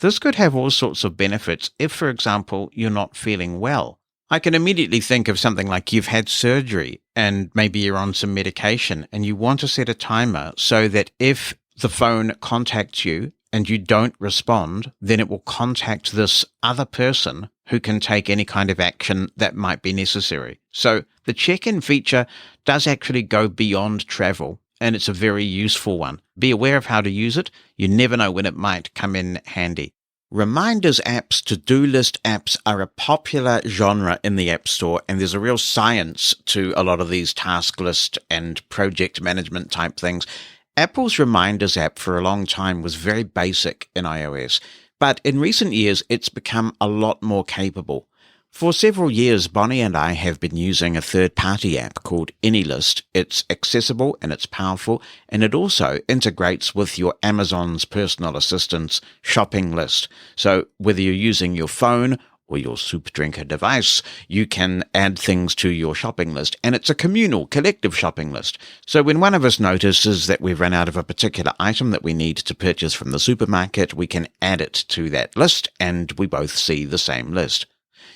This could have all sorts of benefits if, for example, you're not feeling well. I can immediately think of something like you've had surgery and maybe you're on some medication and you want to set a timer so that if the phone contacts you and you don't respond, then it will contact this other person who can take any kind of action that might be necessary. So the check-in feature does actually go beyond travel, and it's a very useful one. Be aware of how to use it. You never know when it might come in handy. Reminders apps, to-do list apps are a popular genre in the App Store, and there's a real science to a lot of these task list and project management type things. Apple's Reminders app for a long time was very basic in iOS, but in recent years it's become a lot more capable. For several years, Bonnie and I have been using a third-party app called AnyList. It's accessible and it's powerful, and it also integrates with your Amazon's personal assistant's shopping list. So whether you're using your phone or your soup drinker device, you can add things to your shopping list, and it's a communal, collective shopping list. So when one of us notices that we've run out of a particular item that we need to purchase from the supermarket, we can add it to that list, and we both see the same list.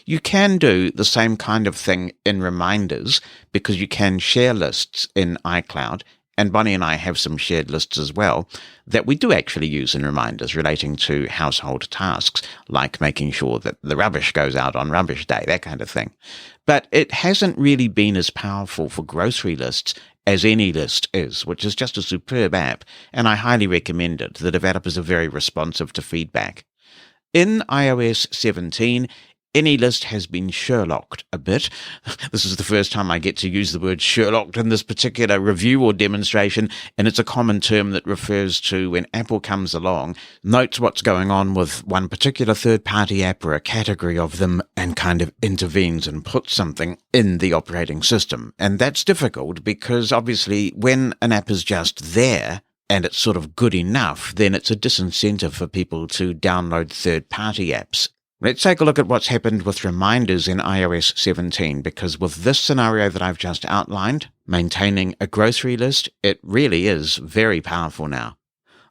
You can do the same kind of thing in Reminders because you can share lists in iCloud, and Bonnie and I have some shared lists as well that we do actually use in Reminders relating to household tasks, like making sure that the rubbish goes out on rubbish day, that kind of thing. But it hasn't really been as powerful for grocery lists as AnyList is, which is just a superb app, and I highly recommend it. The developers are very responsive to feedback. In iOS 17, AnyList has been Sherlocked a bit. This is the first time I get to use the word Sherlocked in this particular review or demonstration, and it's a common term that refers to when Apple comes along, notes what's going on with one particular third-party app or a category of them, and kind of intervenes and puts something in the operating system. And that's difficult because obviously when an app is just there, and it's sort of good enough, then it's a disincentive for people to download third-party apps. Let's take a look at what's happened with Reminders in iOS 17, because with this scenario that I've just outlined, maintaining a grocery list, it really is very powerful now.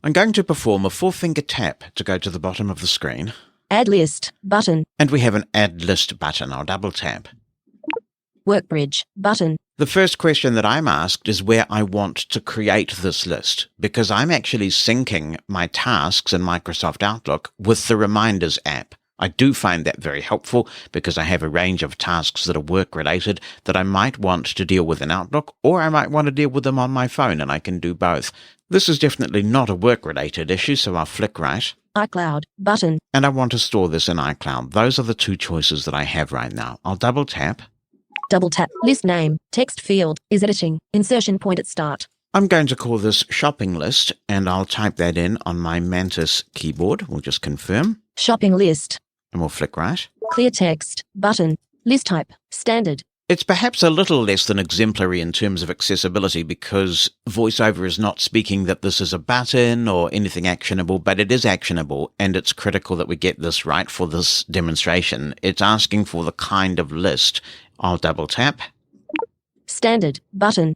I'm going to perform a 4-finger tap to go to the bottom of the screen. Add list, button. And we have an Add List button. I'll double tap. Workbridge, button. The first question that I'm asked is where I want to create this list, because I'm actually syncing my tasks in Microsoft Outlook with the Reminders app. I do find that very helpful because I have a range of tasks that are work-related that I might want to deal with in Outlook, or I might want to deal with them on my phone, and I can do both. This is definitely not a work-related issue, so I'll flick right. iCloud button. And I want to store this in iCloud. Those are the two choices that I have right now. I'll double tap. Double tap. List name. Text field. Is editing. Insertion point at start. I'm going to call this shopping list, and I'll type that in on my Mantis keyboard. We'll just confirm. Shopping list. And we'll flick right. Clear text. Button. List type. Standard. It's perhaps a little less than exemplary in terms of accessibility because VoiceOver is not speaking that this is a button or anything actionable, but it is actionable, and it's critical that we get this right for this demonstration. It's asking for the kind of list. I'll double tap. Standard. Button.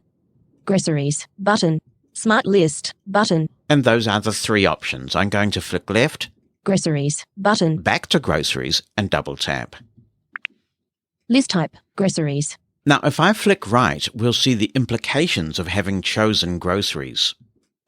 Groceries. Button. Smart list. Button. And those are the three options. I'm going to flick left. Groceries. Button. Back to groceries and double tap. List type. Groceries. Now, if I flick right, we'll see the implications of having chosen groceries.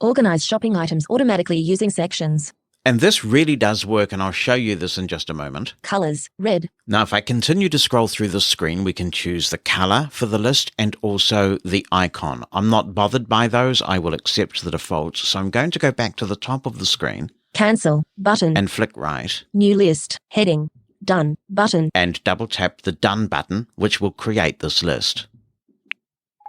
Organize shopping items automatically using sections. And this really does work, and I'll show you this in just a moment. Colors. Red. Now, if I continue to scroll through the screen, we can choose the color for the list and also the icon. I'm not bothered by those. I will accept the defaults. So I'm going to go back to the top of the screen. Cancel. Button. And flick right. New list. Heading. Done. Button. And double tap the Done button, which will create this list.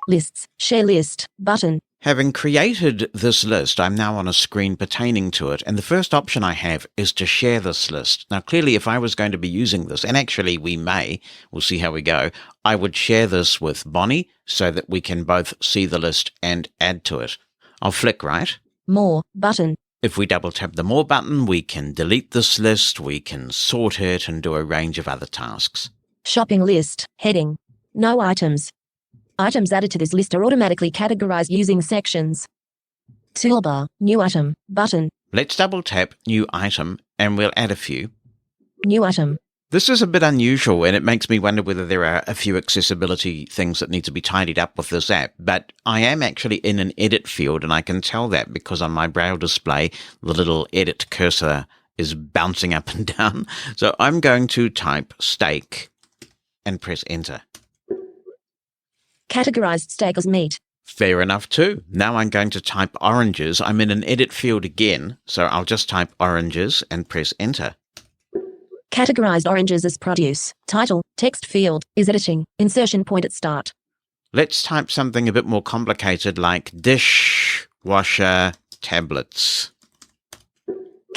Lists. Share list. Button. Having created this list, I'm now on a screen pertaining to it, and the first option I have is to share this list. Now, clearly, if I was going to be using this, and actually we'll see how we go, I would share this with Bonnie so that we can both see the list and add to it. I'll flick right. More. Button. If we double tap the More button, we can delete this list, we can sort it, and do a range of other tasks. Shopping list. Heading. No items. Items added to this list are automatically categorized using sections. Toolbar. New item. Button. Let's double tap New Item, and we'll add a few. New item. This is a bit unusual, and it makes me wonder whether there are a few accessibility things that need to be tidied up with this app. But I am actually in an edit field, and I can tell that because on my Braille display, the little edit cursor is bouncing up and down. So I'm going to type steak and press enter. Categorized steak as meat. Fair enough too. Now I'm going to type oranges. I'm in an edit field again, so I'll just type oranges and press enter. Categorized oranges as produce. Title. Text field. Is editing. Insertion point at start. Let's type something a bit more complicated like dishwasher tablets.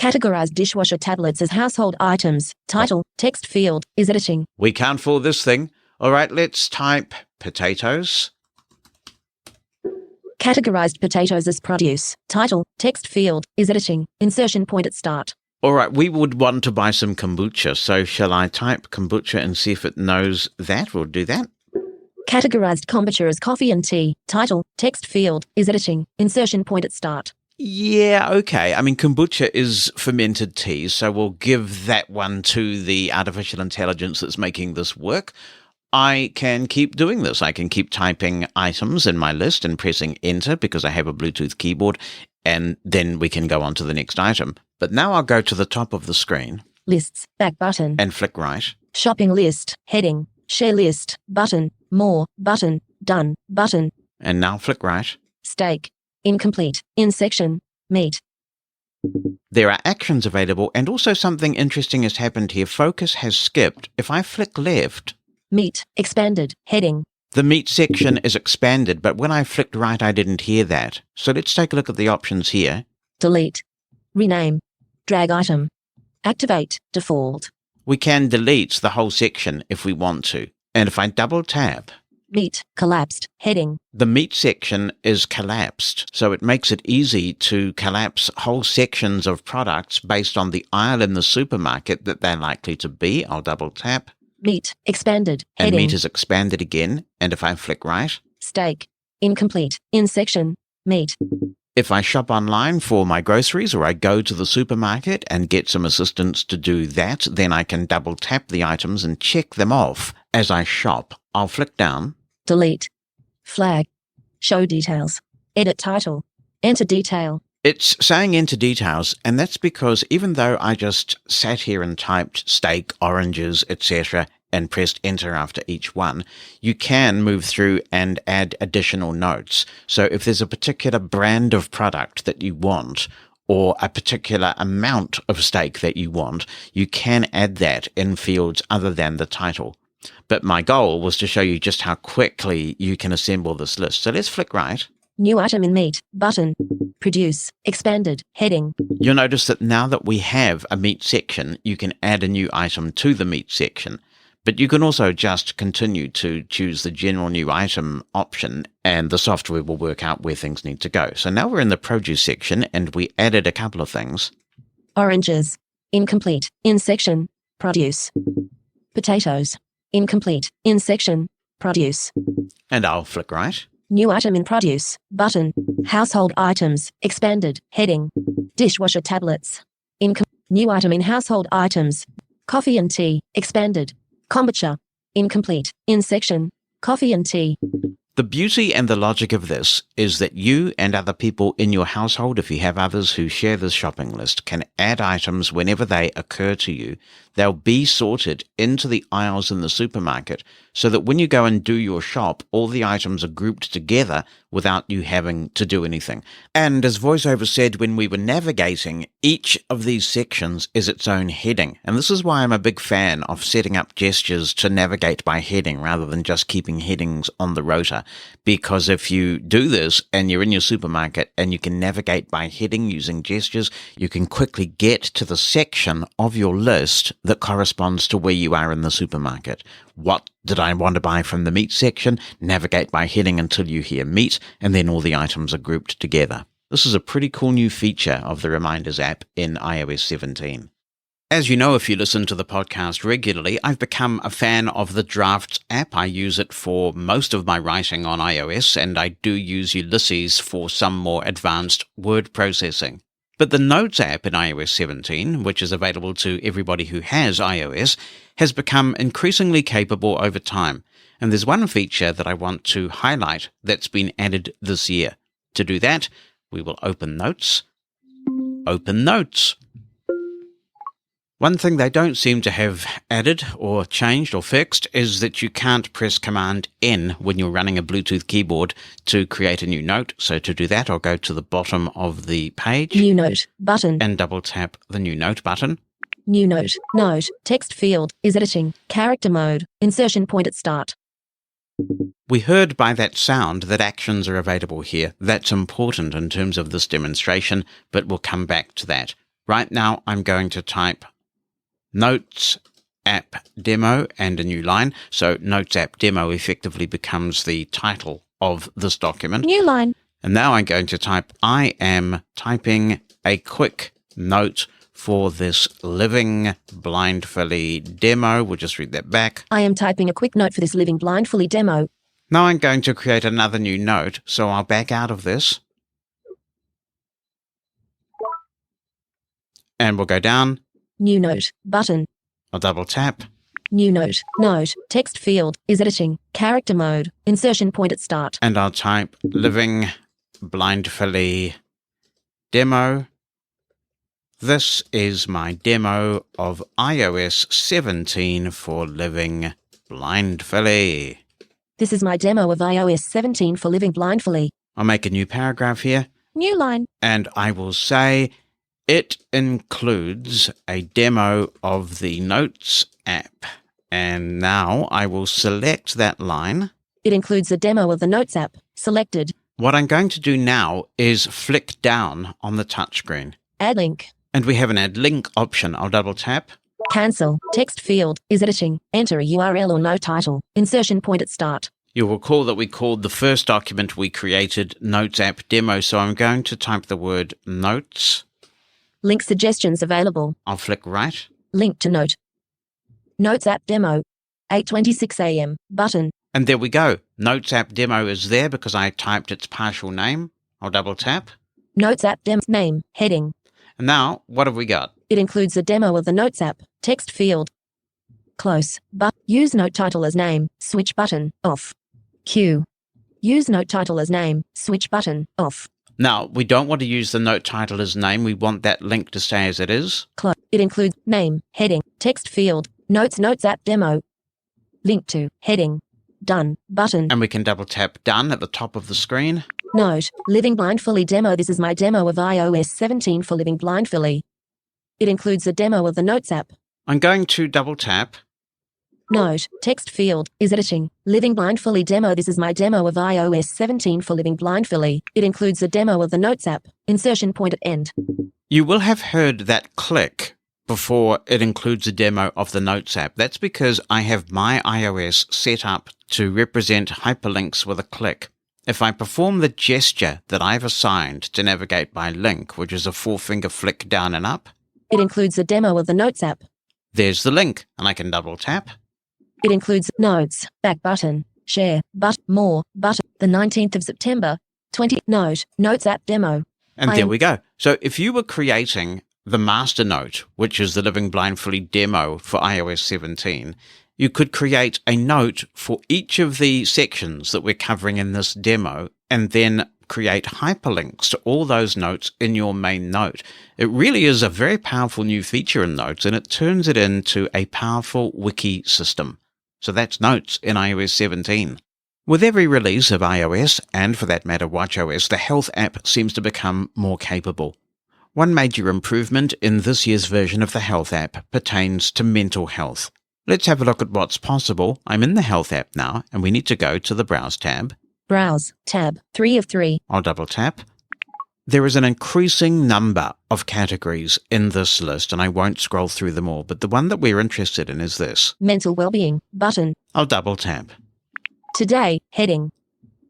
Categorized dishwasher tablets as household items. Title. Text field. Is editing. We can't fool this thing. All right, let's type potatoes. Categorized potatoes as produce. Title. Text field. Is editing. Insertion point at start. All right, we would want to buy some kombucha, so shall I type kombucha and see if it knows that? We'll do that. Categorized kombucha as coffee and tea. Title. Text field. Is editing. Insertion point at start. Yeah, okay. I mean, kombucha is fermented tea, so we'll give that one to the artificial intelligence that's making this work. I can keep doing this. I can keep typing items in my list and pressing enter because I have a Bluetooth keyboard, and then we can go on to the next item. But now I'll go to the top of the screen. Lists. Back button. And flick right. Shopping list. Heading. Share list. Button. More. Button. Done. Button. And now flick right. Steak. Incomplete. In section. Meat. There are actions available, and also something interesting has happened here. Focus has skipped. If I flick left... Meat. Expanded. Heading. The meat section is expanded, but when I flicked right, I didn't hear that. So let's take a look at the options here. Delete. Rename. Drag item. Activate. Default. We can delete the whole section if we want to. And if I double tap... Meat. Collapsed. Heading. The meat section is collapsed, so it makes it easy to collapse whole sections of products based on the aisle in the supermarket that they're likely to be. I'll double tap. Meat. Expanded. And Heading. meat is expanded again. And if I flick right... Steak. Incomplete. In section. Meat. If I shop online for my groceries or I go to the supermarket and get some assistance to do that, then I can double tap the items and check them off as I shop. I'll flick down. Delete. Flag. Show details. Edit title. Enter detail. It's saying enter details, and that's because even though I just sat here and typed steak, oranges, etc., and pressed enter after each one, you can move through and add additional notes. So if there's a particular brand of product that you want, or a particular amount of steak that you want, you can add that in fields other than the title. But my goal was to show you just how quickly you can assemble this list. So let's flick right. New item in meat, button. Produce, expanded, heading. You'll notice that now that we have a meat section, you can add a new item to the meat section. But you can also just continue to choose the general new item option, and the software will work out where things need to go. So now we're in the produce section, and we added a couple of things. Oranges, incomplete, in section, produce. Potatoes, incomplete, in section, produce. And I'll flick right. New item in produce, button. Household items, expanded, heading. Dishwasher tablets. New item in household items. Coffee and tea, expanded. Kombucha, incomplete, in section. Coffee and tea. The beauty and the logic of this is that you and other people in your household, if you have others who share this shopping list, can add items whenever they occur to you. They'll be sorted into the aisles in the supermarket so that when you go and do your shop, all the items are grouped together without you having to do anything. And as VoiceOver said when we were navigating, each of these sections is its own heading. And this is why I'm a big fan of setting up gestures to navigate by heading rather than just keeping headings on the rotor. Because if you do this and you're in your supermarket and you can navigate by heading using gestures, you can quickly get to the section of your list that corresponds to where you are in the supermarket. What did I want to buy from the meat section? Navigate by heading until you hear meat, and then all the items are grouped together. This is a pretty cool new feature of the Reminders app in iOS 17. As you know, if you listen to the podcast regularly, I've become a fan of the Drafts app. I use it for most of my writing on iOS, and I do use Ulysses for some more advanced word processing. But the Notes app in iOS 17, which is available to everybody who has iOS, has become increasingly capable over time. And there's one feature that I want to highlight that's been added this year. To do that, we will open Notes. Open Notes. One thing they don't seem to have added or changed or fixed is that you can't press Command N when you're running a Bluetooth keyboard to create a new note. So to do that, I'll go to the bottom of the page. New note, button. And double tap the New Note button. New note, note, text field, is editing, character mode, insertion point at start. We heard by that sound that actions are available here. That's important in terms of this demonstration, but we'll come back to that. Right now, I'm going to type Notes App Demo and a new line. So Notes App Demo effectively becomes the title of this document. New line. And now I'm going to type, I am typing a quick note for this Living Blindfully demo. We'll just read that back. I am typing a quick note for this Living Blindfully demo. Now I'm going to create another new note, so I'll back out of this. And we'll go down. New note, button. I'll double tap. New note, note, text field, is editing, character mode, insertion point at start. And I'll type Living Blindfully demo. This is my demo of iOS 17 for Living Blindfully. This is my demo of iOS 17 for Living Blindfully. I'll make a new paragraph here. New line. And I will say it includes a demo of the Notes app. And now I will select that line. It includes a demo of the Notes app. Selected. What I'm going to do now is flick down on the touchscreen. Add link. And we have an add link option. I'll double tap. Cancel. Text field is editing. Enter a URL or no title. Insertion point at start. You'll recall that we called the first document we created Notes App Demo. So I'm going to type the word Notes. Link suggestions available. I'll flick right. Link to note. Notes App Demo. 8:26 a.m. Button. And there we go. Notes App Demo is there because I typed its partial name. I'll double tap. Notes App Demo name. Heading. And now, what have we got? It includes a demo of the Notes app. Text field. Close. But use note title as name. Switch button. Off. Q. Use note title as name. Switch button. Off. Now, we don't want to use the note title as name. We want that link to stay as it is. It includes name, heading, text field, notes app demo, link to, heading, done, button. And we can double tap done at the top of the screen. Note, Living Blindfully demo. This is my demo of iOS 17 for Living Blindfully. It includes a demo of the Notes app. I'm going to double tap. Note, text field, is editing. Living Blindfully demo. This is my demo of iOS 17 for Living Blindfully. It includes a demo of the Notes app. Insertion point at end. You will have heard that click before it includes a demo of the Notes app. That's because I have my iOS set up to represent hyperlinks with a click. If I perform the gesture that I've assigned to navigate by link, which is a 4-finger flick down and up, it includes a demo of the Notes app. There's the link, and I can double tap. It includes Notes, back button, share, more, button, the 19th of September, 20, Notes app demo. And there we go. So if you were creating the master note, which is the Living Blindfully demo for iOS 17, you could create a note for each of the sections that we're covering in this demo, and then create hyperlinks to all those notes in your main note. It really is a very powerful new feature in Notes, and it turns it into a powerful wiki system. So that's Notes in iOS 17. With every release of iOS, and for that matter watchOS, the Health app seems to become more capable. One major improvement in this year's version of the Health app pertains to mental health. Let's have a look at what's possible. I'm in the Health app now, and we need to go to the Browse tab. Browse, tab, 3 of 3. I'll double tap. There is an increasing number of categories in this list, and I won't scroll through them all, but the one that we're interested in is this. Mental Wellbeing, button. I'll double tap. Today, heading.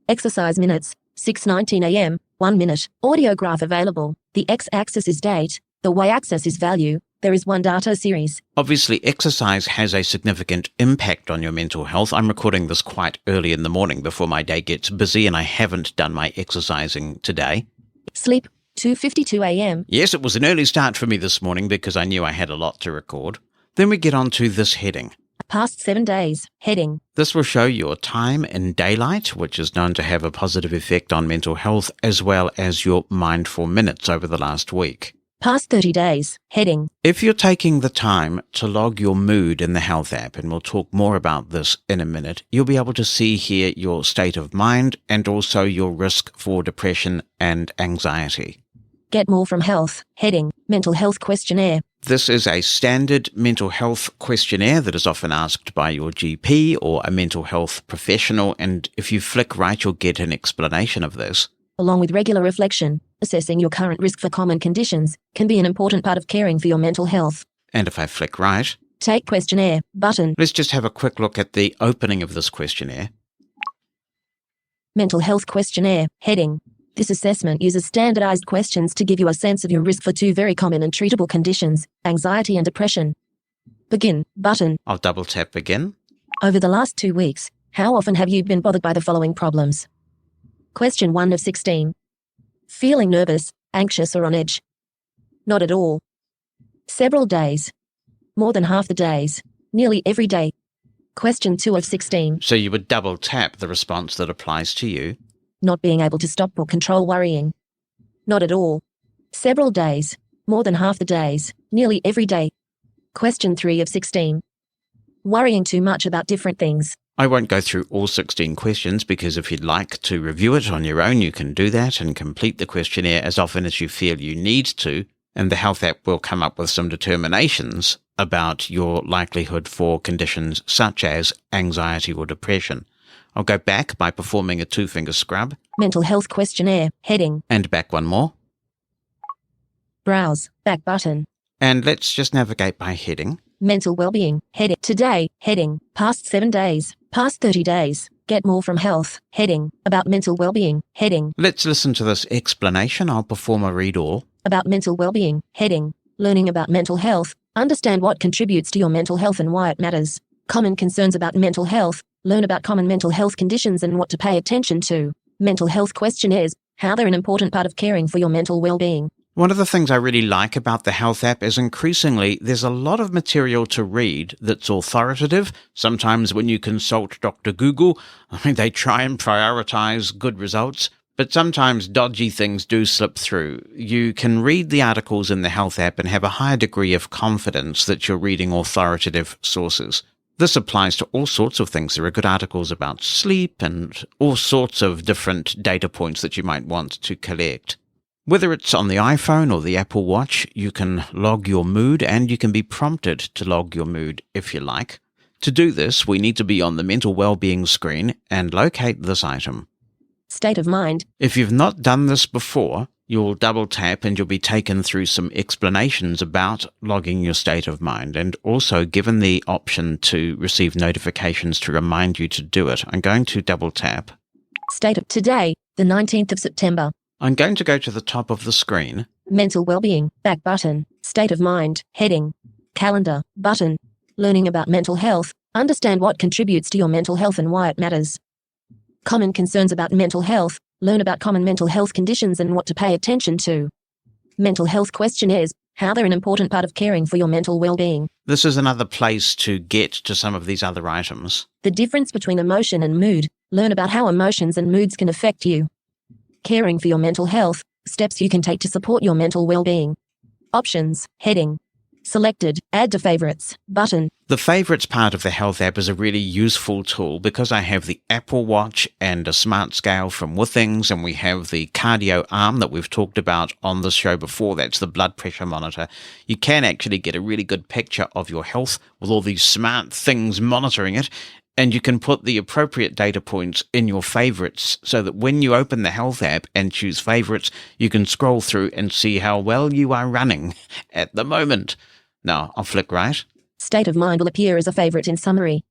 Exercise minutes, 6:19 a.m., 1 minute. Audio graph available. The x-axis is date. The y-axis is value. There is one data series. Obviously, exercise has a significant impact on your mental health. I'm recording this quite early in the morning before my day gets busy, and I haven't done my exercising today. Sleep, 2:52 a.m. Yes, it was an early start for me this morning because I knew I had a lot to record. Then we get on to this heading. Past 7 days, heading. This will show your time in daylight, which is known to have a positive effect on mental health, as well as your mindful minutes over the last week. Past 30 days, heading. If you're taking the time to log your mood in the Health app, and we'll talk more about this in a minute, you'll be able to see here your state of mind and also your risk for depression and anxiety. Get more from Health, heading. Mental health questionnaire. This is a standard mental health questionnaire that is often asked by your GP or a mental health professional, and if you flick right, you'll get an explanation of this. Along with regular reflection, assessing your current risk for common conditions can be an important part of caring for your mental health. And if I flick right, take questionnaire, button. Let's just have a quick look at the opening of this questionnaire. Mental health questionnaire, heading. This assessment uses standardized questions to give you a sense of your risk for 2 very common and treatable conditions, anxiety and depression. Begin, button. I'll double tap begin. Over the last 2 weeks, how often have you been bothered by the following problems? Question 1 of 16. Feeling nervous, anxious or on edge? Not at all. Several days. More than half the days. Nearly every day. Question 2 of 16. So you would double tap the response that applies to you. Not being able to stop or control worrying. Not at all. Several days. More than half the days. Nearly every day. Question 3 of 16. Worrying too much about different things. I won't go through all 16 questions because if you'd like to review it on your own, you can do that and complete the questionnaire as often as you feel you need to, and the Health app will come up with some determinations about your likelihood for conditions such as anxiety or depression. I'll go back by performing a 2-finger scrub. Mental health questionnaire, heading. And back one more. Browse, back button. And let's just navigate by heading. Mental well-being, heading. Today, heading. Past 7 days. Past 30 days. Get more from Health, heading. About mental well-being, heading. Let's listen to this explanation. I'll perform a read all. About mental well-being, heading. Learning about mental health. Understand what contributes to your mental health and why it matters. Common concerns about mental health. Learn about common mental health conditions and what to pay attention to. Mental health questionnaires. How they're an important part of caring for your mental well-being. One of the things I really like about the Health app is increasingly there's a lot of material to read that's authoritative. Sometimes when you consult Dr. Google, they try and prioritize good results. But sometimes dodgy things do slip through. You can read the articles in the Health app and have a higher degree of confidence that you're reading authoritative sources. This applies to all sorts of things. There are good articles about sleep and all sorts of different data points that you might want to collect. Whether it's on the iPhone or the Apple Watch, you can log your mood and you can be prompted to log your mood if you like. To do this, we need to be on the mental well-being screen and locate this item. State of mind. If you've not done this before, you'll double tap and you'll be taken through some explanations about logging your state of mind, and also given the option to receive notifications to remind you to do it. I'm going to double tap. State of today, the 19th of September. I'm going to go to the top of the screen. Mental well-being, back button. State of mind, heading. Calendar, button. Learning about mental health. Understand what contributes to your mental health and why it matters. Common concerns about mental health. Learn about common mental health conditions and what to pay attention to. Mental health questionnaires. How they're an important part of caring for your mental well-being. This is another place to get to some of these other items. The difference between emotion and mood. Learn about how emotions and moods can affect you. Caring for your mental health. Steps you can take to support your mental well-being. Options. Heading. Selected. Add to favorites. Button. The favorites part of the Health app is a really useful tool because I have the Apple Watch and a smart scale from Withings, and we have the cardio arm that we've talked about on the show before. That's the blood pressure monitor. You can actually get a really good picture of your health with all these smart things monitoring it, and you can put the appropriate data points in your favorites so that when you open the Health app and choose favorites, you can scroll through and see how well you are running at the moment. Now, I'll flick right. State of mind will appear as a favorite in summary.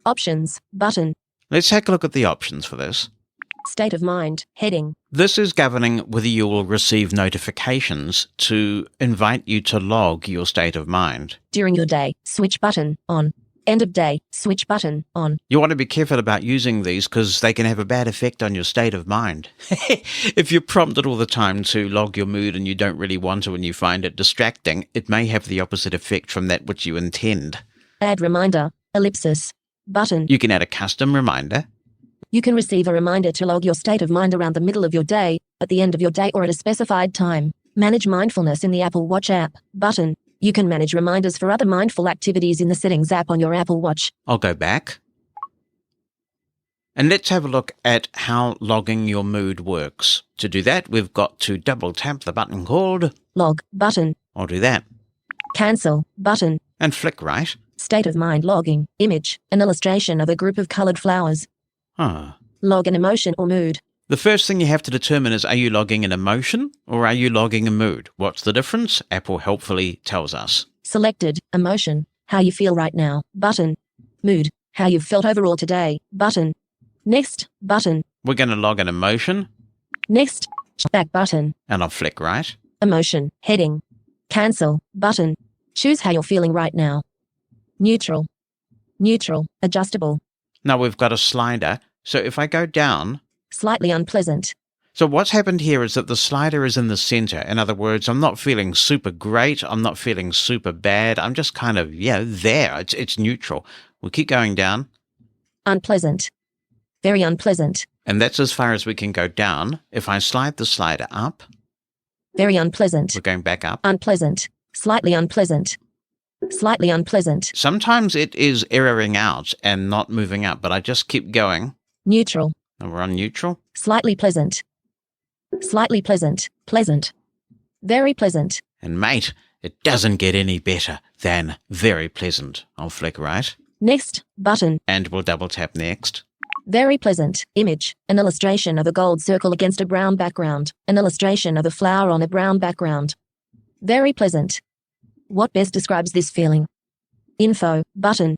Options, button. Let's take a look at the options for this. State of mind, heading. This is governing whether you will receive notifications to invite you to log your state of mind. During your day, switch button, on. End of day, switch button, on. You want to be careful about using these because they can have a bad effect on your state of mind. If you're prompted all the time to log your mood and you don't really want to and you find it distracting, it may have the opposite effect from that which you intend. Add reminder, ellipsis, button. You can add a custom reminder. You can receive a reminder to log your state of mind around the middle of your day, at the end of your day, or at a specified time. Manage mindfulness in the Apple Watch app, button. You can manage reminders for other mindful activities in the Settings app on your Apple Watch. I'll go back. And let's have a look at how logging your mood works. To do that, we've got to double tap the button called Log, button. I'll do that. Cancel, button. And flick right. State of mind logging, image, an illustration of a group of colored flowers. Log an emotion or mood. The first thing you have to determine is, are you logging an emotion or are you logging a mood? What's the difference? Apple helpfully tells us. Selected, emotion, how you feel right now, button. Mood, how you've felt overall today, button. Next, button. We're going to log an emotion. Next, back button. And I'll flick right. Emotion, heading. Cancel, button. Choose how you're feeling right now. Neutral. Neutral, adjustable. Now we've got a slider. So if I go down... Slightly unpleasant. So what's happened here is that the slider is in the center. In other words, I'm not feeling super great. I'm not feeling super bad. I'm just kind of, there. It's neutral. We'll keep going down. Unpleasant. Very unpleasant. And that's as far as we can go down. If I slide the slider up. Very unpleasant. We're going back up. Unpleasant. Slightly unpleasant. Slightly unpleasant. Sometimes it is erroring out and not moving up, but I just keep going. Neutral. And we're on neutral. Slightly pleasant. Slightly pleasant. Pleasant. Very pleasant. And mate, it doesn't get any better than very pleasant. I'll flick right. Next, button. And we'll double tap next. Very pleasant. Image, an illustration of a gold circle against a brown background. An illustration of a flower on a brown background. Very pleasant. What best describes this feeling? Info, button.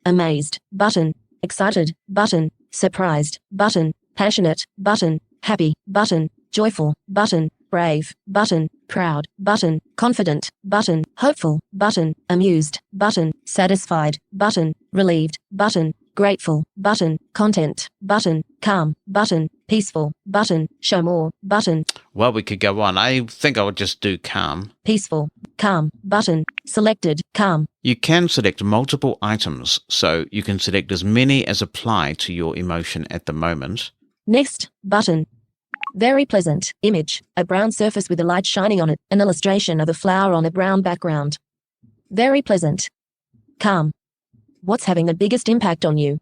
Amazed, button. Excited, button. Surprised, button. Passionate, button. Happy, button. Joyful, button. Brave, button. Proud, button. Confident, button. Hopeful, button. Amused, button. Satisfied, button. Relieved, button. Grateful, button. Content, button. Calm, button. Peaceful, button. Show more, button. Well, we could go on. I think I would just do calm. Peaceful, calm, button. Selected, calm. You can select multiple items, so you can select as many as apply to your emotion at the moment. Next, button. Very pleasant. Image, a brown surface with a light shining on it, an illustration of a flower on a brown background. Very pleasant. Calm. What's having the biggest impact on you?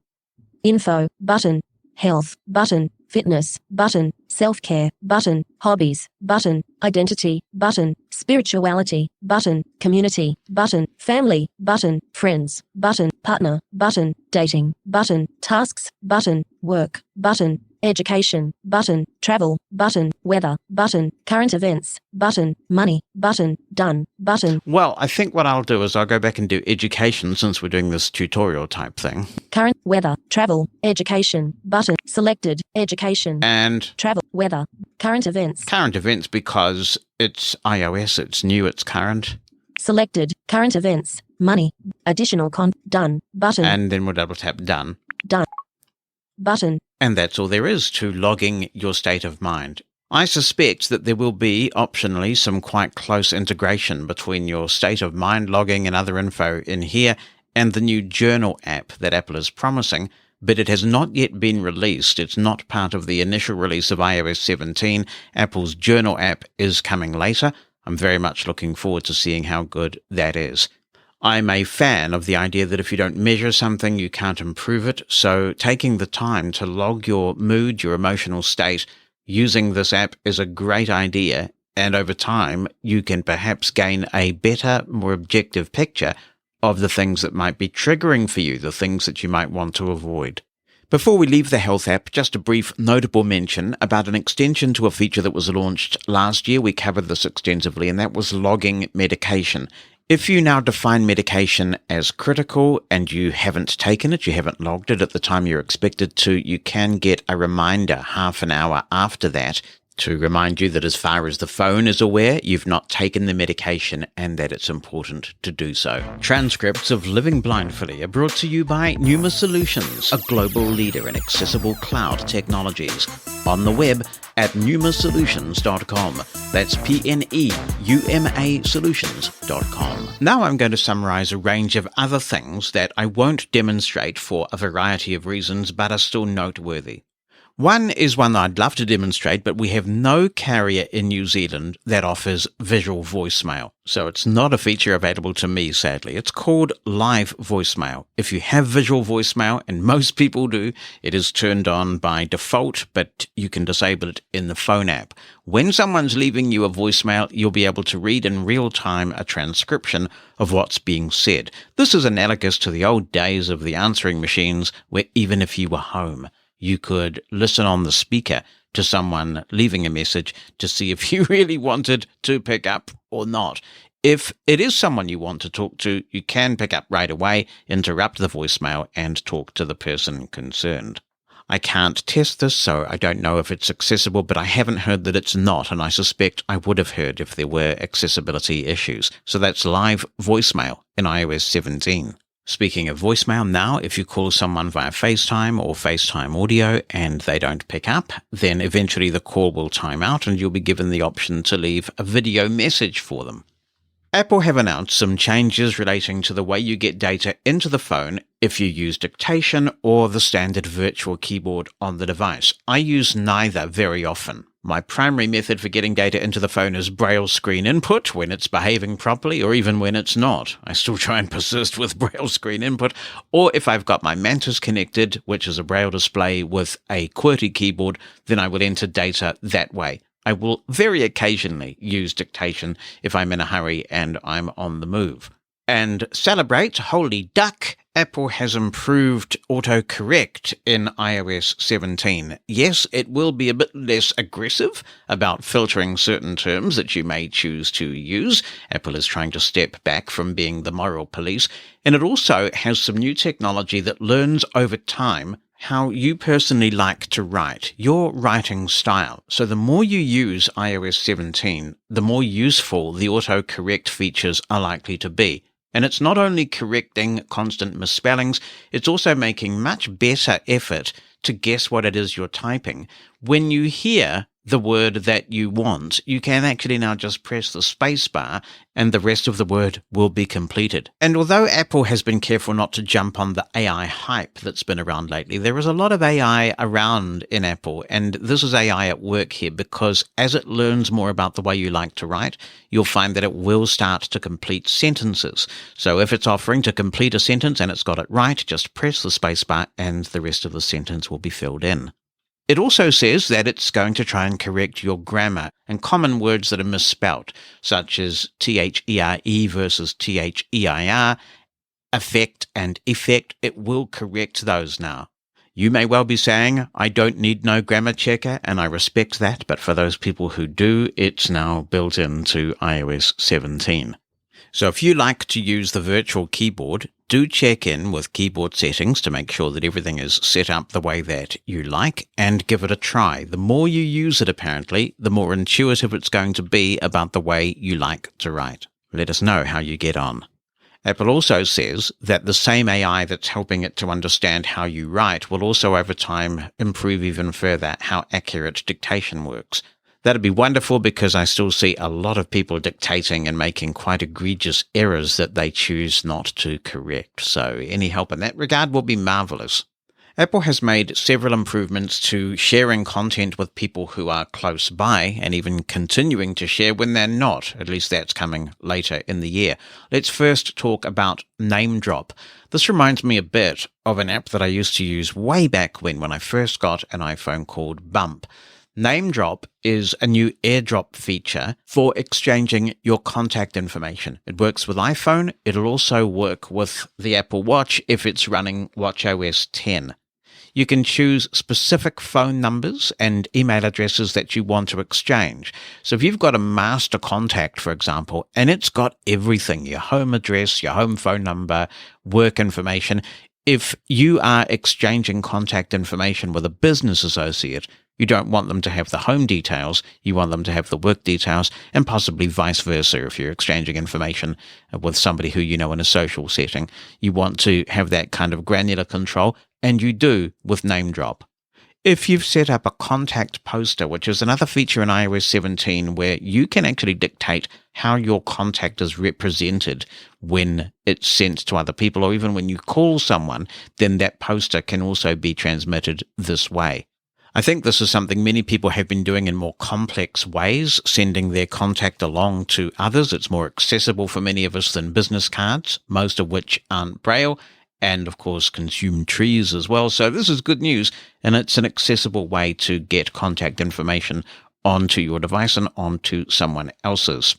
Info, button. Health, button. Fitness, button. Self-care, button. Hobbies, button. Identity, button. Spirituality, button. Community, button. Family, button. Friends, button. Partner, button. Dating, button. Tasks, button. Work, button. Education, button. Travel, button. Weather, button. Current events, button. Money, button. Done, button. Well, I think what I'll do is I'll go back and do education since we're doing this tutorial type thing. Current, weather, travel, education, button. Selected, education. And travel, weather, current events. Current events because it's iOS, it's new, it's current. Selected, current events, money, additional done, button. And then we'll double tap done. Done. Button. And that's all there is to logging your state of mind. I suspect that there will be, optionally, some quite close integration between your state of mind logging and other info in here and the new Journal app that Apple is promising, but it has not yet been released. It's not part of the initial release of iOS 17. Apple's Journal app is coming later. I'm very much looking forward to seeing how good that is. I'm a fan of the idea that if you don't measure something, you can't improve it. So taking the time to log your mood, your emotional state, using this app is a great idea. And over time, you can perhaps gain a better, more objective picture of the things that might be triggering for you, the things that you might want to avoid. Before we leave the Health app, just a brief notable mention about an extension to a feature that was launched last year. We covered this extensively, and that was logging medication. If you now define medication as critical and you haven't taken it, you haven't logged it at the time you're expected to, you can get a reminder half an hour after that to remind you that as far as the phone is aware, you've not taken the medication and that it's important to do so. Transcripts of Living Blindfully are brought to you by Pneuma Solutions, a global leader in accessible cloud technologies. On the web at pneumasolutions.com. That's PNEUMA solutions.com. Now I'm going to summarize a range of other things that I won't demonstrate for a variety of reasons, but are still noteworthy. One is one that I'd love to demonstrate, but we have no carrier in New Zealand that offers visual voicemail. So it's not a feature available to me, sadly. It's called Live Voicemail. If you have visual voicemail, and most people do, it is turned on by default, but you can disable it in the phone app. When someone's leaving you a voicemail, you'll be able to read in real time a transcription of what's being said. This is analogous to the old days of the answering machines, where even if you were home, you could listen on the speaker to someone leaving a message to see if you really wanted to pick up or not. If it is someone you want to talk to, you can pick up right away, interrupt the voicemail, and talk to the person concerned. I can't test this, so I don't know if it's accessible, but I haven't heard that it's not, and I suspect I would have heard if there were accessibility issues. So that's Live Voicemail in iOS 17. Speaking of voicemail now, if you call someone via FaceTime or FaceTime audio and they don't pick up, then eventually the call will time out and you'll be given the option to leave a video message for them. Apple have announced some changes relating to the way you get data into the phone if you use dictation or the standard virtual keyboard on the device. I use neither very often. My primary method for getting data into the phone is Braille screen input when it's behaving properly, or even when it's not. I still try and persist with Braille screen input, or if I've got my Mantis connected, which is a Braille display with a QWERTY keyboard, then I will enter data that way. I will very occasionally use dictation if I'm in a hurry and I'm on the move. And celebrate, holy duck, Apple has improved autocorrect in iOS 17. Yes, it will be a bit less aggressive about filtering certain terms that you may choose to use. Apple is trying to step back from being the moral police. And it also has some new technology that learns over time how you personally like to write, your writing style. So the more you use iOS 17, the more useful the autocorrect features are likely to be. And it's not only correcting constant misspellings, it's also making much better effort to guess what it is you're typing. When you hear the word that you want, you can actually now just press the space bar and the rest of the word will be completed. And although Apple has been careful not to jump on the AI hype that's been around lately, there is a lot of AI around in Apple, and this is AI at work here because as it learns more about the way you like to write, you'll find that it will start to complete sentences. So if it's offering to complete a sentence and it's got it right, just press the space bar and the rest of the sentence will be filled in. It also says that it's going to try and correct your grammar and common words that are misspelt, such as THERE versus THEIR, affect and effect. It will correct those now. You may well be saying, I don't need no grammar checker, and I respect that, but for those people who do, it's now built into iOS 17. So if you like to use the virtual keyboard, do check in with keyboard settings to make sure that everything is set up the way that you like and give it a try. The more you use it, apparently, the more intuitive it's going to be about the way you like to write. Let us know how you get on. Apple also says that the same AI that's helping it to understand how you write will also over time improve even further how accurate dictation works. That'd be wonderful because I still see a lot of people dictating and making quite egregious errors that they choose not to correct. So any help in that regard will be marvelous. Apple has made several improvements to sharing content with people who are close by and even continuing to share when they're not. At least that's coming later in the year. Let's first talk about Name Drop. This reminds me a bit of an app that I used to use way back when I first got an iPhone called Bump. Name Drop is a new AirDrop feature for exchanging your contact information. It works with iPhone. It'll also work with the Apple Watch if it's running watchOS 10. You can choose specific phone numbers and email addresses that you want to exchange. So if you've got a master contact, for example, and it's got everything, your home address, your home phone number, work information, if you are exchanging contact information with a business associate, you don't want them to have the home details, you want them to have the work details, and possibly vice versa if you're exchanging information with somebody who you know in a social setting. You want to have that kind of granular control, and you do with Name Drop. If you've set up a contact poster, which is another feature in iOS 17 where you can actually dictate how your contact is represented when it's sent to other people, or even when you call someone, then that poster can also be transmitted this way. I think this is something many people have been doing in more complex ways, sending their contact along to others. It's more accessible for many of us than business cards, most of which aren't Braille, and of course consume trees as well. So this is good news, and it's an accessible way to get contact information onto your device and onto someone else's.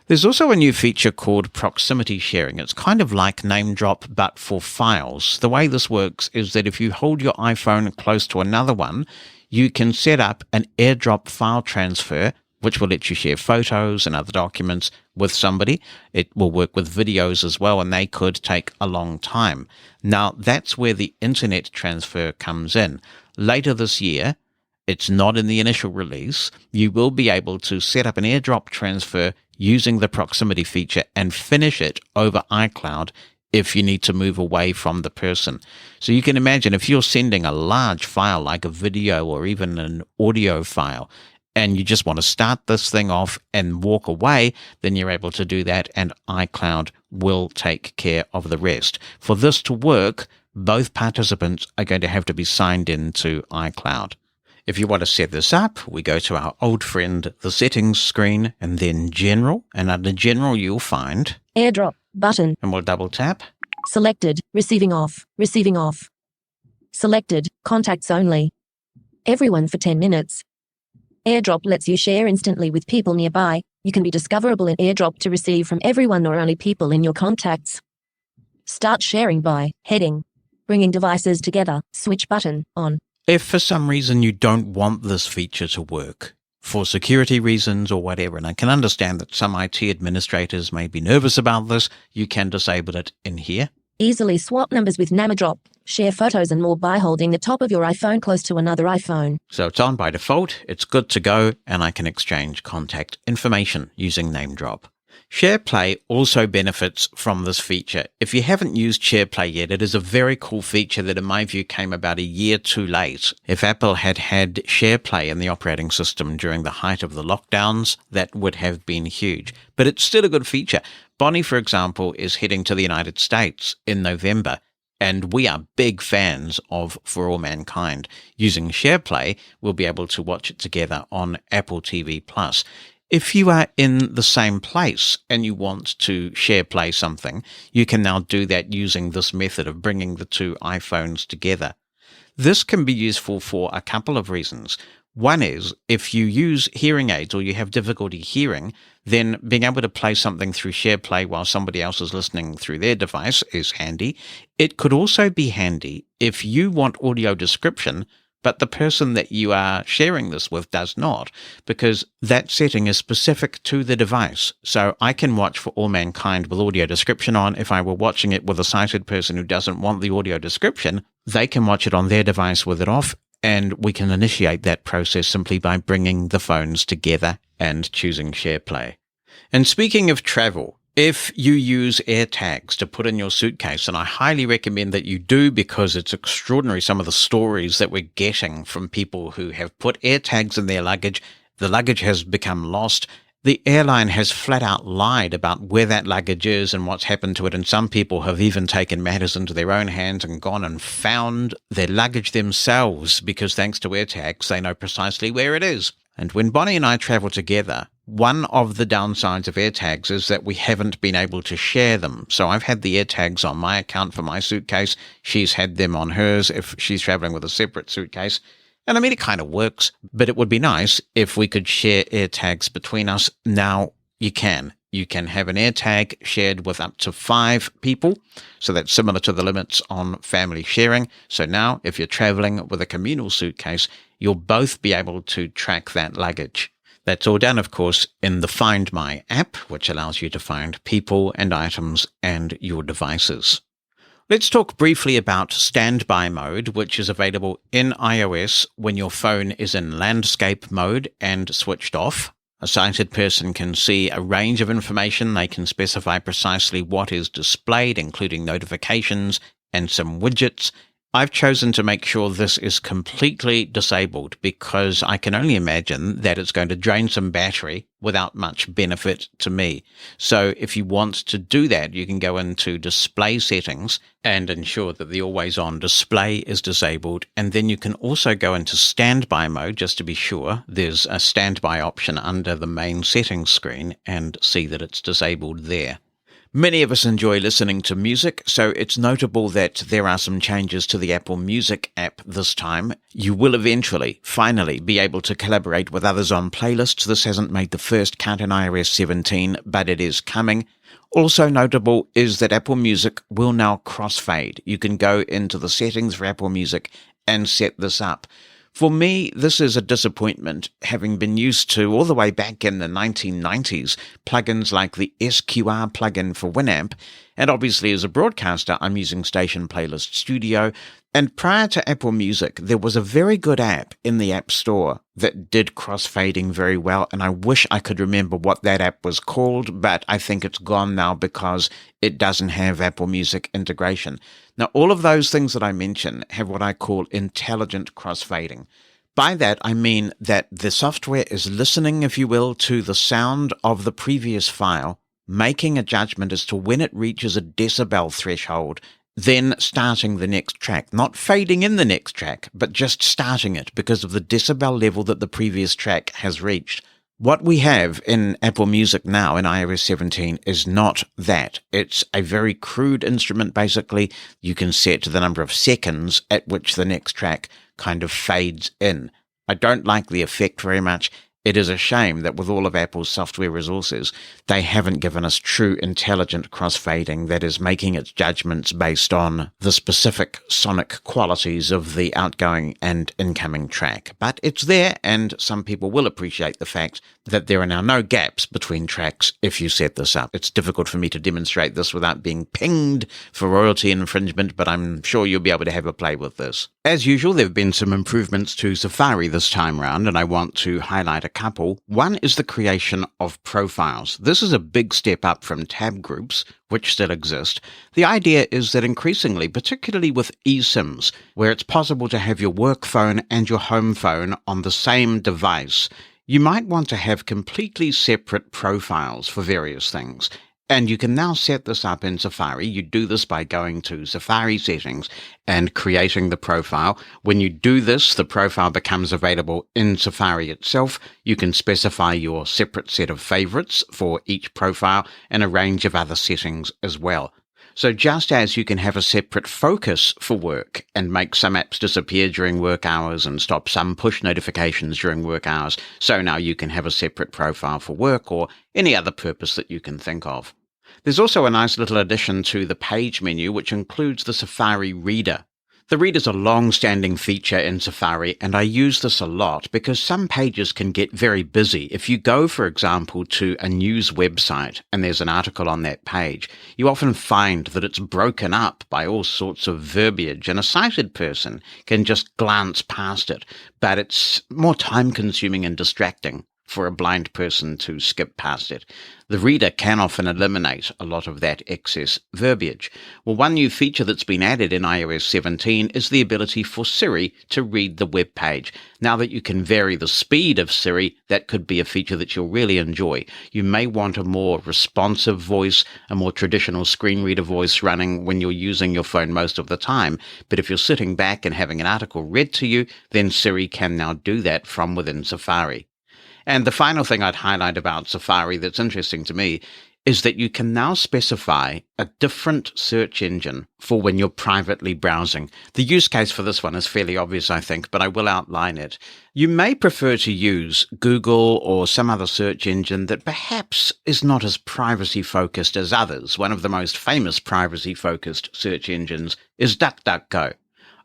There's also a new feature called proximity sharing. It's kind of like Name Drop, but for files. The way this works is that if you hold your iPhone close to another one, you can set up an AirDrop file transfer, which will let you share photos and other documents with somebody. It will work with videos as well, and they could take a long time. Now, that's where the internet transfer comes in. Later this year, it's not in the initial release, you will be able to set up an AirDrop transfer using the proximity feature and finish it over iCloud if you need to move away from the person. So you can imagine if you're sending a large file like a video or even an audio file, and you just want to start this thing off and walk away, then you're able to do that, and iCloud will take care of the rest. For this to work, both participants are going to have to be signed into iCloud. If you want to set this up, we go to our old friend, the settings screen, and then General. And under General, you'll find AirDrop button. And we'll double tap. Selected, receiving off, receiving off. Selected, contacts only. Everyone for 10 minutes. AirDrop lets you share instantly with people nearby. You can be discoverable in AirDrop to receive from everyone or only people in your contacts. Start sharing by heading. Bringing devices together, switch button on. If for some reason you don't want this feature to work, for security reasons or whatever, and I can understand that some IT administrators may be nervous about this, you can disable it in here. Easily swap numbers with NameDrop, share photos and more by holding the top of your iPhone close to another iPhone. So it's on by default, it's good to go, and I can exchange contact information using NameDrop. SharePlay also benefits from this feature. If you haven't used SharePlay yet, it is a very cool feature that in my view came about a year too late. If Apple had had SharePlay in the operating system during the height of the lockdowns, that would have been huge. But it's still a good feature. Bonnie, for example, is heading to the United States in November, and we are big fans of For All Mankind. Using SharePlay, we'll be able to watch it together on Apple TV+. If you are in the same place and you want to SharePlay something, you can now do that using this method of bringing the two iPhones together. This can be useful for a couple of reasons. One is, if you use hearing aids or you have difficulty hearing, then being able to play something through SharePlay while somebody else is listening through their device is handy. It could also be handy if you want audio description, but the person that you are sharing this with does not, because that setting is specific to the device. So I can watch For All Mankind with audio description on. If I were watching it with a sighted person who doesn't want the audio description, they can watch it on their device with it off, and we can initiate that process simply by bringing the phones together and choosing SharePlay. And speaking of travel, if you use AirTags to put in your suitcase, and I highly recommend that you do because it's extraordinary some of the stories that we're getting from people who have put AirTags in their luggage, the luggage has become lost, the airline has flat out lied about where that luggage is and what's happened to it, and some people have even taken matters into their own hands and gone and found their luggage themselves because thanks to AirTags they know precisely where it is. And when Bonnie and I travel together, one of the downsides of AirTags is that we haven't been able to share them. So I've had the AirTags on my account for my suitcase. She's had them on hers if she's traveling with a separate suitcase. And I mean, it kind of works, but it would be nice if we could share AirTags between us. Now you can. You can have an AirTag shared with up to 5 people. So that's similar to the limits on family sharing. So now if you're traveling with a communal suitcase, you'll both be able to track that luggage. That's all done, of course, in the Find My app, which allows you to find people and items and your devices. Let's talk briefly about standby mode, which is available in iOS when your phone is in landscape mode and switched off. A sighted person can see a range of information. They can specify precisely what is displayed, including notifications and some widgets. I've chosen to make sure this is completely disabled because I can only imagine that it's going to drain some battery without much benefit to me. So if you want to do that, you can go into display settings and ensure that the always on display is disabled. And then you can also go into standby mode just to be sure. There's a standby option under the main settings screen and see that it's disabled there. Many of us enjoy listening to music, so it's notable that there are some changes to the Apple Music app this time. You will eventually, finally, be able to collaborate with others on playlists. This hasn't made the first cut in iOS 17, but it is coming. Also notable is that Apple Music will now crossfade. You can go into the settings for Apple Music and set this up. For me, this is a disappointment, having been used to, all the way back in the 1990s, plugins like the SQR plugin for Winamp, and obviously as a broadcaster, I'm using Station Playlist Studio, and prior to Apple Music, there was a very good app in the App Store that did crossfading very well, and I wish I could remember what that app was called, but I think it's gone now because it doesn't have Apple Music integration. Now, all of those things that I mention have what I call intelligent crossfading. By that, I mean that the software is listening, if you will, to the sound of the previous file, making a judgment as to when it reaches a decibel threshold, then starting the next track. Not fading in the next track, but just starting it because of the decibel level that the previous track has reached. What we have in Apple Music now in iOS 17 is not that. It's a very crude instrument, basically. You can set the number of seconds at which the next track kind of fades in. I don't like the effect very much. It is a shame that with all of Apple's software resources, they haven't given us true intelligent crossfading that is making its judgments based on the specific sonic qualities of the outgoing and incoming track. But it's there, and some people will appreciate the fact that there are now no gaps between tracks if you set this up. It's difficult for me to demonstrate this without being pinged for royalty infringement, but I'm sure you'll be able to have a play with this. As usual, there have been some improvements to Safari this time round, and I want to highlight a couple. One is the creation of profiles. This is a big step up from tab groups, which still exist. The idea is that increasingly, particularly with eSIMs, where it's possible to have your work phone and your home phone on the same device, you might want to have completely separate profiles for various things. And you can now set this up in Safari. You do this by going to Safari settings and creating the profile. When you do this, the profile becomes available in Safari itself. You can specify your separate set of favorites for each profile and a range of other settings as well. So just as you can have a separate focus for work and make some apps disappear during work hours and stop some push notifications during work hours, so now you can have a separate profile for work or any other purpose that you can think of. There's also a nice little addition to the page menu, which includes the Safari Reader. The Reader's a long-standing feature in Safari, and I use this a lot because some pages can get very busy. If you go, for example, to a news website and there's an article on that page, you often find that it's broken up by all sorts of verbiage, and a sighted person can just glance past it, but it's more time-consuming and distracting for a blind person to skip past it. The Reader can often eliminate a lot of that excess verbiage. Well, one new feature that's been added in iOS 17 is the ability for Siri to read the web page. Now that you can vary the speed of Siri, that could be a feature that you'll really enjoy. You may want a more responsive voice, a more traditional screen reader voice running when you're using your phone most of the time. But if you're sitting back and having an article read to you, then Siri can now do that from within Safari. And the final thing I'd highlight about Safari that's interesting to me is that you can now specify a different search engine for when you're privately browsing. The use case for this one is fairly obvious, I think, but I will outline it. You may prefer to use Google or some other search engine that perhaps is not as privacy-focused as others. One of the most famous privacy-focused search engines is DuckDuckGo.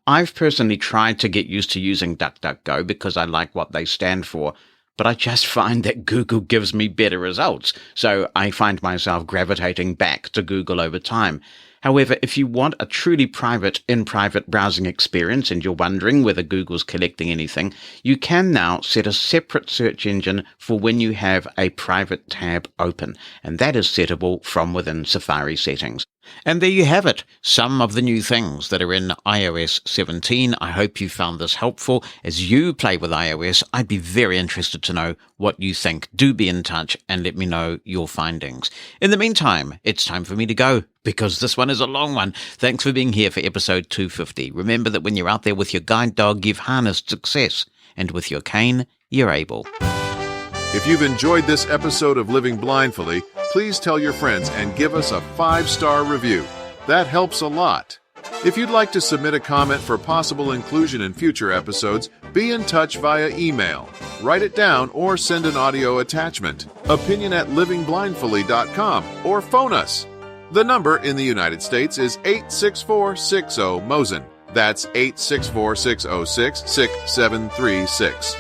I've personally tried to get used to using DuckDuckGo because I like what they stand for, but I just find that Google gives me better results, so I find myself gravitating back to Google over time. However, if you want a truly private, in-private browsing experience and you're wondering whether Google's collecting anything, you can now set a separate search engine for when you have a private tab open, and that is settable from within Safari settings. And there you have it, some of the new things that are in iOS 17. I hope you found this helpful. As you play with iOS, I'd be very interested to know what you think. Do be in touch and let me know your findings. In the meantime, it's time for me to go, because this one is a long one. Thanks for being here for episode 250. Remember that when you're out there with your guide dog, you've harnessed success, and with your cane, you're able. If you've enjoyed this episode of Living Blindfully, please tell your friends and give us a 5-star review. That helps a lot. If you'd like to submit a comment for possible inclusion in future episodes, be in touch via email. Write it down or send an audio attachment. opinion@livingblindfully.com or phone us. The number in the United States is 86460-MOSEN. That's 864-606-6736.